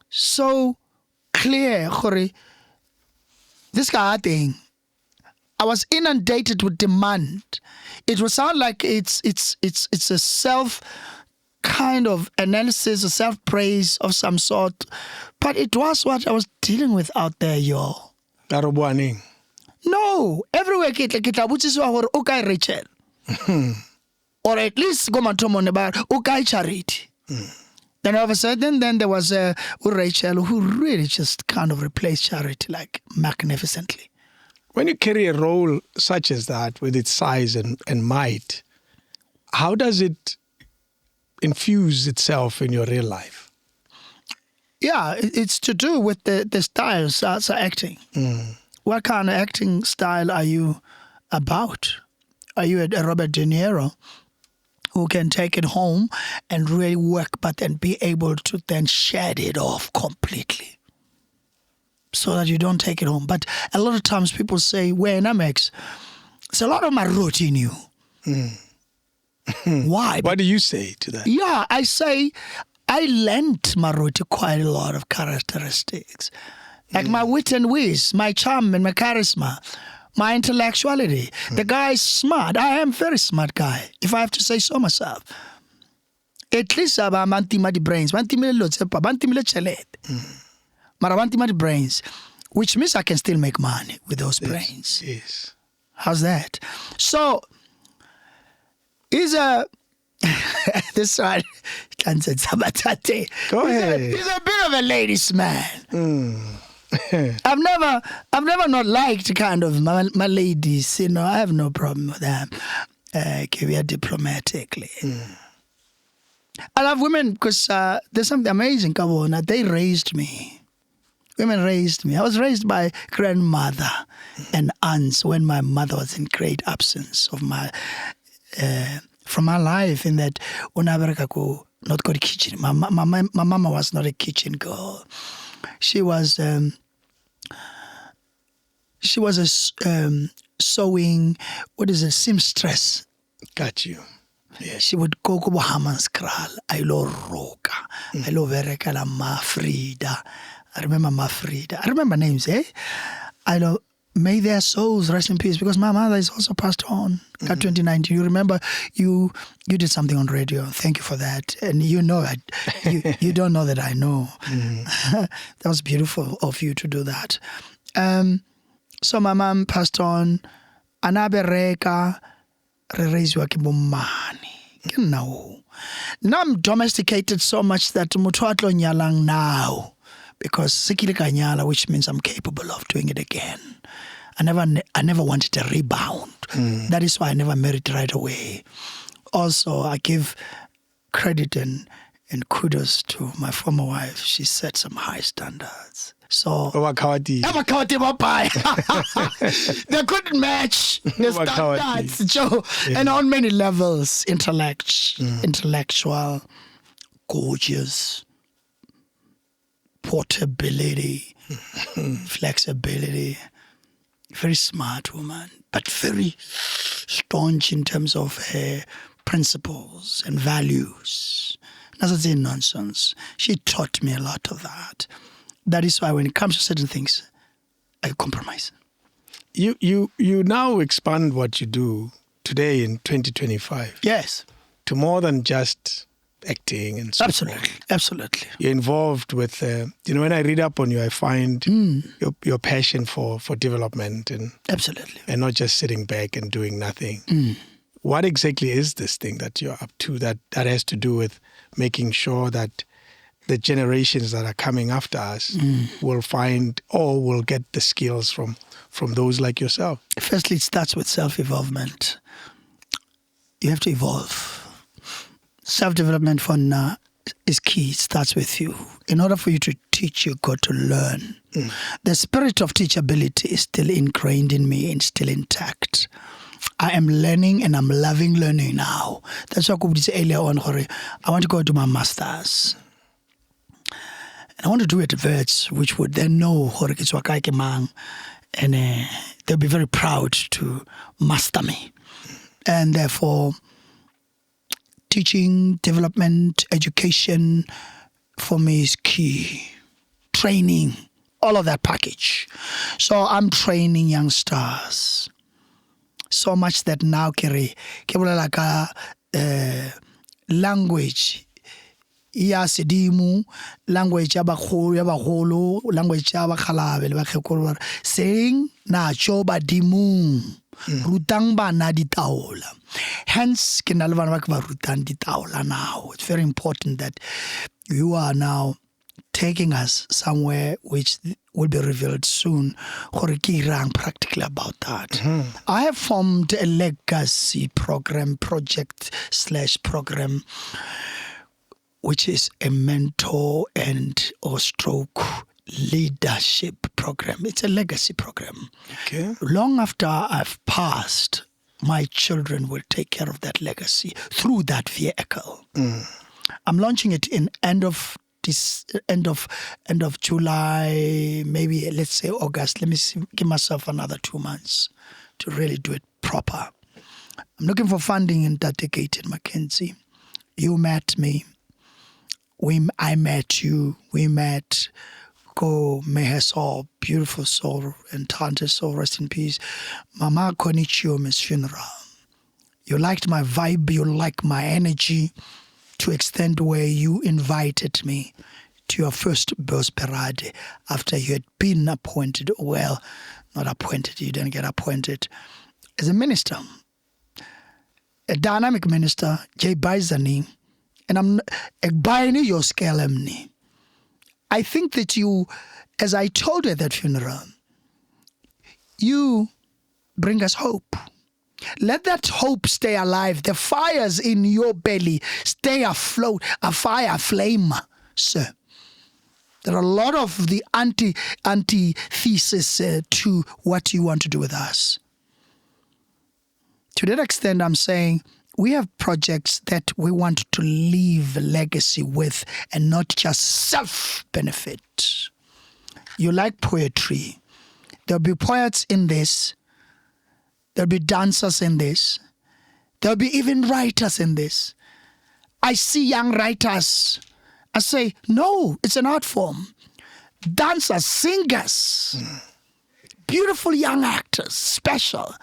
so clear. This guy thing, I was inundated with demand. It would sound like it's a self kind of analysis, a self-praise of some sort. But it was what I was dealing with out there, yo. No, everywhere okay Rachel. Or at least go about okay charity. Then all of a sudden, then there was Rachel who really just kind of replaced charity like magnificently. When you carry a role such as that with its size and might, how does it infuse itself in your real life? Yeah, it's to do with the styles of acting. What kind of acting style are you about? Are you a Robert De Niro who can take it home and really work, but then be able to then shed it off completely so that you don't take it home? But a lot of times people say, when I MACKS, it's a lot of my root in you. Why? What do you say to that? Yeah, I say I lent Maruti quite a lot of characteristics. Like my wit and whiz, my charm and my charisma, my intellectuality. The guy is smart. I am a very smart guy, if I have to say so myself. At least I'm anti-mad brains. Anti-mad brains, which means I can still make money with those brains. Yes. How's that? So, is a this one Go ahead. He's a bit of a ladies' man. I've never not liked kind of my ladies. You know, I have no problem with them. We are diplomatically. I love women because there's something amazing. Kabona, they raised me. Women raised me. I was raised by grandmother and aunts when my mother was in great absence of my. From my life, in that not go to kitchen. My mama was not a kitchen girl. She was a sewing. What is a seamstress? Got you. Yeah. She would go to Haman's Kral. I love Roka. I love Vereka la Mafrida. I remember Mafrida. I remember names, eh? I love. May their souls rest in peace, because my mother is also passed on. 2019. You remember you did something on radio. Thank you for that. And you know that you don't know that I know. That was beautiful of you to do that. So my mom passed on. Anabereka rereizwa ke bomani. Now I'm domesticated so much that mutho atlo nyalang now, because sikile ka nyala, which means I'm capable of doing it again. I never wanted a rebound. That is why I never married right away. Also, I give credit and kudos to my former wife. She set some high standards. So they couldn't match the standards, Joe. Yeah. And on many levels, intellectual, gorgeous, portability, flexibility. Very smart woman, but very staunch in terms of her principles and values. That's nonsense. She taught me a lot of that. That is why when it comes to certain things, I compromise. You now expand what you do today in 2025. Yes. To more than just acting and so Absolutely. forth. Absolutely. You're involved with, when I read up on you, I find your passion for development and absolutely, and not just sitting back and doing nothing. What exactly is this thing that you're up to that has to do with making sure that the generations that are coming after us will find or will get the skills from those like yourself? Firstly, it starts with self-involvement. You have to evolve. Self-development for now is key. It starts with you. In order for you to teach, you've got to learn. The spirit of teachability is still ingrained in me and still intact. I am learning and I'm loving learning now. That's why I said earlier on, I want to go to my master's. And I want to do adverts which would then know gore ke tswa kae ke mang, and they'll be very proud to master me. And therefore, teaching, development, education for me is key. Training, all of that package. So I'm training youngsters. So much that now ke bolela ka language ya sedimu, language ya bagolo, language ya bakhalabe le bakhekolo, saying na cho badimung rutang bana ditaola. Hence ke na le bana ba ke ba rutang ditaola now. It's very important that you are now taking us somewhere which will be revealed soon. Practically about that. I have formed a legacy project/program, which is a mentor and or stroke leadership program. It's a legacy program. Okay. Long after I've passed, my children will take care of that legacy through that vehicle. I'm launching it in end of July, maybe let's say August. Let me give myself another 2 months to really do it proper. I'm looking for funding in dedicated Mackenzie. You met me. I met you. We met. Go, may her soul, beautiful soul, and talented soul, rest in peace. Mama Konichio, Miss Funeral. You liked my vibe. You liked my energy. To extend where you invited me to your first birth parade after you had been appointed, well, not appointed, you didn't get appointed, as a minister, a dynamic minister, Jay Bizani, and I'm buying your scale. I think that you, as I told you at that funeral, you bring us hope. Let that hope stay alive. The fires in your belly stay afloat, a fire flame, sir. There are a lot of the antithesis to what you want to do with us. To that extent, I'm saying we have projects that we want to leave a legacy with and not just self-benefit. You like poetry. There'll be poets in this. There'll be dancers in this. There'll be even writers in this. I see young writers. I say, no, it's an art form. Dancers, singers, beautiful young actors, special.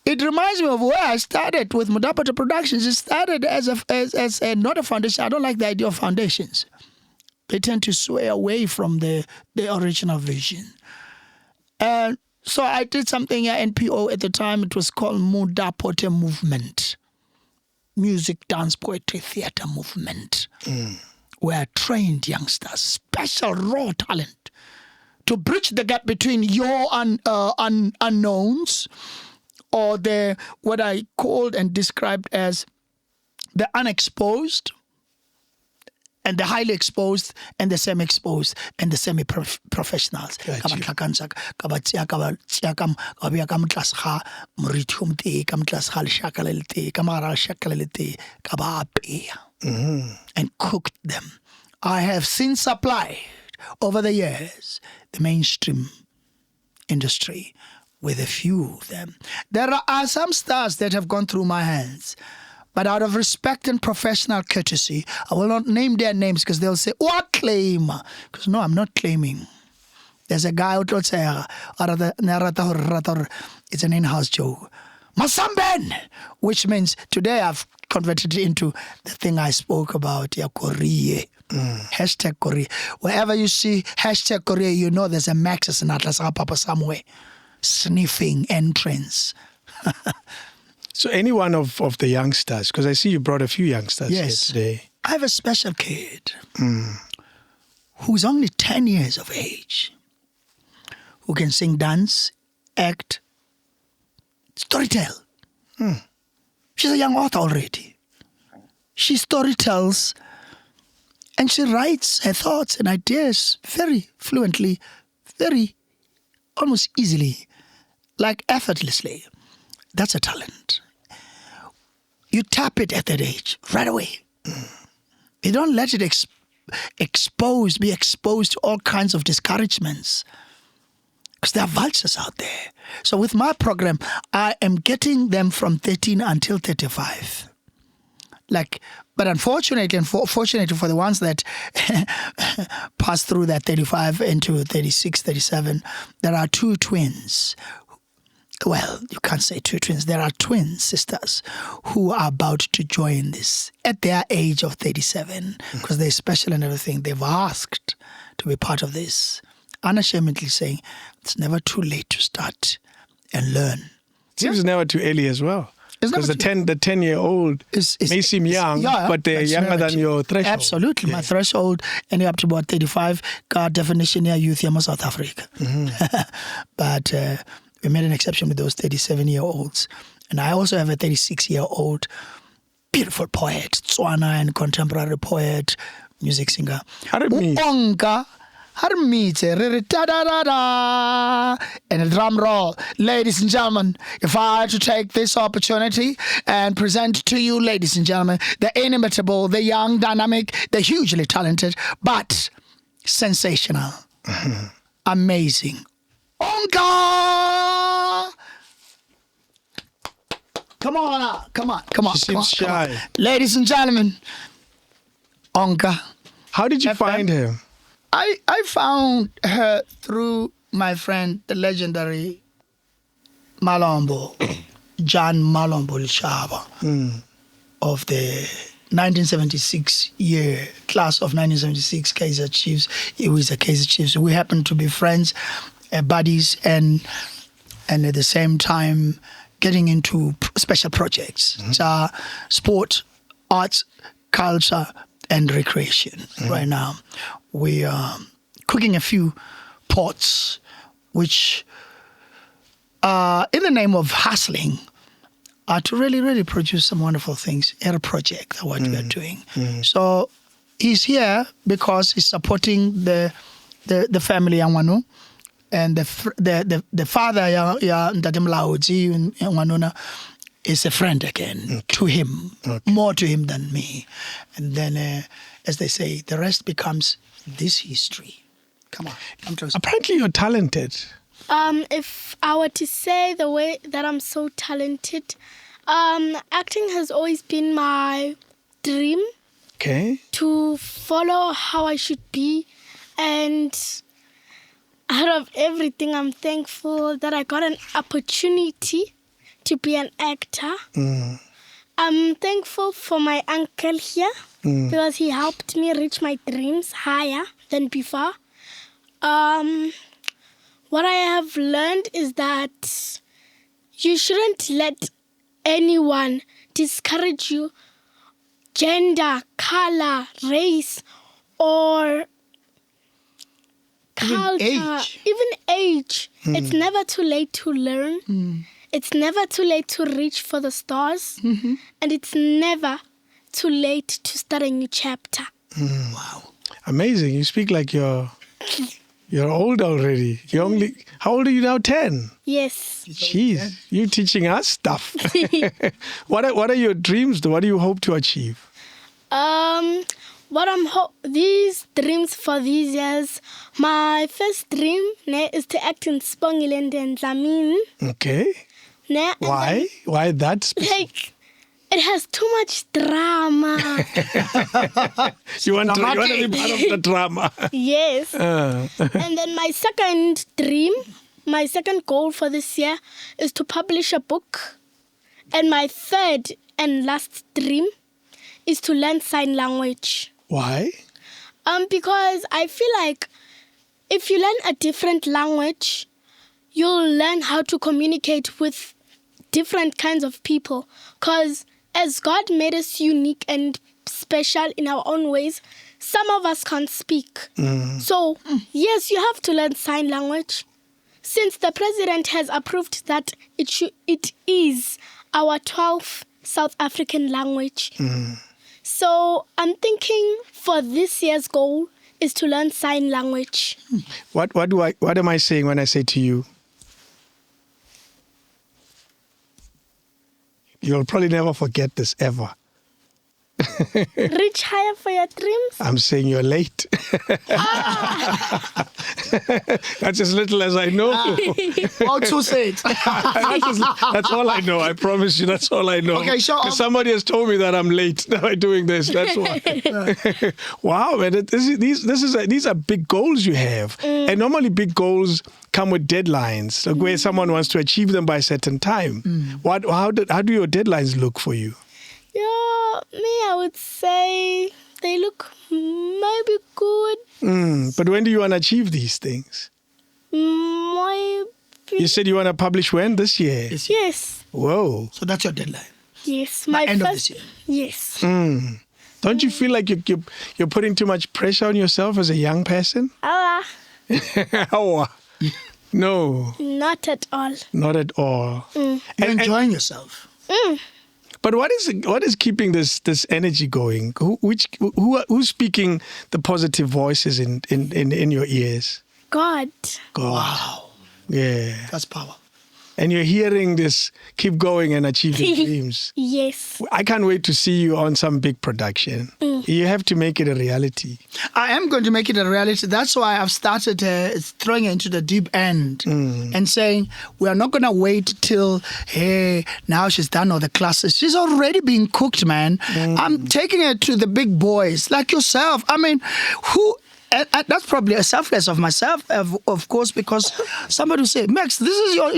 It reminds me of where I started with Mudapata Productions. It started as not a foundation. I don't like the idea of foundations. They tend to sway away from the original vision. And so I did something at NPO at the time. It was called Mudapote Movement. Music, dance, poetry, theater movement. Where I trained youngsters, special raw talent, to bridge the gap between your unknowns, or what I called and described as the unexposed, and the highly exposed, and the semi-exposed, and the semi-professionals. And cooked them. I have since supplied over the years the mainstream industry with a few of them. There are some stars that have gone through my hands, but out of respect and professional courtesy, I will not name their names because they'll say, what claim? Because no, I'm not claiming. There's a guy who say, it's an in-house joke. Masamben! Which means today I've converted it into the thing I spoke about, Korea. Hashtag Korea. Wherever you see hashtag Korea, you know there's a MACKS in Atlas Papa somewhere. Sniffing entrance. So any one of the youngsters, because I see you brought a few youngsters here today. I have a special kid who's only 10 years of age, who can sing, dance, act, storytell. She's a young author already. She storytells and she writes her thoughts and ideas very fluently, very almost easily, like effortlessly. That's a talent. You tap it at that age, right away. You don't let it be exposed to all kinds of discouragements. Because there are vultures out there. So with my program, I am getting them from 13 until 35. But unfortunately, and fortunately for the ones that pass through that 35 into 36, 37, there are two twins. Well, you can't say two twins. There are twin sisters who are about to join this at their age of 37 because they're special and everything. They've asked to be part of this. Unashamedly saying it's never too late to start and learn. It seems never too early as well. Because the 10-year-old may seem young, but they're younger than your threshold. Absolutely. My threshold, and up to about 35, got definition here, youth here in South Africa. But we made an exception with those 37-year-olds. And I also have a 36-year-old beautiful poet, Tswana and contemporary poet, music singer. Onka Harmite, and a drum roll. Ladies and gentlemen, if I had to take this opportunity and present to you, ladies and gentlemen, the inimitable, the young, dynamic, the hugely talented, but sensational, amazing, Onka! Come on. She seems shy. Ladies and gentlemen, Onka. How did you find her? I found her through my friend, the legendary Malombo, John Malombo Lishaba, of the 1976 year class of 1976 Kaizer Chiefs. He was a Kaizer Chiefs. We happened to be friends, buddies, and at the same time getting into special projects, sport, arts, culture, and recreation. Right now, we are cooking a few pots, which are in the name of hustling, are to really, really produce some wonderful things in a project, what we are doing. So he's here because he's supporting the family Yangwanu, and the father Ntatemlaoji Yangwanuna is a friend again to him, more to him than me. And then, as they say, the rest becomes this history. Come on, come close. Apparently you're talented. If I were to say the way that I'm so talented, acting has always been my dream. Okay. To follow how I should be. And out of everything, I'm thankful that I got an opportunity to be an actor. I'm thankful for my uncle here because he helped me reach my dreams higher than before. What I have learned is that you shouldn't let anyone discourage you, gender, color, race, or culture, even age. It's never too late to learn. It's never too late to reach for the stars. And it's never too late to start a new chapter. Wow. Amazing. You speak like you're old already. How old are you now? 10? Yes. Jeez, you teaching us stuff. What are your dreams? What do you hope to achieve? These dreams for these years, my first dream is to act in Spongilende and Dlamini. Okay. Why? Why that? Like, it has too much drama. You want to be part of the drama. Yes. And then my second dream, my second goal for this year is to publish a book. And my third and last dream is to learn sign language. Why? Because I feel like if you learn a different language, you'll learn how to communicate with different kinds of people. Because as God made us unique and special in our own ways, some of us can't speak. So, yes, you have to learn sign language. Since the president has approved that it is our 12th South African language. So, I'm thinking for this year's goal is to learn sign language. What am I saying when I say to you? You'll probably never forget this ever. Reach higher for your dreams. I'm saying you're late. That's as little as I know. How to say it? That's all I know. I promise you, that's all I know. Okay, so 'cause somebody has told me that I'm late by doing this. That's why. Wow, man! These are big goals you have, and normally big goals come with deadlines, like where someone wants to achieve them by a certain time. How do your deadlines look for you? Yeah, me, I would say they look maybe good. But when do you want to achieve these things? Maybe. You said you want to publish when? This year? Yes. Whoa. So that's your deadline. Yes. By My end first, of this year. Yes. Don't you feel like you're putting too much pressure on yourself as a young person? Oh, no. Not at all. Not at all. You're enjoying yourself. But what is keeping this energy going? Who's speaking the positive voices in your ears? God. God. Wow. Yeah. That's power. And you're hearing this, keep going and achieve your dreams. Yes. I can't wait to see you on some big production. You have to make it a reality. I am going to make it a reality. That's why I've started throwing it into the deep end and saying, we are not going to wait till, hey, now she's done all the classes. She's already being cooked, man. I'm taking it to the big boys like yourself. I mean, who... And that's probably a selfless of myself, of course, because somebody will say, Max, this is your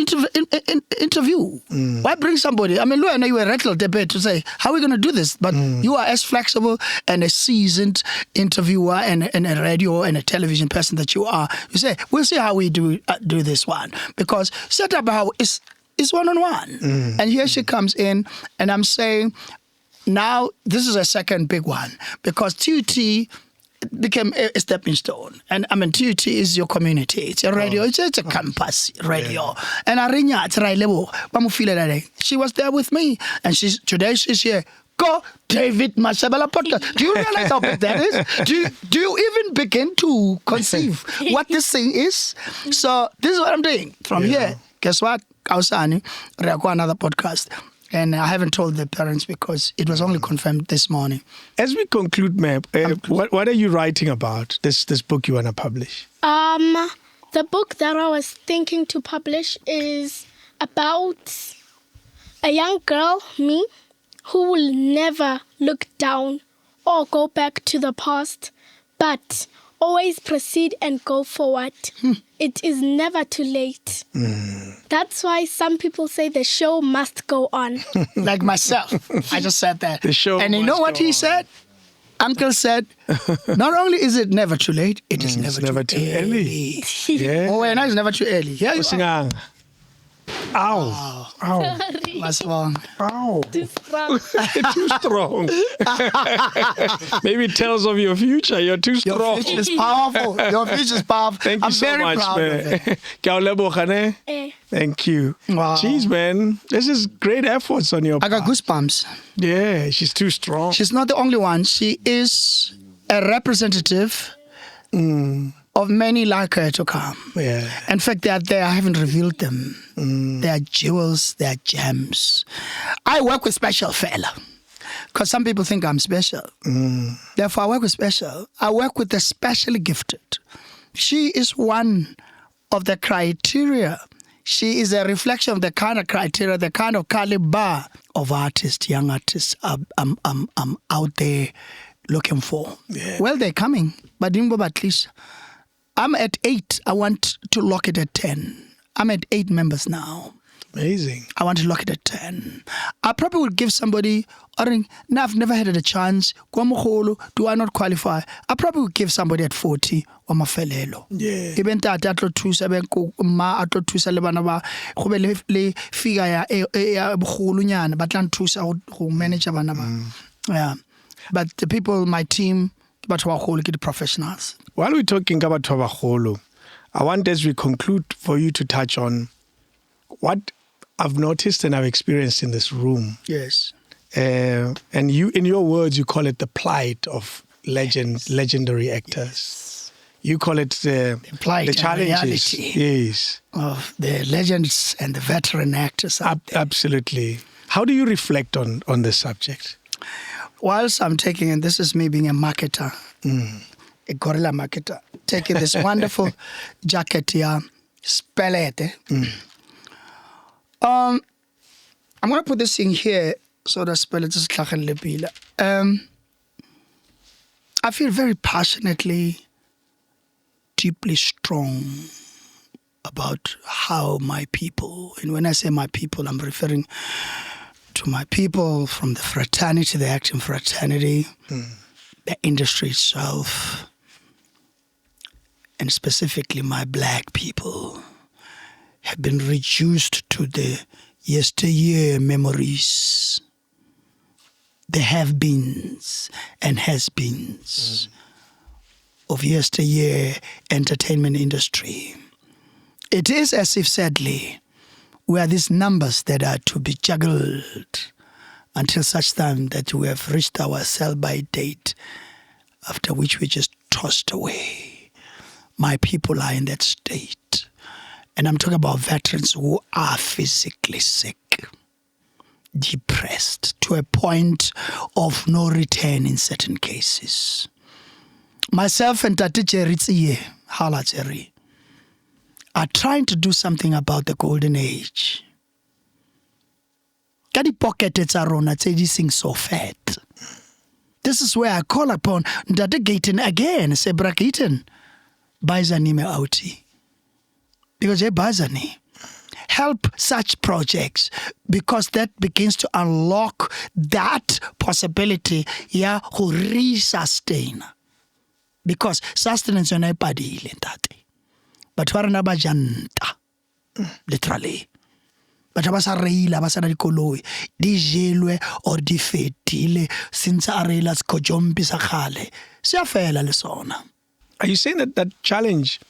interview. Why bring somebody? I mean, look, I know you were rattled a bit to say, how are we going to do this? But you are as flexible and a seasoned interviewer and a radio and a television person that you are. You say, we'll see how we do this one. Because set up how it's one-on-one. And here she comes in, and I'm saying, now this is a second big one. Because TUT became a stepping stone. And I mean, TUT is your community. It's a radio. It's a campus radio. And Arinya, she was there with me. And today she's here. Go, David Mashabala podcast. Do you realize how big that is? Do you even begin to conceive what this thing is? So this is what I'm doing. From here, guess what? Kausani, another podcast. And I haven't told the parents because it was only confirmed this morning. As we conclude, Map, what are you writing about, this book you want to publish? The book that I was thinking to publish is about a young girl, me, who will never look down or go back to the past, but always proceed and go forward. It is never too late. That's why some people say the show must go on. Like myself. I just said that. The show and you know what he said? Uncle said, not only is it never too late, it is never too early. Yeah. Oh, and it's never too early. Here you are. Ow. Ow. What's wrong? Ow. Too strong. Too strong. Maybe it tells of your future. You're too Your strong. future is powerful. Your future is powerful. Thank you I'm so very much, proud man. of it. Thank you. Wow. Jeez, man. This is great efforts on your I part. got goosebumps. Yeah, she's too strong. She's not the only one. She is a representative of many like her to come. Yeah. In fact, they are there. I haven't revealed them. They are jewels. They are gems. I work with special fella because some people think I'm special. Therefore, I work with special. I work with the specially gifted. She is one of the criteria. She is a reflection of the kind of criteria, the kind of caliber of artists, young artists I'm out there looking for. Yeah. Well, they're coming, but at least I'm at 8. I want to lock it at 10. I'm at 8 members now. Amazing. I want to lock it at 10. I probably would give somebody, no, I've never had a chance. Do I not qualify? I probably would give somebody at 40 or mafelelo. Yeah. Even that atlo thusa ben ko ma atlo thusa le bana ba go be le figure ya bogolo nyana ba tla thusa go manage bana ba. Yeah. But the people, my team, batho ba golo ke the professionals. While we're talking about Twabaholo, I want, as we conclude, for you to touch on what I've noticed and I've experienced in this room. Yes. And you, in your words, you call it the plight of legendary actors. You call it the plight and challenges. reality. Yes. Of the legends and the veteran actors out there. Absolutely. How do you reflect on this subject? whilst I'm taking, and this is me being a marketer, a guerrilla marketer, taking this wonderful jacket here, Spelete. I'm going to put this in here so that Spelete is tlhagelele. I feel very passionately, deeply strong about how my people, and when I say my people, I'm referring to my people from the fraternity, the acting fraternity, the industry itself, and specifically my black people, have been reduced to the yesteryear memories, the have-beens and has-beens of yesteryear entertainment industry. It is as if, sadly, we are these numbers that are to be juggled until such time that we have reached our sell-by date, after which we just tossed away. My people are in that state. And I'm talking about veterans who are physically sick, depressed, to a point of no return in certain cases. Myself and Tate Jerry Hala Jerry are trying to do something about the golden age. Ka di-pocket tsa rona tse di seng so fat. This is where I call upon Ntate Gayton again, Sebra Gayton, Baizani me outi. Because Baizani, help such projects, because that begins to unlock that possibility to re-sustain. Because sustenance yona ipadile ntate. But warana ba janta, literally. But ba sa reila ba sa na dikoloi di jelwe or di fetile since a reila se kojompi sa khale se a fela le sona. Are you saying that that challenge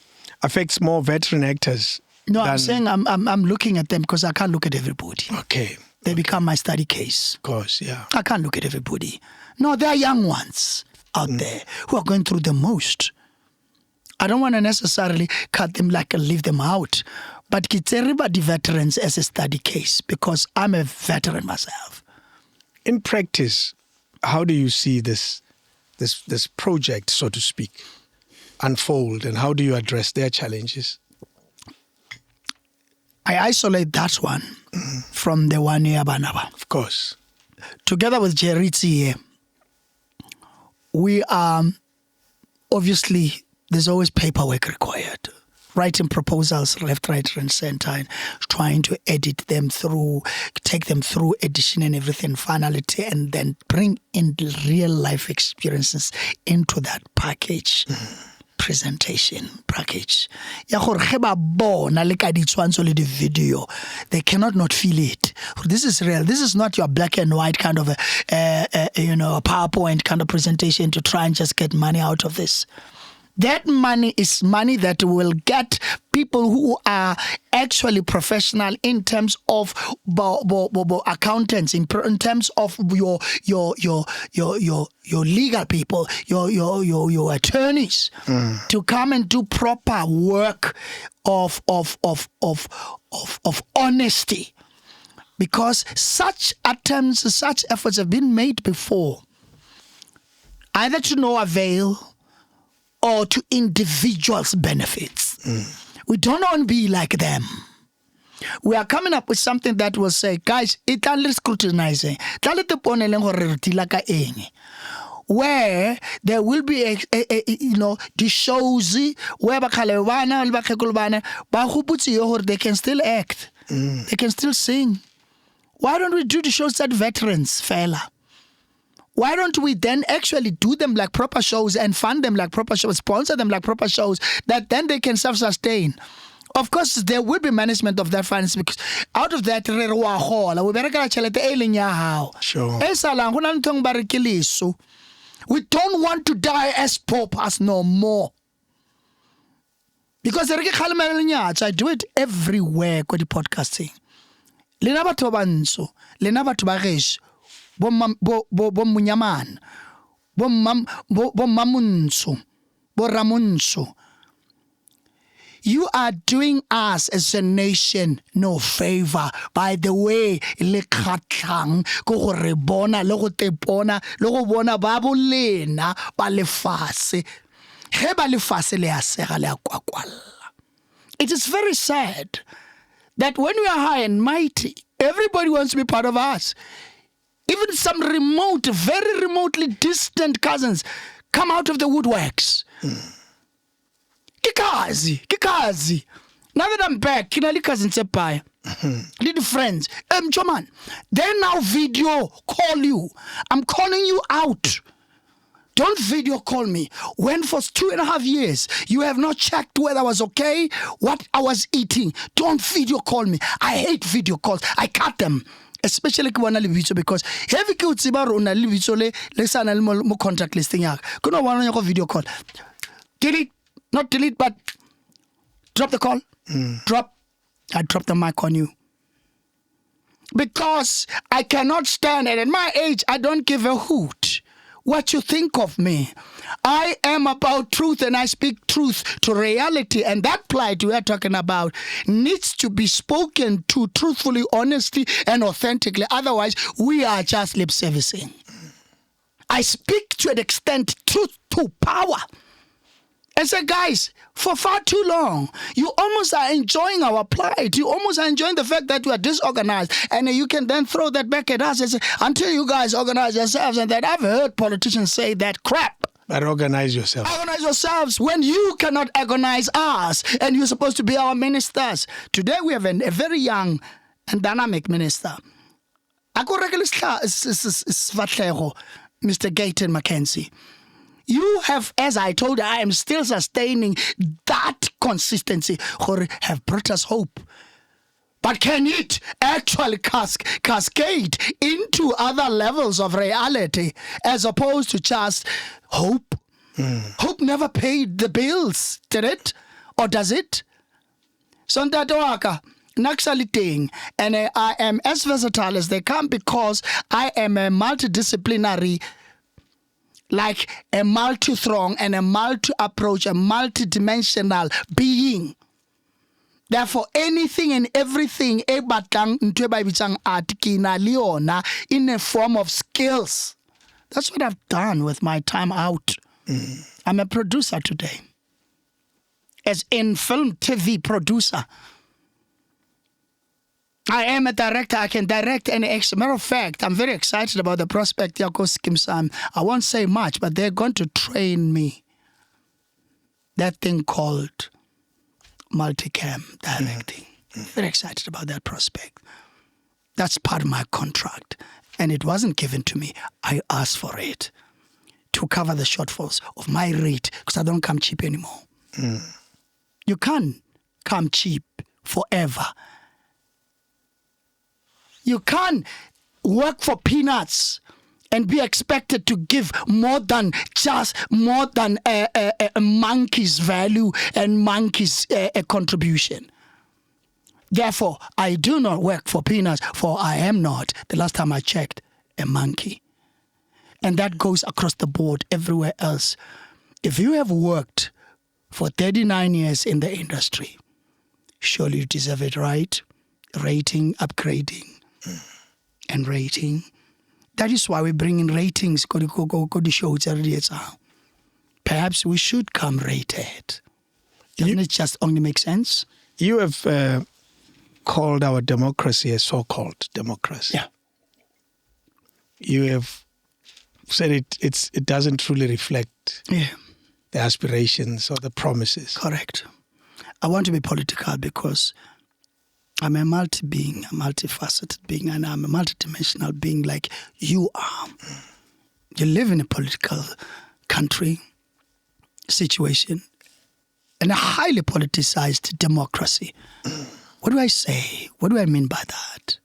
affects more veteran actors? No, I'm saying I'm looking at them because I can't look at everybody. Okay. They become my study case. Of course, yeah. I can't look at everybody. No, there are young ones out there who are going through the most. I don't want to necessarily cut them like and leave them out. But it's everybody veterans as a study case because I'm a veteran myself. In practice, how do you see this project, so to speak, unfold, and how do you address their challenges? I isolate that one from the one near Banaba. Of course. Together with Jeritzi, we are obviously, there's always paperwork required. Writing proposals left, right, and center, and trying to edit them through, take them through edition and everything, finality, and then bring in the real life experiences into that package. Presentation package. Ya gore ge ba bona le ka ditshwantsho le di video, they cannot not feel it. This is real. This is not your black and white kind of a PowerPoint kind of presentation to try and just get money out of this. That money is money that will get people who are actually professional in terms of accountants, in terms of your legal people, your attorneys, to come and do proper work of honesty, because such attempts, such efforts have been made before, either to no avail or to individuals' benefits. We don't want to be like them. We are coming up with something that will say, guys, let's scrutinize. Where there will be the shows where they can still act, they can still sing. Why don't we do the shows that veterans, fella? Why don't we then actually do them like proper shows and fund them like proper shows, sponsor them like proper shows, that then they can self-sustain? Of course, there will be management of that finance, because out of that, sure. We don't want to die as paupers no more. Because I do it everywhere with the podcasting. Lena batho ba bantsho, lena batho ba gesh, bo munyamana, bo mamuntsho, bo ramuntsho. you are doing us as a nation no favor. By the way, le khatlang go re bona le go tepona le go bona ba bolena ba lefase. Ge ba lefase le a sega le a kwakwalla. It is very sad that when we are high and mighty, everybody wants to be part of us. Even some remote, very remotely distant cousins come out of the woodworks. Kikazi. Now that I'm back, kinali cousins sepaya. Little friends. Choman, they now video call you. I'm calling you out. Don't video call me. When for 2.5 years you have not checked whether I was okay, what I was eating. Don't video call me. I hate video calls. I cut them. Especially when I live because heavy kids about on a live le sana mo contract listing yak. Kuno wana yako video call. Delete, not delete, but drop the call. Drop. I drop the mic on you. Because I cannot stand it. At my age, I don't give a hoot what you think of me. I am about truth and I speak truth to reality, and that plight we are talking about needs to be spoken to truthfully, honestly, and authentically. Otherwise, we are just lip servicing. I speak to an extent truth to power. And say, guys, for far too long, you almost are enjoying our plight. You almost are enjoying the fact that we are disorganized. And you can then throw that back at us and say, until you guys organize yourselves. And that I've heard politicians say that crap. But organize yourself. Organize yourselves when you cannot organize us. And you're supposed to be our ministers. Today we have a very young and dynamic minister. Mr. Gayton Mackenzie. You have, as I told you, I am still sustaining that consistency or have brought us hope. But can it actually cascade into other levels of reality as opposed to just hope? Hope never paid the bills, did it? Or does it? So Naxaliting, and I am as versatile as they come because I am a multidisciplinary, like a multi-throng and a multi-approach, a multi-dimensional being. Therefore, anything and everything in a form of skills. That's what I've done with my time out. I'm a producer today. As in film, TV producer. I am a director. I can direct any action. Matter of fact, I'm very excited about the prospect. I won't say much, but they're going to train me. That thing called multicam directing. Very excited about that prospect. That's part of my contract. And it wasn't given to me. I asked for it to cover the shortfalls of my rate because I don't come cheap anymore. You can't come cheap forever. You can't work for peanuts and be expected to give more than a monkey's value and monkey's contribution. Therefore, I do not work for peanuts, for I am not, the last time I checked, a monkey. And that goes across the board everywhere else. If you have worked for 39 years in the industry, surely you deserve it, right? Rating, upgrading. And rating. That is why we bring in ratings. Perhaps we should come rated. Doesn't it just only make sense? You have called our democracy a so-called democracy. Yeah. You have said it doesn't truly reflect the aspirations or the promises. Correct. I want to be political because I'm a multi-being, a multifaceted being, and I'm a multidimensional being like you are. You live in a political country, situation, and a highly politicized democracy. What do I say? What do I mean by that?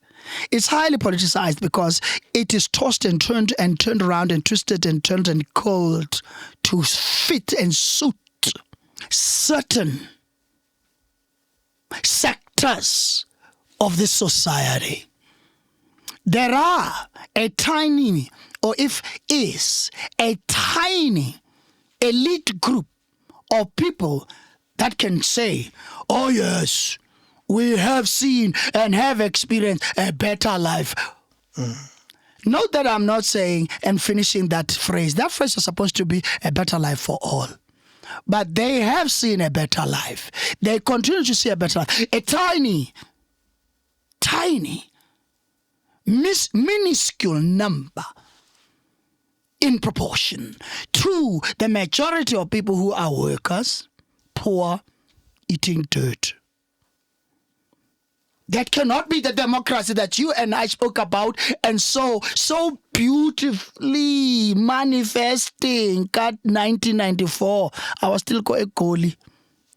It's highly politicized because it is tossed and turned around and twisted and turned and curled to fit and suit certain sectors of this society. There are a tiny, or if is, a tiny elite group of people that can say, oh yes, we have seen and have experienced a better life. Note that I'm not saying and finishing that phrase. That phrase is supposed to be a better life for all. But they have seen a better life. They continue to see a better life. A tiny, minuscule number in proportion to the majority of people who are workers, poor, eating dirt. That cannot be the democracy that you and I spoke about and so beautifully manifesting. Cut 1994. I was still a goalie.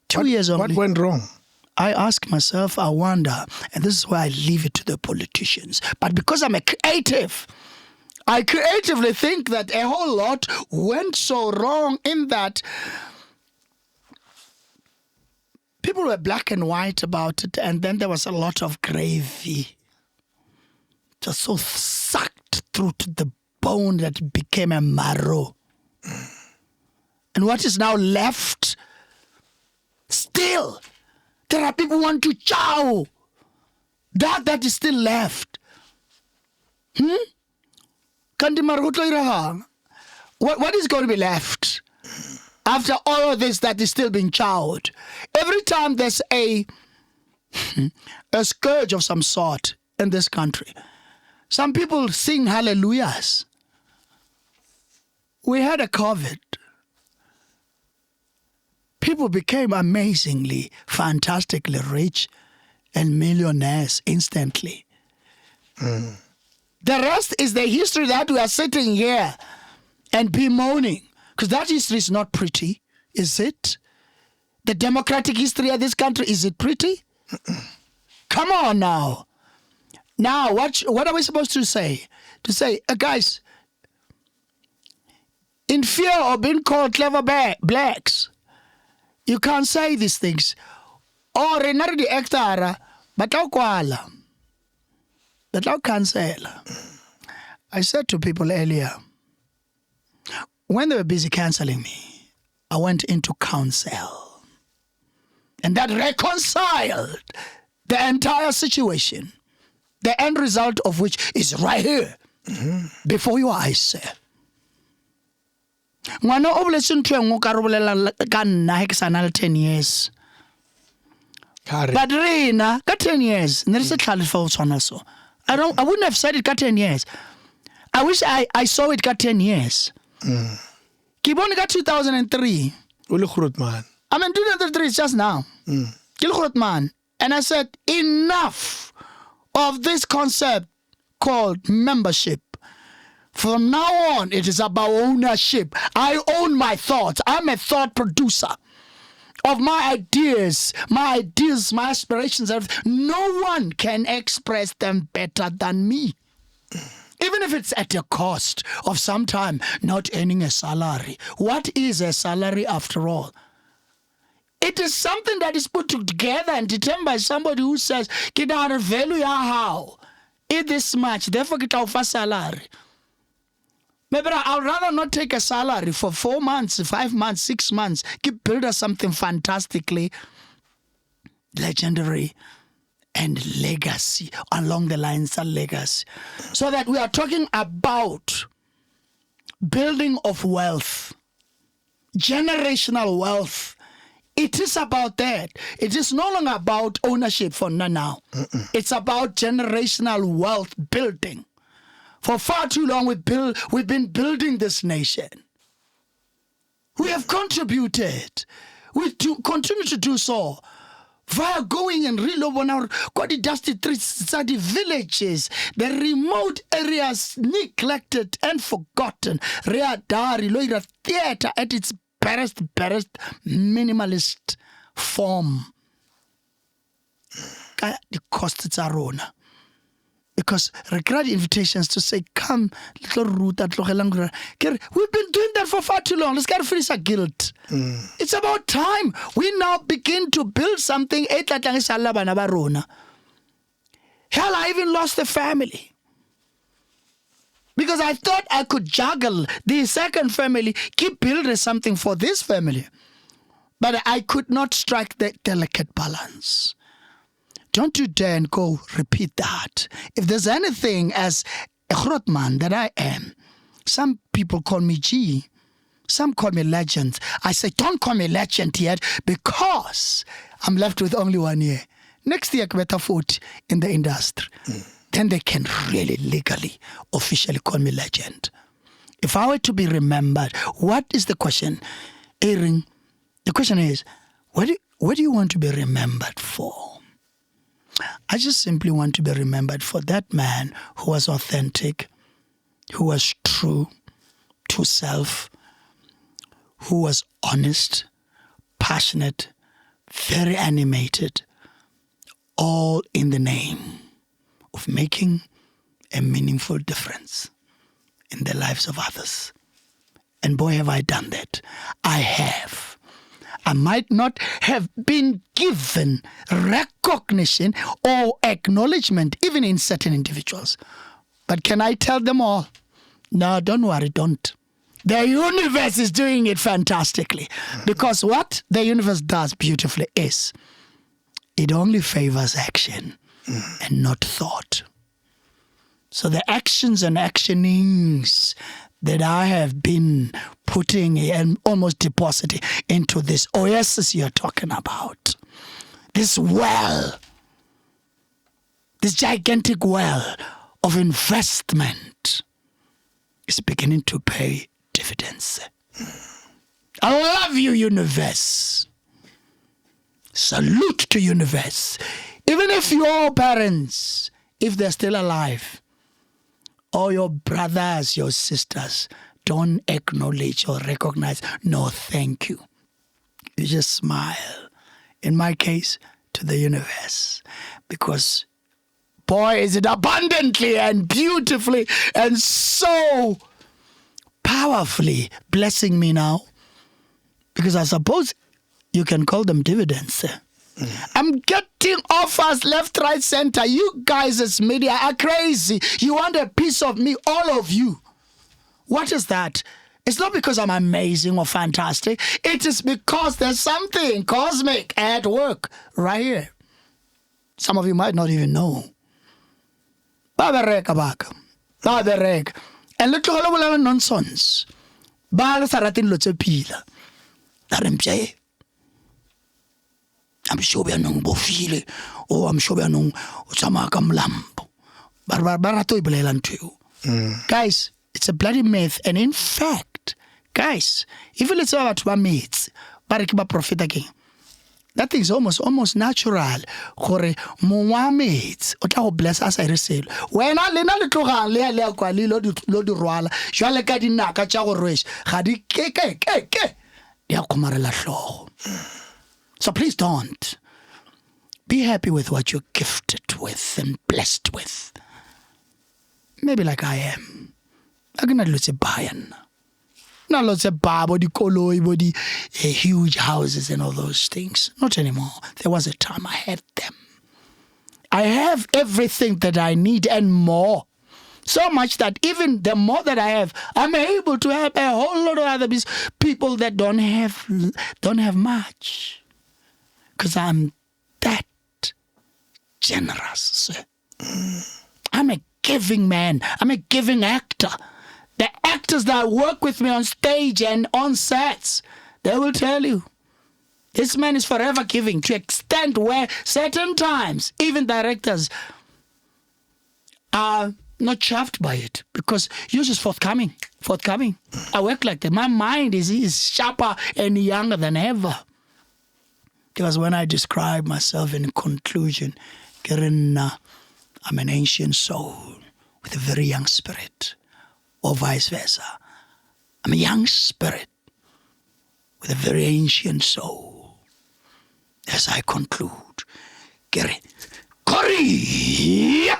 2 years only. What went wrong? I ask myself, I wonder, and this is why I leave it to the politicians. But because I'm a creative, I creatively think that a whole lot went so wrong in that people were black and white about it, and then there was a lot of gravy. Just so sucked through to the bone that it became a marrow. And what is now left? Still, there are people who want to chow. That is still left. What is going to be left? After all of this that is still being chowed, every time there's a scourge of some sort in this country, some people sing hallelujahs. We had a COVID. People became amazingly, fantastically rich and millionaires instantly. The rest is the history that we are sitting here and bemoaning. Because that history is not pretty, is it? The democratic history of this country, is it pretty? Come on now. Now, what are we supposed to say? To say, guys, in fear of being called clever blacks, you can't say these things. Or renare di hectare, batlaw kwala. Batlaw cancel. I said to people earlier, when they were busy cancelling me, I went into council. And that reconciled the entire situation. The end result of which is right here, before your eyes, sir. Ngwana o boletse ntwe ngwe ka re bolela ka nna he ke sa na le 10 years. But rena ka 10 years, ne re se tlhale fa o tshwana so. I wouldn't have said it ka 10 years. I wish I saw it ka 10 years. Ke bone ka 2003. O le groot man. I mean 2003 is just now. Ke le groot man. And I said, enough of this concept called membership. From now on, it is about ownership. I own my thoughts. I'm a thought producer of my ideas, my aspirations. No one can express them better than me. Even if it's at the cost of sometime not earning a salary. What is a salary after all? It is something that is put together and determined by somebody who says, "Kida value ya how? Eat this much, therefore kita offer salary." Maybe I'd rather not take a salary for 4 months, 5 months, 6 months. Build us something fantastically legendary and legacy, along the lines of legacy. So that we are talking about building of wealth, generational wealth. It is about that. It is no longer about ownership for now. It's about generational wealth building. For far too long, we've been building this nation. We have contributed. We continue to do so via going and reloading our dusty streets, the villages, the remote areas neglected and forgotten. Readari, Loira theater at its barest minimalist form. The costs are on. Because regret invitations to say, come, little root at we've been doing that for far too long. Let's get finish our guilt. It's about time we now begin to build something. Hell, I even lost the family. Because I thought I could juggle the second family, keep building something for this family. But I could not strike that delicate balance. Don't you dare and go repeat that. If there's anything as a Grotman that I am, some people call me G. Some call me legend. I say, don't call me legend yet because I'm left with only 1 year. Next year, I better 40 in the industry. Then they can really legally, officially call me legend. If I were to be remembered, what is the question? Erin, the question is, what do you want to be remembered for? I just simply want to be remembered for that man who was authentic, who was true to self, who was honest, passionate, very animated, all in the name of making a meaningful difference in the lives of others. And boy, have I done that. I have. I might not have been given recognition or acknowledgement, even in certain individuals. But can I tell them all? No, don't worry, don't. The universe is doing it fantastically. Because what the universe does beautifully is, it only favors action and not thought. So the actions and actionings that I have been putting and almost depositing into this oasis you're talking about, this well, this gigantic well of investment is beginning to pay dividends. I love you, universe. Salute to universe. Even if your parents, if they're still alive, or your brothers, your sisters, don't acknowledge or recognize, no thank you. You just smile. In my case, to the universe. Because, boy, is it abundantly and beautifully and so powerfully blessing me now. Because I suppose you can call them dividends. I'm getting offers left, right, center. You guys as media are crazy. You want a piece of me, all of you. What is that? It's not because I'm amazing or fantastic. It is because there's something cosmic at work right here. Some of you might not even know. Baberek. And look at all nonsense. Bala saratin lotsepila. Darimche. I'm sure we are no bofile, or I'm sure we are no Samakam lamp. Barbarato Iblelan to you. Guys, it's a bloody myth. And in fact, guys, even it's about my mates, Barakiba prophet again. That thing is almost natural. Kore mo mates, ota bless us I receive. When I lena le tloga le kwali lo di rwala, jwale ka dinaka tša go rwesh, ga di ke. Di a komarela hlogo. So please don't. Be happy with what you're gifted with and blessed with. Maybe like I am. I cannot lose a bayan. Not lots of body koloi, body huge houses and all those things. Not anymore. There was a time I had them. I have everything that I need and more. So much that even the more that I have, I'm able to help a whole lot of other people that don't have much. Because I'm that generous. I'm a giving man. I'm a giving actor. The actors that work with me on stage and on sets, they will tell you, this man is forever giving to extent where certain times, even directors are not chuffed by it because you're just forthcoming. I work like that. My mind is sharper and younger than ever. Because when I describe myself in conclusion, I'm an ancient soul with a very young spirit, or vice versa. I'm a young spirit with a very ancient soul. As I conclude, Korea!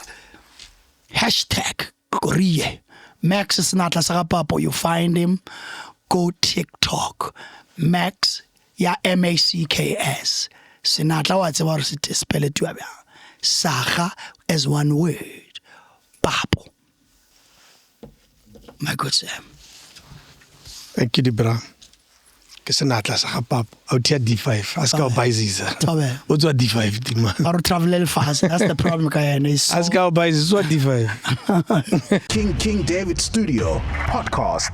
#Korea. MACKS is not like PAPO. You find him, go TikTok. MACKS. Ya MACKS. Sinatla wa tseba re se spell it to Saga as one word. PAPO. My good sir. Thank you, Dibra. ke senatla sa ga PAPO a o thea D5 a se ka o baizisa Thobela. o tswa D5 tima Or travel fast. That's the problem, Kayana. a se ka o baizisa o tswa D5 King David Studio Podcast.